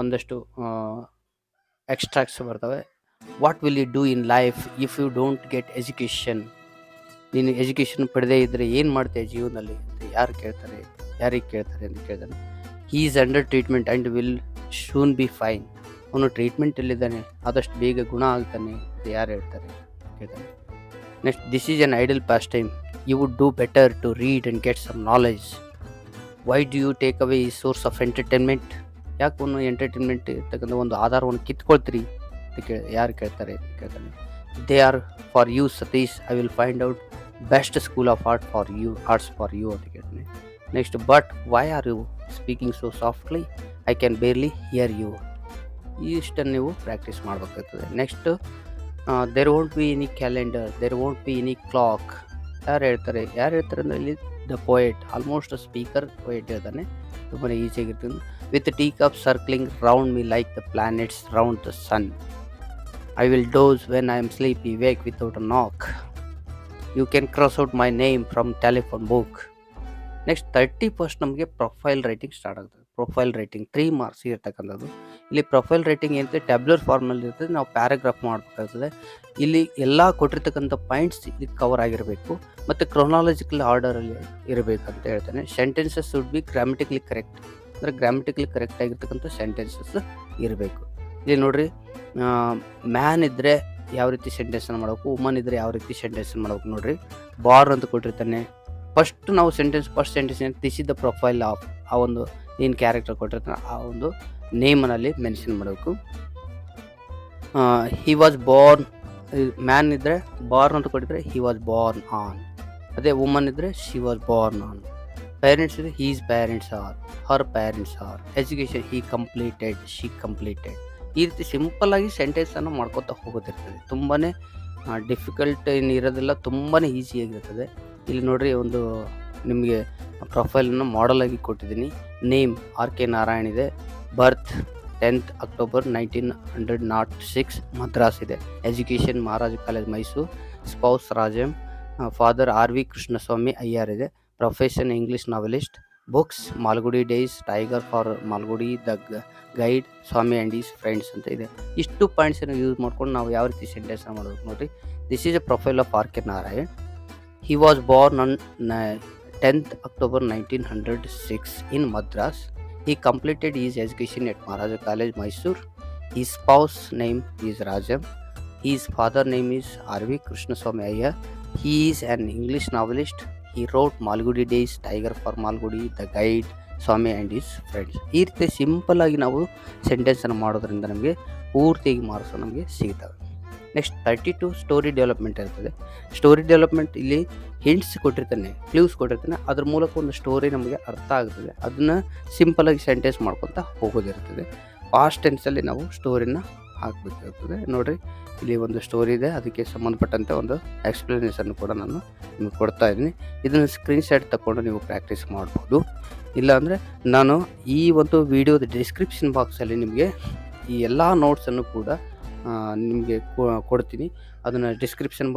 ಒಂದಷ್ಟು ಎಕ್ಸ್ಟ್ರಾಕ್ಟ್ಸ್ ಬರ್ತವೆ. What will you do in life if you don't get education? ನೀನು ಎಜುಕೇಷನ್ ಪಡೆದೇ ಇದ್ದರೆ ಏನು ಮಾಡ್ತೀಯ ಜೀವನದಲ್ಲಿ ಅಂತ ಯಾರಿಗೆ ಕೇಳ್ತಾರೆ ಅಂತ ಕೇಳ್ತಾನೆ. He is under treatment and will soon be fine. ಅವನು ಟ್ರೀಟ್ಮೆಂಟಲ್ಲಿದ್ದಾನೆ, ಆದಷ್ಟು ಬೇಗ ಗುಣ ಆಗ್ತಾನೆ ಅಂತ ಯಾರು ಹೇಳ್ತಾರೆ ಕೇಳ್ತಾನೆ. Next, this is an idle pastime. You would do better to read and get some knowledge. Why do you take away ಈ ಸೋರ್ಸ್ ಆಫ್ ಎಂಟರ್ಟೈನ್ಮೆಂಟ್? ಯಾಕೆ ಒಂದು ಎಂಟರ್ಟೈನ್ಮೆಂಟ್ ಇರ್ತಕ್ಕಂಥ ಒಂದು ಆಧಾರವನ್ನು ಕಿತ್ಕೊಳ್ತೀರಿ ಅಂತ ಯಾರು ಕೇಳ್ತಾರೆ ಅಂತ ಕೇಳ್ತಾನೆ. They are for you Satish, I will find out best school of arts for you ಅಂತ ಕೇಳ್ತಾನೆ. Next, but why are you speaking so softly, I can barely hear you. ಇಷ್ಟನ್ನು ನೀವು ಪ್ರಾಕ್ಟೀಸ್ ಮಾಡಬೇಕಾಗ್ತದೆ. Next, there won't be any calendar, there won't be any clock. ಯಾರು ಹೇಳ್ತಾರೆ ಅಂದರೆ ಇಲ್ಲಿ the poet, almost speaker poet ಹೇಳ್ತಾನೆ. ತುಂಬಾ ಈಸಿಯಾಗಿರ್ತದೆ. With tea cup circling round me like the planets round the sun. I will doze when I am sleepy, wake without a knock. You can cross out my name from telephone book. Next 30% ನಮಗೆ ಪ್ರೊಫೈಲ್ ರೈಟಿಂಗ್ ಸ್ಟಾರ್ಟ್ ಆಗ್ತದೆ. ಪ್ರೊಫೈಲ್ ರೈಟಿಂಗ್ 3 ಮಾರ್ಕ್ಸ್ ಇರ್ತಕ್ಕಂಥದ್ದು. ಇಲ್ಲಿ ಪ್ರೊಫೈಲ್ ರೈಟಿಂಗ್ ಏನಂದರೆ ಟ್ಯಾಬ್ಲರ್ ಫಾರ್ಮಲ್ಲಿ ಇರ್ತದೆ. ನಾವು ಪ್ಯಾರಾಗ್ರಾಫ್ ಮಾಡಬೇಕಾಗ್ತದೆ. ಇಲ್ಲಿ ಎಲ್ಲ ಕೊಟ್ಟಿರ್ತಕ್ಕಂಥ ಪಾಯಿಂಟ್ಸ್ ಇಲ್ಲಿ ಕವರ್ ಆಗಿರಬೇಕು ಮತ್ತು ಕ್ರೊನಾಲಜಿಕಲ್ ಆರ್ಡರಲ್ಲಿ ಇರಬೇಕಂತ ಹೇಳ್ತಾನೆ. Sentences should be grammatically correct, ಅಂದರೆ ಗ್ರಾಮೆಟಿಕಲಿ ಕರೆಕ್ಟ್ ಆಗಿರ್ತಕ್ಕಂಥ ಸೆಂಟೆನ್ಸಸ್ ಇರಬೇಕು. ಇಲ್ಲಿ ನೋಡಿರಿ, ಮ್ಯಾನ್ ಇದ್ದರೆ ಯಾವ ರೀತಿ ಸೆಂಟೆನ್ಸನ್ನು ಮಾಡಬೇಕು, ವುಮನ್ ಇದ್ದರೆ ಯಾವ ರೀತಿ ಸೆಂಟೆನ್ಸನ್ನು ಮಾಡಬೇಕು. ನೋಡಿರಿ, ಬಾರ್ ಅಂತ ಕೊಟ್ಟಿರ್ತಾನೆ. ಫಸ್ಟ್ ನಾವು first sentence this is the profile of, ಆ ಒಂದು ಏನು ಕ್ಯಾರೆಕ್ಟರ್ ಕೊಟ್ಟಿರ್ತಾನೆ ಆ ಒಂದು ನೇಮನಲ್ಲಿ ಮೆನ್ಷನ್ ಮಾಡಬೇಕು. ಹಿ ವಾಸ್ ಬೋರ್ನ್, ಮ್ಯಾನ್ ಇದ್ದರೆ ಬಾರ್ನ್ ಅಂತ ಕೊಟ್ಟಿದ್ರೆ ಹಿ ವಾಸ್ ಬೋರ್ನ್ ಆನ್. ಅದೇ ವುಮನ್ ಇದ್ದರೆ she was born on. Parents ಇದ್ದರೆ his parents are, her parents are. Education he completed, she completed. ಈ ರೀತಿ ಸಿಂಪಲ್ಲಾಗಿ ಸೆಂಟೆನ್ಸನ್ನು ಮಾಡ್ಕೊತಾ ಹೋಗೋದಿರ್ತದೆ. ತುಂಬಾ ಡಿಫಿಕಲ್ಟ್ ಏನು ಇರೋದಿಲ್ಲ, ತುಂಬಾ ಈಸಿಯಾಗಿರ್ತದೆ. ಇಲ್ಲಿ ನೋಡಿರಿ, ಒಂದು ನಿಮಗೆ ಪ್ರೊಫೈಲನ್ನು ಮಾಡಲಾಗಿ ಕೊಟ್ಟಿದ್ದೀನಿ. ನೇಮ್ ಆರ್ ಕೆ ನಾರಾಯಣ್ ಇದೆ. ಬರ್ತ್ 10th October 1906 ಮದ್ರಾಸ್ ಇದೆ. Education Maharaja college Mysuru. Spouse Rajam. Father R V Krishnaswami Iyer ಇದೆ. Profession English novelist. Books Malgudi days, tiger for Malgudi, the guide, Swami and his friends ಅಂತ ಇದೆ. ಇಷ್ಟು ಪಾಯಿಂಟ್ಸನ್ನು ಯೂಸ್ ಮಾಡ್ಕೊಂಡು ನಾವು ಯಾವ ರೀತಿ ಸೆಂಟೆನ್ಸನ್ನು ಮಾಡಬೇಕು ನೋಡಿರಿ. This is a profile of R K Narayan. He was born on 10th October 1906 in Madras. He completed his education at Maharaja College, Mysore. His spouse name is Rajam. His father name is R.V. Krishnaswamy Iyer. He is an English novelist. He wrote Malgudi Days, Tiger for Malgudi, The Guide, Swami and His Friends. ಈ ರೀತಿ ಸಿಂಪಲ್ ಆಗಿ ನಾವು ಸೆಂಟೆನ್ಸನ್ನು ಮಾಡೋದ್ರಿಂದ ನಮಗೆ ಪೂರ್ತಿಯಾಗಿ ಮಾರ್ಕ್ಸ್ ನಮಗೆ ಸಿಗ್ತವೆ. ನೆಕ್ಸ್ಟ್ 32 ಸ್ಟೋರಿ ಡೆವಲಪ್ಮೆಂಟ್ ಇರ್ತದೆ. ಸ್ಟೋರಿ ಡೆವಲಪ್ಮೆಂಟ್ ಇಲ್ಲಿ ಹಿಂಟ್ಸ್ ಕೊಟ್ಟಿರ್ತಾನೆ, ಕ್ಲೂಸ್ ಕೊಟ್ಟಿರ್ತಾನೆ. ಅದ್ರ ಮೂಲಕ ಒಂದು ಸ್ಟೋರಿ ನಮಗೆ ಅರ್ಥ ಆಗ್ತದೆ. ಅದನ್ನು ಸಿಂಪಲಾಗಿ ಸೆಂಟೆನ್ಸ್ ಮಾಡ್ಕೊತಾ ಹೋಗೋದಿರ್ತದೆ. ಪಾಸ್ಟ್ ಟೆನ್ಸಲ್ಲಿ ನಾವು ಸ್ಟೋರಿನ ಹಾಕಬೇಕಾಗ್ತದೆ. ನೋಡಿರಿ, ಇಲ್ಲಿ ಒಂದು ಸ್ಟೋರಿ ಇದೆ, ಅದಕ್ಕೆ ಸಂಬಂಧಪಟ್ಟಂತೆ ಒಂದು ಎಕ್ಸ್ಪ್ಲನೇಷನ್ ಕೂಡ ನಾನು ನಿಮಗೆ ಕೊಡ್ತಾ ಇದ್ದೀನಿ. ಇದನ್ನು ಸ್ಕ್ರೀನ್ಶಾಟ್ ತಗೊಂಡು ನೀವು ಪ್ರಾಕ್ಟೀಸ್ ಮಾಡ್ಬೋದು. ಇಲ್ಲಾಂದರೆ ನಾನು ಈ ಒಂದು ವಿಡಿಯೋದ ಡಿಸ್ಕ್ರಿಪ್ಷನ್ ಬಾಕ್ಸಲ್ಲಿ ನಿಮಗೆ ಈ ಎಲ್ಲ ನೋಟ್ಸನ್ನು ಕೂಡ ನಿಮಗೆ ಕೊಡ್ತೀನಿ. ಅದನ್ನು ಡಿಸ್ಕ್ರಿಪ್ಷನ್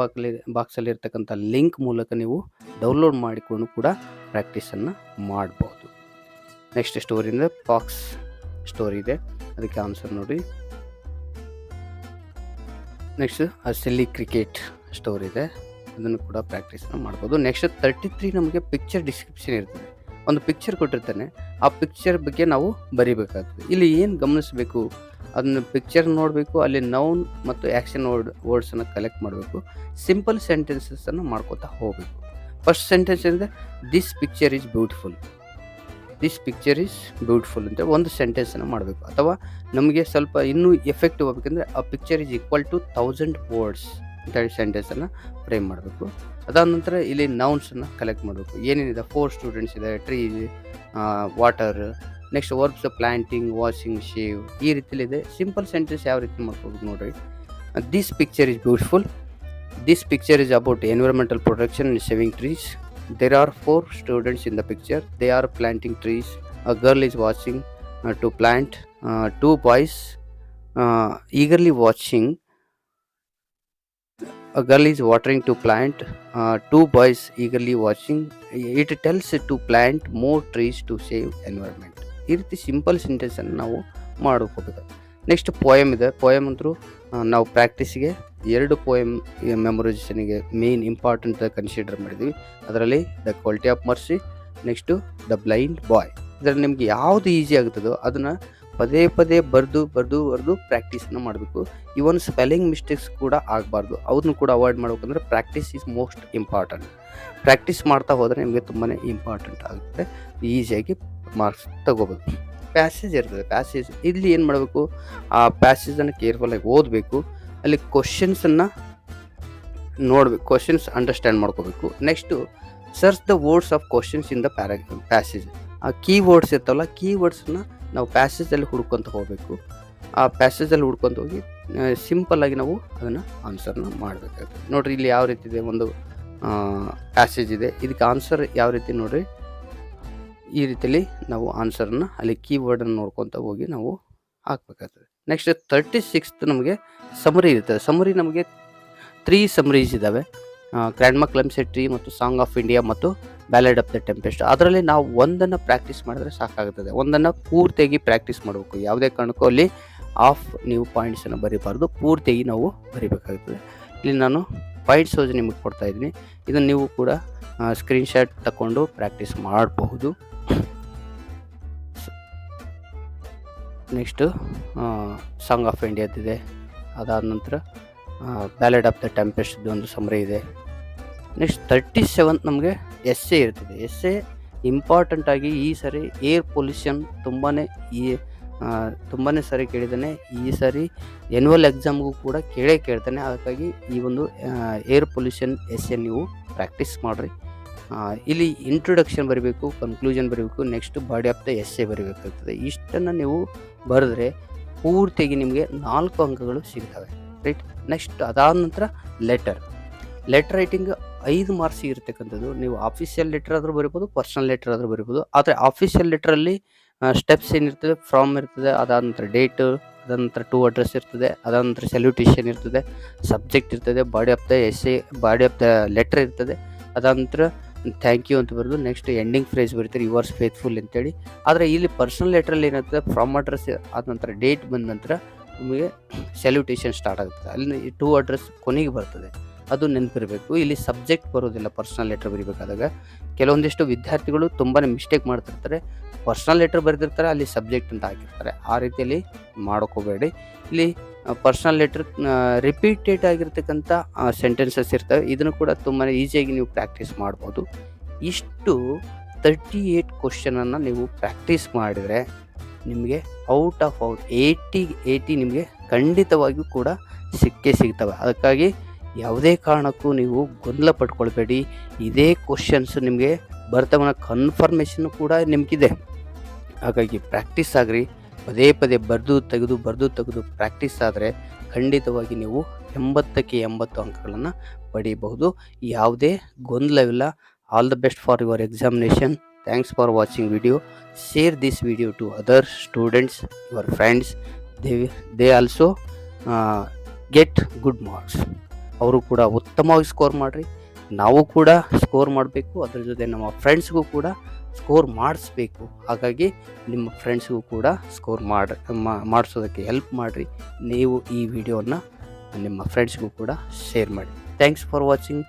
ಬಾಕ್ಸಲ್ಲಿ ಇರ್ತಕ್ಕಂಥ ಲಿಂಕ್ ಮೂಲಕ ನೀವು ಡೌನ್ಲೋಡ್ ಮಾಡಿಕೊಂಡು ಕೂಡ ಪ್ರಾಕ್ಟೀಸನ್ನು ಮಾಡ್ಬೋದು. ನೆಕ್ಸ್ಟ್ ಸ್ಟೋರಿಯಿಂದ ಪಾಕ್ಸ್ ಸ್ಟೋರಿ ಇದೆ, ಅದಕ್ಕೆ ಆನ್ಸರ್ ನೋಡಿ. ನೆಕ್ಸ್ಟ್ ಸಿಲ್ಲಿ ಕ್ರಿಕೆಟ್ ಸ್ಟೋರಿ ಇದೆ, ಅದನ್ನು ಕೂಡ ಪ್ರಾಕ್ಟೀಸನ್ನು ಮಾಡ್ಬೋದು. ನೆಕ್ಸ್ಟ್ 33 ನಮಗೆ ಪಿಕ್ಚರ್ ಡಿಸ್ಕ್ರಿಪ್ಷನ್ ಇರ್ತದೆ. ಒಂದು ಪಿಕ್ಚರ್ ಕೊಟ್ಟಿರ್ತಾನೆ, ಆ ಪಿಕ್ಚರ್ ಬಗ್ಗೆ ನಾವು ಬರೀಬೇಕಾಗ್ತದೆ. ಇಲ್ಲಿ ಏನು ಗಮನಿಸಬೇಕು, ಅದನ್ನು ಪಿಕ್ಚರ್ ನೋಡಬೇಕು, ಅಲ್ಲಿ ನೌನ್ ಮತ್ತು ಆ್ಯಕ್ಷನ್ ವರ್ಡ್ಸನ್ನು ಕಲೆಕ್ಟ್ ಮಾಡಬೇಕು. ಸಿಂಪಲ್ ಸೆಂಟೆನ್ಸಸ್ಸನ್ನು ಮಾಡ್ಕೋತಾ ಹೋಗಬೇಕು. ಫಸ್ಟ್ ಸೆಂಟೆನ್ಸ್ ಅಂದರೆ this picture is beautiful. This picture is beautiful ಅಂತ ಒಂದು ಸೆಂಟೆನ್ಸನ್ನು ಮಾಡಬೇಕು. ಅಥವಾ ನಮಗೆ ಸ್ವಲ್ಪ ಇನ್ನೂ ಎಫೆಕ್ಟಿವ್ ಆಗಬೇಕಂದ್ರೆ ಆ picture is equal to 1000 words ಅಂತೇಳಿ ಸೆಂಟೆನ್ಸನ್ನು ಫ್ರೇಮ್ ಮಾಡಬೇಕು. ಅದಾದ ನಂತರ ಇಲ್ಲಿ ನೌನ್ಸನ್ನು ಕಲೆಕ್ಟ್ ಮಾಡಬೇಕು. ಏನೇನಿದೆ, 4 ಸ್ಟೂಡೆಂಟ್ಸ್ ಇದೆ, tree, water, next verbs planting, washing, shave, ಈ ರೀತಿಲಿದೆ. ಸಿಂಪಲ್ ಸೆಂಟೆನ್ಸ್ ಯಾವ ರೀತಿ ಮಾಡ್ಕೋಬೇಕು ನೋಡ್ರಿ. This picture is beautiful. This picture is about environmental protection and saving trees. There are 4 students in the picture. They are planting trees. A girl is watching to plant. 2 boys eagerly watching a girl is watering to plant, two boys eagerly watching. It tells to plant more trees to save environment. ಈ ರೀತಿ ಸಿಂಪಲ್ ಸೆಂಟೆನ್ಸನ್ನು ನಾವು ಮಾಡ್ಕೋಬೇಕು. ನೆಕ್ಸ್ಟ್ ಪೋಯಮ್ ಇದೆ. ಪೋಯಮ್ ಅಂತೂ ನಾವು ಪ್ರಾಕ್ಟೀಸಿಗೆ 2 ಪೋಯಮ್ ಮೆಮೊರೈಸೇಷನ್ಗೆ ಮೇನ್ ಇಂಪಾರ್ಟೆಂಟ್ ಕನ್ಸಿಡರ್ ಮಾಡಿದ್ವಿ. ಅದರಲ್ಲಿ the quality of mercy, next the blind boy. ಇದರಲ್ಲಿ ನಿಮ್ಗೆ ಯಾವುದು ಈಸಿ ಆಗುತ್ತದೋ ಅದನ್ನು ಪದೇ ಪದೇ ಬರೆದು ಪ್ರಾಕ್ಟೀಸನ್ನು ಮಾಡಬೇಕು. ಇವನ್ ಸ್ಪೆಲ್ಲಿಂಗ್ ಮಿಸ್ಟೇಕ್ಸ್ ಕೂಡ ಆಗಬಾರ್ದು, ಅವ್ರನ್ನ ಕೂಡ ಅವಾಯ್ಡ್ ಮಾಡ್ಬೇಕಂದ್ರೆ practice is most important. Practice ಮಾಡ್ತಾ ಹೋದರೆ ನಿಮಗೆ ತುಂಬಾ ಇಂಪಾರ್ಟೆಂಟ್ ಆಗುತ್ತೆ, ಈಸಿಯಾಗಿ ಮಾರ್ಕ್ಸ್ ತಗೋಬೋದು. ಪ್ಯಾಸೇಜ್ ಇರ್ತದೆ. ಪ್ಯಾಸೇಜ್ ಇಲ್ಲಿ ಏನು ಮಾಡಬೇಕು, ಆ ಪ್ಯಾಸೇಜನ್ನು ಕೇರ್ಫುಲ್ಲಾಗಿ ಓದಬೇಕು. ಅಲ್ಲಿ ಕ್ವಶನ್ಸನ್ನು ನೋಡಬೇಕು, ಕ್ವಶನ್ಸ್ ಅಂಡರ್ಸ್ಟ್ಯಾಂಡ್ ಮಾಡ್ಕೋಬೇಕು. Next search the words of questions in the passage. ಆ ಕೀವರ್ಡ್ಸ್ ಇರ್ತಾವಲ್ಲ, ಕೀವರ್ಡ್ಸನ್ನು ನಾವು ಪ್ಯಾಸೇಜಲ್ಲಿ ಹುಡ್ಕೊತ ಹೋಗಬೇಕು. ಆ ಪ್ಯಾಸೇಜಲ್ಲಿ ಹುಡ್ಕೊತ ಹೋಗಿ ಸಿಂಪಲ್ಲಾಗಿ ನಾವು ಅದನ್ನು ಆನ್ಸರ್ನ ಮಾಡಬೇಕಾಗುತ್ತೆ. ನೋಡಿರಿ ಇಲ್ಲಿ ಯಾವ ರೀತಿ ಇದೆ, ಒಂದು ಪ್ಯಾಸೇಜ್ ಇದೆ, ಇದಕ್ಕೆ ಆನ್ಸರ್ ಯಾವ ರೀತಿ ನೋಡಿರಿ, ಈ ರೀತಿಯಲ್ಲಿ ನಾವು ಆನ್ಸರನ್ನು ಅಲ್ಲಿ ಕೀವರ್ಡನ್ನು ನೋಡ್ಕೊತ ಹೋಗಿ ನಾವು ಹಾಕಬೇಕಾಗ್ತದೆ. ನೆಕ್ಸ್ಟ್ 36th ನಮಗೆ ಸಮರಿ ಇರ್ತದೆ. ಸಮರಿ ನಮಗೆ 3 ಸಮರೀಸ್ ಇದ್ದಾವೆ, ಗ್ರ್ಯಾಂಡ್ಮಾ ಕ್ಲೈಮ್ಸ್ ಎ ಟ್ರೀ ಮತ್ತು ಸಾಂಗ್ ಆಫ್ ಇಂಡಿಯಾ ಮತ್ತು ಬ್ಯಾಲೆಡ್ ಆಫ್ ದ ಟೆಂಪೆಸ್ಟ್. ಅದರಲ್ಲಿ ನಾವು ಒಂದನ್ನು ಪ್ರಾಕ್ಟೀಸ್ ಮಾಡಿದ್ರೆ ಸಾಕಾಗುತ್ತದೆ, ಒಂದನ್ನು ಪೂರ್ತಿಯಾಗಿ ಪ್ರಾಕ್ಟೀಸ್ ಮಾಡಬೇಕು. ಯಾವುದೇ ಕಾರಣಕ್ಕೂ ಅಲ್ಲಿ ನೀವು ಪಾಯಿಂಟ್ಸನ್ನು ಬರೀಬಾರ್ದು, ಪೂರ್ತಿಯಾಗಿ ನಾವು ಬರೀಬೇಕಾಗುತ್ತದೆ. ಇಲ್ಲಿ ನಾನು ಪಾಯಿಂಟ್ಸ್ ವೈಸ್ ನಿಮಗೆ ಕೊಡ್ತಾ ಇದ್ದೀನಿ, ಇದನ್ನು ನೀವು ಕೂಡ ಸ್ಕ್ರೀನ್ಶಾಟ್ ತಗೊಂಡು ಪ್ರಾಕ್ಟೀಸ್ ಮಾಡಬಹುದು. ನೆಕ್ಸ್ಟು ಸಾಂಗ್ ಆಫ್ ಇಂಡಿಯಾದಿದೆ, ಅದಾದ ನಂತರ ಬ್ಯಾಲೆಡ್ ಆಫ್ ದ ಟೆಂಪೆಸ್ಟ್ ಒಂದು ಸಮರಿ ಇದೆ. ನೆಕ್ಸ್ಟ್ 37th ನಮಗೆ ಎಸ್ಸೆ ಇರ್ತದೆ. ಎಸ್ಸೆ ಇಂಪಾರ್ಟೆಂಟಾಗಿ ಈ ಸರಿ ಏರ್ ಪೊಲ್ಯೂಷನ್ ತುಂಬಾ ಸರಿ ಕೇಳಿದ್ದಾನೆ. ಈ ಸರಿ ಎನ್ಯುವಲ್ ಎಕ್ಸಾಮ್ಗೂ ಕೂಡ ಕೇಳ್ತಾನೆ. ಹಾಗಾಗಿ ಈ ಒಂದು ಏರ್ ಪೊಲ್ಯೂಷನ್ ಎಸ್ಸೆ ನೀವು ಪ್ರಾಕ್ಟೀಸ್ ಮಾಡಿರಿ. ಇಲ್ಲಿ ಇಂಟ್ರೊಡಕ್ಷನ್ ಬರೀಬೇಕು, ಕನ್ಕ್ಲೂಷನ್ ಬರೀಬೇಕು, next body of the essay ಬರೀಬೇಕಾಗ್ತದೆ. ಇಷ್ಟನ್ನು ನೀವು ಬರೆದ್ರೆ ಪೂರ್ತಿಯಾಗಿ ನಿಮಗೆ 4 ಅಂಕಗಳು ಸಿಗ್ತವೆ, ರೈಟ್. ನೆಕ್ಸ್ಟ್ ಅದಾದ ನಂತರ ಲೆಟರ್ ರೈಟಿಂಗ್ 5 ಮಾರ್ಕ್ಸ್ ಇರ್ತಕ್ಕಂಥದ್ದು. ನೀವು ಆಫೀಷಿಯಲ್ ಲೆಟರ್ ಆದರೂ ಬರಿಬೋದು, ಪರ್ಸನಲ್ ಲೆಟರ್ ಆದರೂ ಬರಿಬೋದು. ಆದರೆ ಆಫೀಷಿಯಲ್ ಲೆಟ್ರಲ್ಲಿ ಸ್ಟೆಪ್ಸ್ ಏನಿರ್ತದೆ, ಫ್ರಾಮ್ ಇರ್ತದೆ, ಅದಾದ ನಂತರ ಡೇಟು, ಅದಾದ ನಂತರ ಟು ಅಡ್ರೆಸ್ ಇರ್ತದೆ, ಅದಾದ ನಂತರ ಸಲ್ಯೂಟೇಷನ್ ಇರ್ತದೆ, ಸಬ್ಜೆಕ್ಟ್ ಇರ್ತದೆ, body of the essay, body of the letter ಇರ್ತದೆ, ಅದಾದ ನಂತರ ಥ್ಯಾಂಕ್ ಯು ಅಂತ ಬರೆದು ನೆಕ್ಸ್ಟ್ ಎಂಡಿಂಗ್ ಫ್ರೇಸ್ ಬರೀತಾರೆ, ಯುವರ್ಸ್ ಫೇತ್ಫುಲ್ ಅಂತೇಳಿ. ಆದರೆ ಇಲ್ಲಿ ಪರ್ಸನಲ್ ಲೆಟ್ರಲ್ಲಿ ಏನಾಗ್ತದೆ, ಫ್ರಮ್ ಅಡ್ರೆಸ್ ಆದ ನಂತರ ಡೇಟ್ ಬಂದ ನಂತರ ನಿಮಗೆ ಸಲ್ಯೂಟೇಷನ್ ಸ್ಟಾರ್ಟ್ ಆಗುತ್ತದೆ. ಅಲ್ಲಿ ಟು ಅಡ್ರೆಸ್ ಕೊನೆಗೆ ಬರ್ತದೆ, ಅದು ನೆನಪಿರಬೇಕು. ಇಲ್ಲಿ ಸಬ್ಜೆಕ್ಟ್ ಬರೋದಿಲ್ಲ ಪರ್ಸನಲ್ ಲೆಟರ್ ಬರೀಬೇಕಾದಾಗ. ಕೆಲವೊಂದಿಷ್ಟು ವಿದ್ಯಾರ್ಥಿಗಳು ತುಂಬಾ ಮಿಸ್ಟೇಕ್ ಮಾಡ್ತಿರ್ತಾರೆ, ಪರ್ಸನಲ್ ಲೆಟರ್ ಬರೆದಿರ್ತಾರೆ, ಅಲ್ಲಿ ಸಬ್ಜೆಕ್ಟ್ ಅಂತ ಹಾಕಿರ್ತಾರೆ. ಆ ರೀತಿಯಲ್ಲಿ ಮಾಡ್ಕೋಬೇಡಿ. ಇಲ್ಲಿ ಪರ್ಸನಲ್ ಲೆಟರ್ ರಿಪೀಟೆಡ್ ಆಗಿರ್ತಕ್ಕಂಥ ಸೆಂಟೆನ್ಸಸ್ ಇರ್ತವೆ, ಇದನ್ನು ಕೂಡ ತುಂಬಾ ಈಸಿಯಾಗಿ ನೀವು ಪ್ರಾಕ್ಟೀಸ್ ಮಾಡ್ಬೋದು. ಇಷ್ಟು 38 ಕ್ವಶನನ್ನು ನೀವು ಪ್ರಾಕ್ಟೀಸ್ ಮಾಡಿದರೆ ನಿಮಗೆ ಔಟ್ 80 ನಿಮಗೆ ಖಂಡಿತವಾಗಿಯೂ ಕೂಡ ಸಿಗ್ತವೆ. ಅದಕ್ಕಾಗಿ ಯಾವುದೇ ಕಾರಣಕ್ಕೂ ನೀವು ಗೊಂದಲ ಪಡ್ಕೊಳ್ಬೇಡಿ. ಇದೇ ಕ್ವಶನ್ಸ್ ನಿಮಗೆ ಬರ್ತವನ್ನ ಕನ್ಫರ್ಮೇಷನ್ ಕೂಡ ನಿಮಗಿದೆ. ಹಾಗಾಗಿ ಪ್ರಾಕ್ಟೀಸ್ ಆಗಿರಿ, ಪದೇ ಬರೆದು ತೆಗೆದು ಪ್ರಾಕ್ಟೀಸ್ ಆದರೆ ಖಂಡಿತವಾಗಿ ನೀವು 80ಕ್ಕೆ 80 ಅಂಕಗಳನ್ನು ಪಡೆಯಬಹುದು. ಯಾವುದೇ ಗೊಂದಲವಿಲ್ಲ. All the best for your examination. Thanks for watching video. Share this video to other students, your friends. They also get good marks. ಅವರು ಕೂಡ ಉತ್ತಮವಾಗಿ ಸ್ಕೋರ್ ಮಾಡಿರಿ, ನಾವು ಕೂಡ ಸ್ಕೋರ್ ಮಾಡಬೇಕು, ಅದರ ಜೊತೆ ನಮ್ಮ ಫ್ರೆಂಡ್ಸ್ಗೂ ಕೂಡ ಸ್ಕೋರ್ ಮಾಡಿಸ್ಬೇಕು. ಹಾಗಾಗಿ ನಿಮ್ಮ ಫ್ರೆಂಡ್ಸ್ಗೂ ಕೂಡ ಸ್ಕೋರ್ ಮಾಡಿಸೋದಕ್ಕೆ ಹೆಲ್ಪ್ ಮಾಡಿರಿ. ನೀವು ಈ ವಿಡಿಯೋನ ನಿಮ್ಮ ಫ್ರೆಂಡ್ಸ್ಗೂ ಕೂಡ ಶೇರ್ ಮಾಡಿ. Thanks for watching.